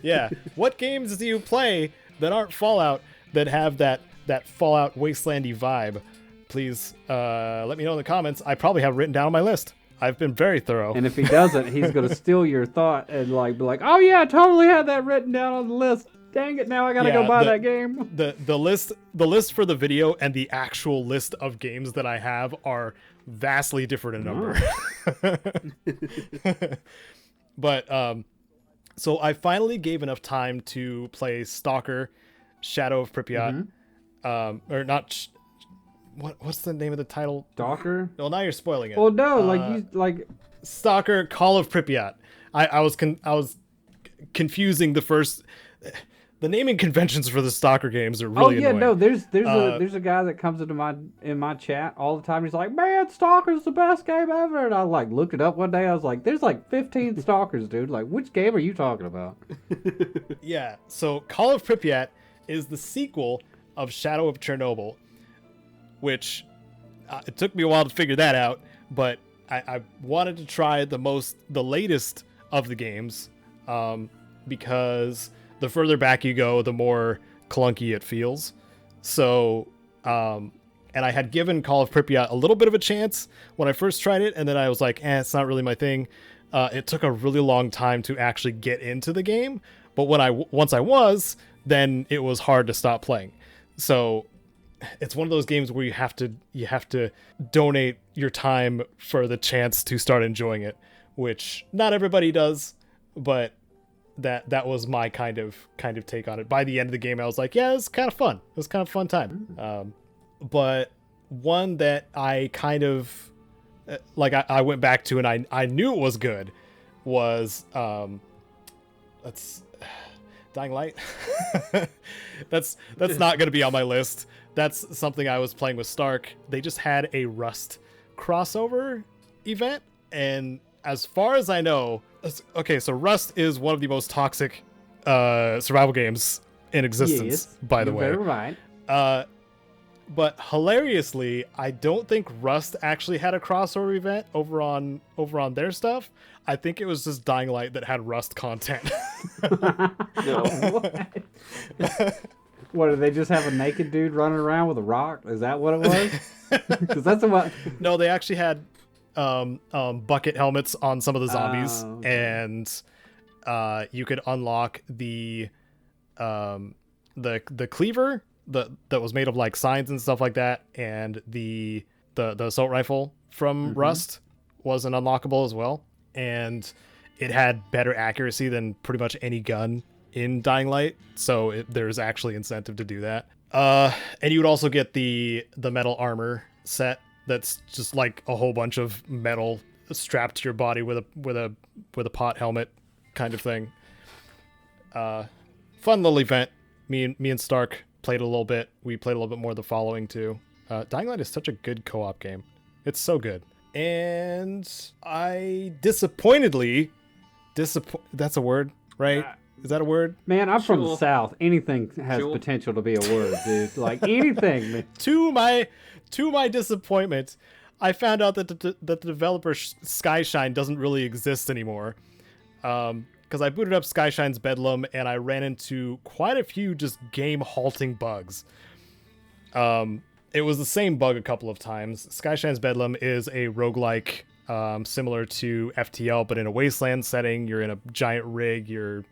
Yeah. What games do you play that aren't Fallout that have that Fallout Wastelandy vibe? Please let me know in the comments. I probably have it written down on my list. I've been very thorough. And if he doesn't, he's going to steal your thought and like be like, oh yeah, I totally had that written down on the list. Dang it, now I gotta go buy that game. The list for the video and the actual list of games that I have are vastly different in number. But so I finally gave enough time to play Stalker, Shadow of Pripyat, or not. What's the name of the title? Stalker. Well, now you're spoiling it. Well, no, like Stalker, Call of Pripyat. I was confusing the first. The naming conventions for the Stalker games are really annoying. No, there's a guy that comes into my chat all the time. He's like, man, Stalker's the best game ever. And I like looked it up one day. I was like, there's like 15 Stalkers, dude. Like, which game are you talking about? Yeah, so Call of Pripyat is the sequel of Shadow of Chernobyl, which it took me a while to figure that out, but I wanted to try the latest of the games, because the further back you go, the more clunky it feels. So, and I had given Call of Pripyat a little bit of a chance when I first tried it, and then I was like, it's not really my thing. It took a really long time to actually get into the game, but once I was, then it was hard to stop playing. So it's one of those games where you have to donate your time for the chance to start enjoying it, which not everybody does, but that was my kind of take on it. By the end of the game, I was like, yeah, it's kind of fun. It was kind of a fun time. But one that I kind of like I went back to and I knew it was good was that's Dying Light. that's not going to be on my list. That's something I was playing with Stark. They just had a Rust crossover event, and as far as I know, okay, so Rust is one of the most toxic survival games in existence, by the way. You're very right. But hilariously, I don't think Rust actually had a crossover event over on their stuff. I think it was just Dying Light that had Rust content. What, did they just have a naked dude running around with a rock? Is that what it was? Because that's what. No, they actually had bucket helmets on some of the zombies, and you could unlock the cleaver that was made of like signs and stuff like that, and the assault rifle from Rust was an unlockable as well, and it had better accuracy than pretty much any gun in Dying Light, so there's actually incentive to do that. And you would also get the metal armor set that's just like a whole bunch of metal strapped to your body with a pot helmet kind of thing. Fun little event. Me and Stark played a little bit. We played a little bit more the following too. Dying Light is such a good co-op game. It's so good. And I disappointedly that's a word, right? Is that a word? Man, I'm from the South. Anything has potential to be a word, dude. Like anything, man. To my disappointment, I found out that the developer Skyshine doesn't really exist anymore. Because I booted up Skyshine's Bedlam and I ran into quite a few just game-halting bugs. It was the same bug a couple of times. Skyshine's Bedlam is a roguelike similar to FTL, but in a Wasteland setting. You're in a giant rig. You're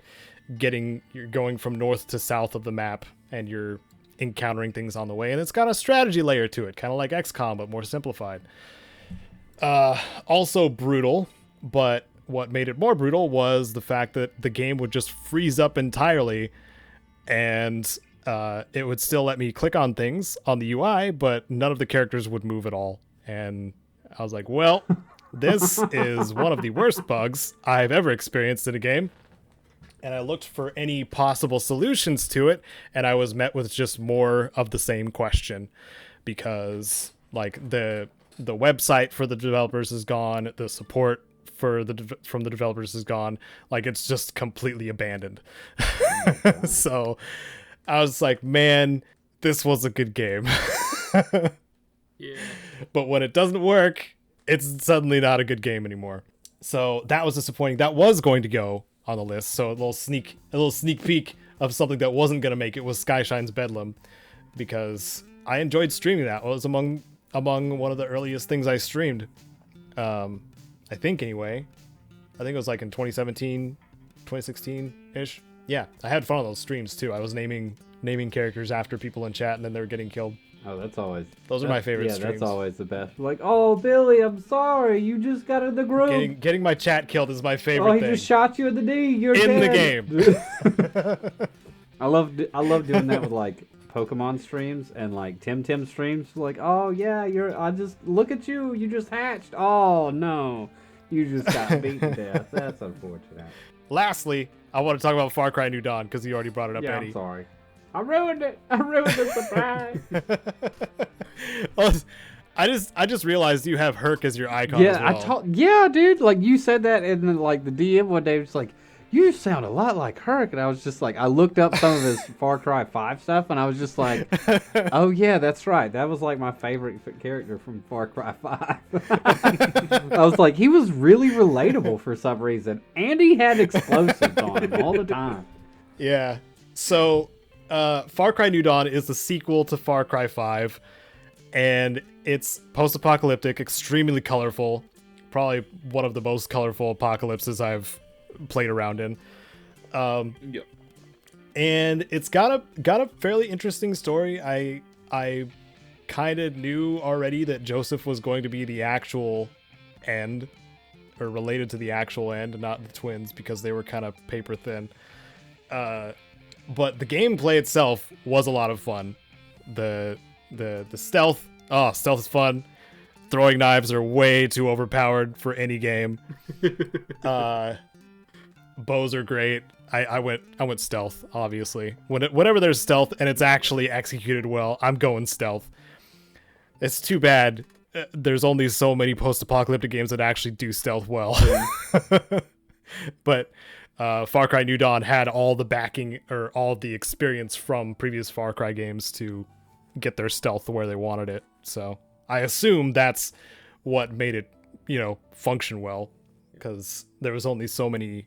going from north to south of the map, and you're encountering things on the way. And it's got a strategy layer to it, kind of like XCOM, but more simplified. Also brutal, but what made it more brutal was the fact that the game would just freeze up entirely, and it would still let me click on things on the UI, but none of the characters would move at all. And I was like, well, this is one of the worst bugs I've ever experienced in a game. And I looked for any possible solutions to it, and I was met with just more of the same question, because like the website for the developers is gone, the support from the developers is gone, like it's just completely abandoned. So I was like, man, this was a good game. Yeah. But when it doesn't work, it's suddenly not a good game anymore. So that was disappointing. That was going to go on the list. So a little sneak peek of something that wasn't going to make it was Skyshine's Bedlam, because I enjoyed streaming that. It was among one of the earliest things I streamed. I think anyway. I think it was like in 2017, 2016-ish. Yeah, I had fun on those streams too. I was naming characters after people in chat, and then they were getting killed. Oh, those are my favorite streams. That's always the best. Like, oh, Billy, I'm sorry, you just got in the group. Getting my chat killed is my favorite thing. Oh, he just shot you in the knee. You're in dead. The game. I love doing that with like Pokemon streams and like Tim streams. Like, oh yeah, I just look at you. You just hatched. Oh no, you just got beat to death. That's unfortunate. lastly, I want to talk about Far Cry New Dawn because you already brought it up, Yeah, Eddie. I'm sorry. I ruined it. I ruined the surprise. Well, I just realized you have Herc as your icon as well. Yeah, dude. Like you said that, and then like the DM one day was like, "You sound a lot like Herc," and I was just like, I looked up some of his Far Cry 5 stuff, and I was just like, "Oh yeah, that's right. That was like my favorite character from Far Cry 5." I was like, he was really relatable for some reason, and he had explosives on him all the time. Yeah. So, Far Cry New Dawn is the sequel to Far Cry 5, and it's post-apocalyptic, extremely colorful, probably one of the most colorful apocalypses I've played around in. Yep. And it's got a fairly interesting story. I kind of knew already that Joseph was going to be the actual end, or related to the actual end, not the twins, because they were kind of paper thin. But the gameplay itself was a lot of fun. The stealth. Oh, stealth is fun. Throwing knives are way too overpowered for any game. Bows are great. I went stealth, obviously. Whenever there's stealth and it's actually executed well, I'm going stealth. It's too bad there's only so many post-apocalyptic games that actually do stealth well. But Far Cry New Dawn had all the backing or all the experience from previous Far Cry games to get their stealth where they wanted it. So I assume that's what made it, function well, because there was only so many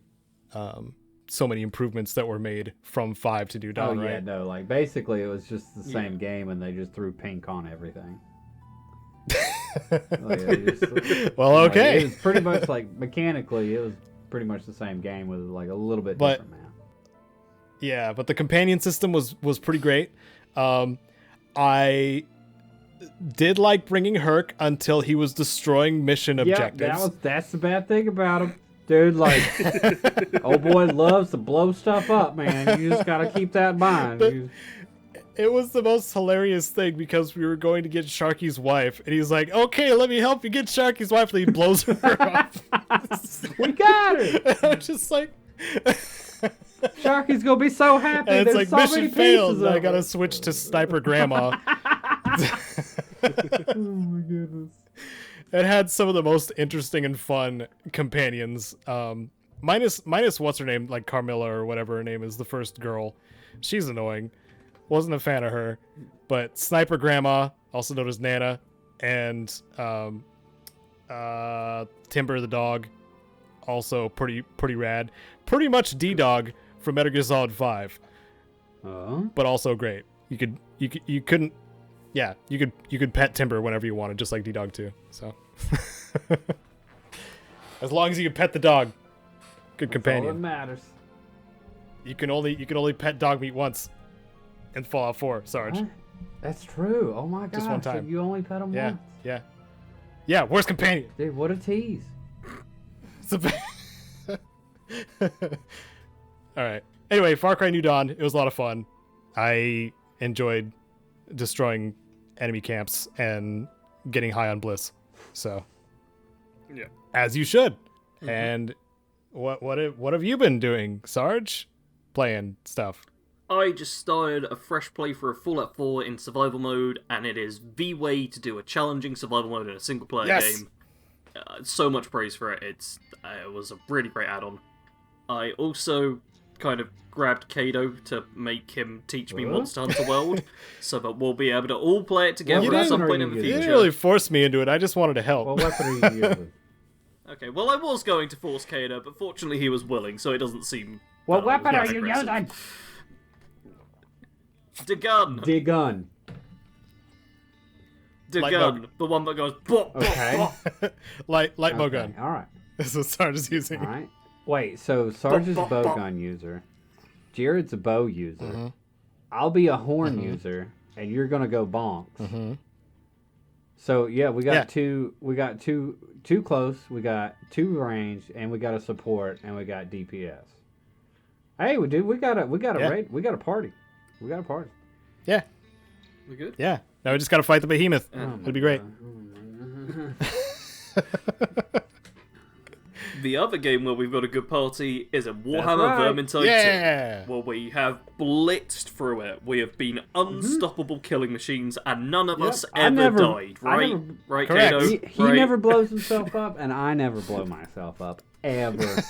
improvements that were made from 5 to New Dawn, Oh yeah, right? no, like basically it was just the same game, and they just threw pink on everything. Well, okay. It was pretty much like mechanically, it was pretty much the same game with like a little bit different map. Yeah, but the companion system was pretty great. I did like bringing Herc until he was destroying mission objectives. Yeah, that's the bad thing about him. Dude, like, old boy loves to blow stuff up, man. You just gotta keep that in mind. It was the most hilarious thing because we were going to get Sharky's wife, and he's like, "Okay, let me help you get Sharky's wife," and he blows her up. We got her! And I'm just like... Sharky's gonna be so happy. And it's There's like, so mission many failed, pieces and I of gotta it. switch to Sniper Grandma. Oh my goodness. It had some of the most interesting and fun companions. Minus what's her name, like Carmilla or whatever her name is, the first girl. She's annoying. Wasn't a fan of her. But Sniper Grandma, also known as Nana, and Timber the dog, also pretty rad. Pretty much D-Dog from Metal Gear Solid 5, but also great. You could pet Timber whenever you wanted, just like D-Dog too. So. As long as you can pet the dog, good companion. All that matters. You can only pet dog meat once in Fallout 4, Sarge. What? That's true. Oh my god. Just one time. So you only pet him once. Yeah. Worst companion. Dude, what a tease. All right. Anyway, Far Cry New Dawn. It was a lot of fun. I enjoyed destroying enemy camps and getting high on bliss. So, Yeah. as you should. Mm-hmm. And what have you been doing, Sarge? Playing stuff. I just started a fresh playthrough of Fallout 4 in survival mode, and it is the way to do a challenging survival mode in a single player game. So much praise for it. It was a really great add-on. I also kind of grabbed Caedo to make him teach me Monster Hunter World, so that we'll be able to all play it together at some point in the You future. didn't really force me into it. I just wanted to help. What weapon are you using? Okay, well, I was going to force Caedo, but fortunately he was willing, so it doesn't seem... What weapon are that you aggressive. using? The gun! The gun. The Light gun. bug. The one that goes... Bop, bop, Okay. bop. Light bow Okay, gun. all right. That's what Sarge is using. All right. Wait, so Sarge is a Bop, bow bop, bop. gun user. Jared's a bow user. Mm-hmm. I'll be a horn user, and you're gonna go bonks. Mm-hmm. So yeah, we got Yeah. two. We got two close. We got 2 range, and we got a support, and we got DPS. Hey, dude, we got a Yeah. raid. We got a party. We got a party. Yeah. We good? Yeah. Now we just gotta fight the behemoth. Oh It'd be great. The other game where we've got a good party is a Warhammer right. Vermintide Yeah. 2, where we have blitzed through it. We have been unstoppable killing machines, and none of us ever died, right? Right, Correct. Caedo? He Right? never blows himself up, and I never blow myself up. Ever.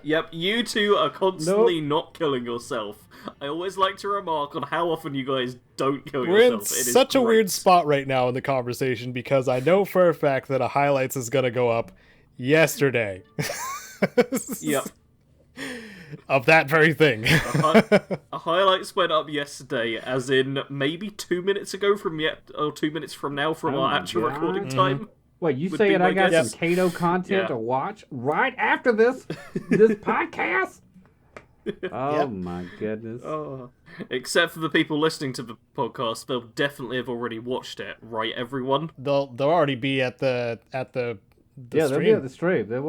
Yep, you two are constantly not killing yourself. I always like to remark on how often you guys don't kill We're in yourself. It is such a great. weird spot right now in the conversation because I know for a fact that a highlights is going to go up yesterday. Yep. Of that very thing. A highlights went up yesterday, as in maybe 2 minutes ago or 2 minutes from now from Oh our my actual God. recording time. Wait, you Would saying be my I got guess. some Caedo content Yeah. to watch right after this podcast? Oh my goodness. Oh. Except for the people listening to the podcast, they'll definitely have already watched it, right, everyone? They'll already be at the Yeah, stream. they'll be at the stream. They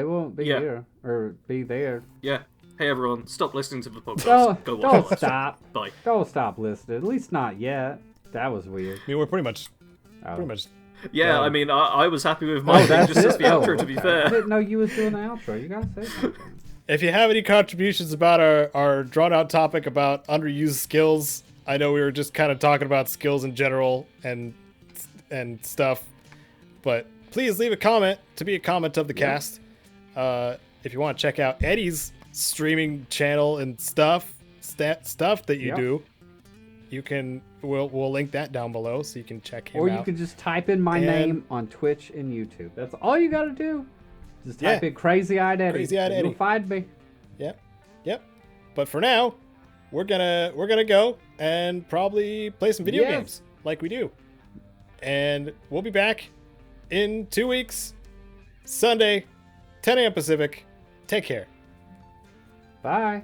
won't be Yeah. here or be there. Yeah. Hey everyone, stop listening to the podcast. Go watch Don't it. stop. Bye. Don't stop listening. At least not yet. That was weird. I mean, we're pretty much Oh. Yeah, I mean, I was happy with my Oh, thing that's just as it? the Oh, outro, to be okay. I fair. didn't know you was doing the outro. You gotta say something. If you have any contributions about our drawn out topic about underused skills, I know we were just kind of talking about skills in general and stuff, but please leave a comment to be a comment of the cast. If you want to check out Eddie's streaming channel and stuff that you Yep. do, you can we'll link that down below so you can check him Or out. you can just type in my And- name on Twitch and YouTube. That's all you gotta do. Just type in Crazy Eyed Eddie. Crazy Eyed and Eddie. You'll find me. Yep. But for now, we're gonna go and probably play some video Yes. games like we do. And we'll be back in 2 weeks, Sunday, 10 a.m. Pacific. Take care. Bye.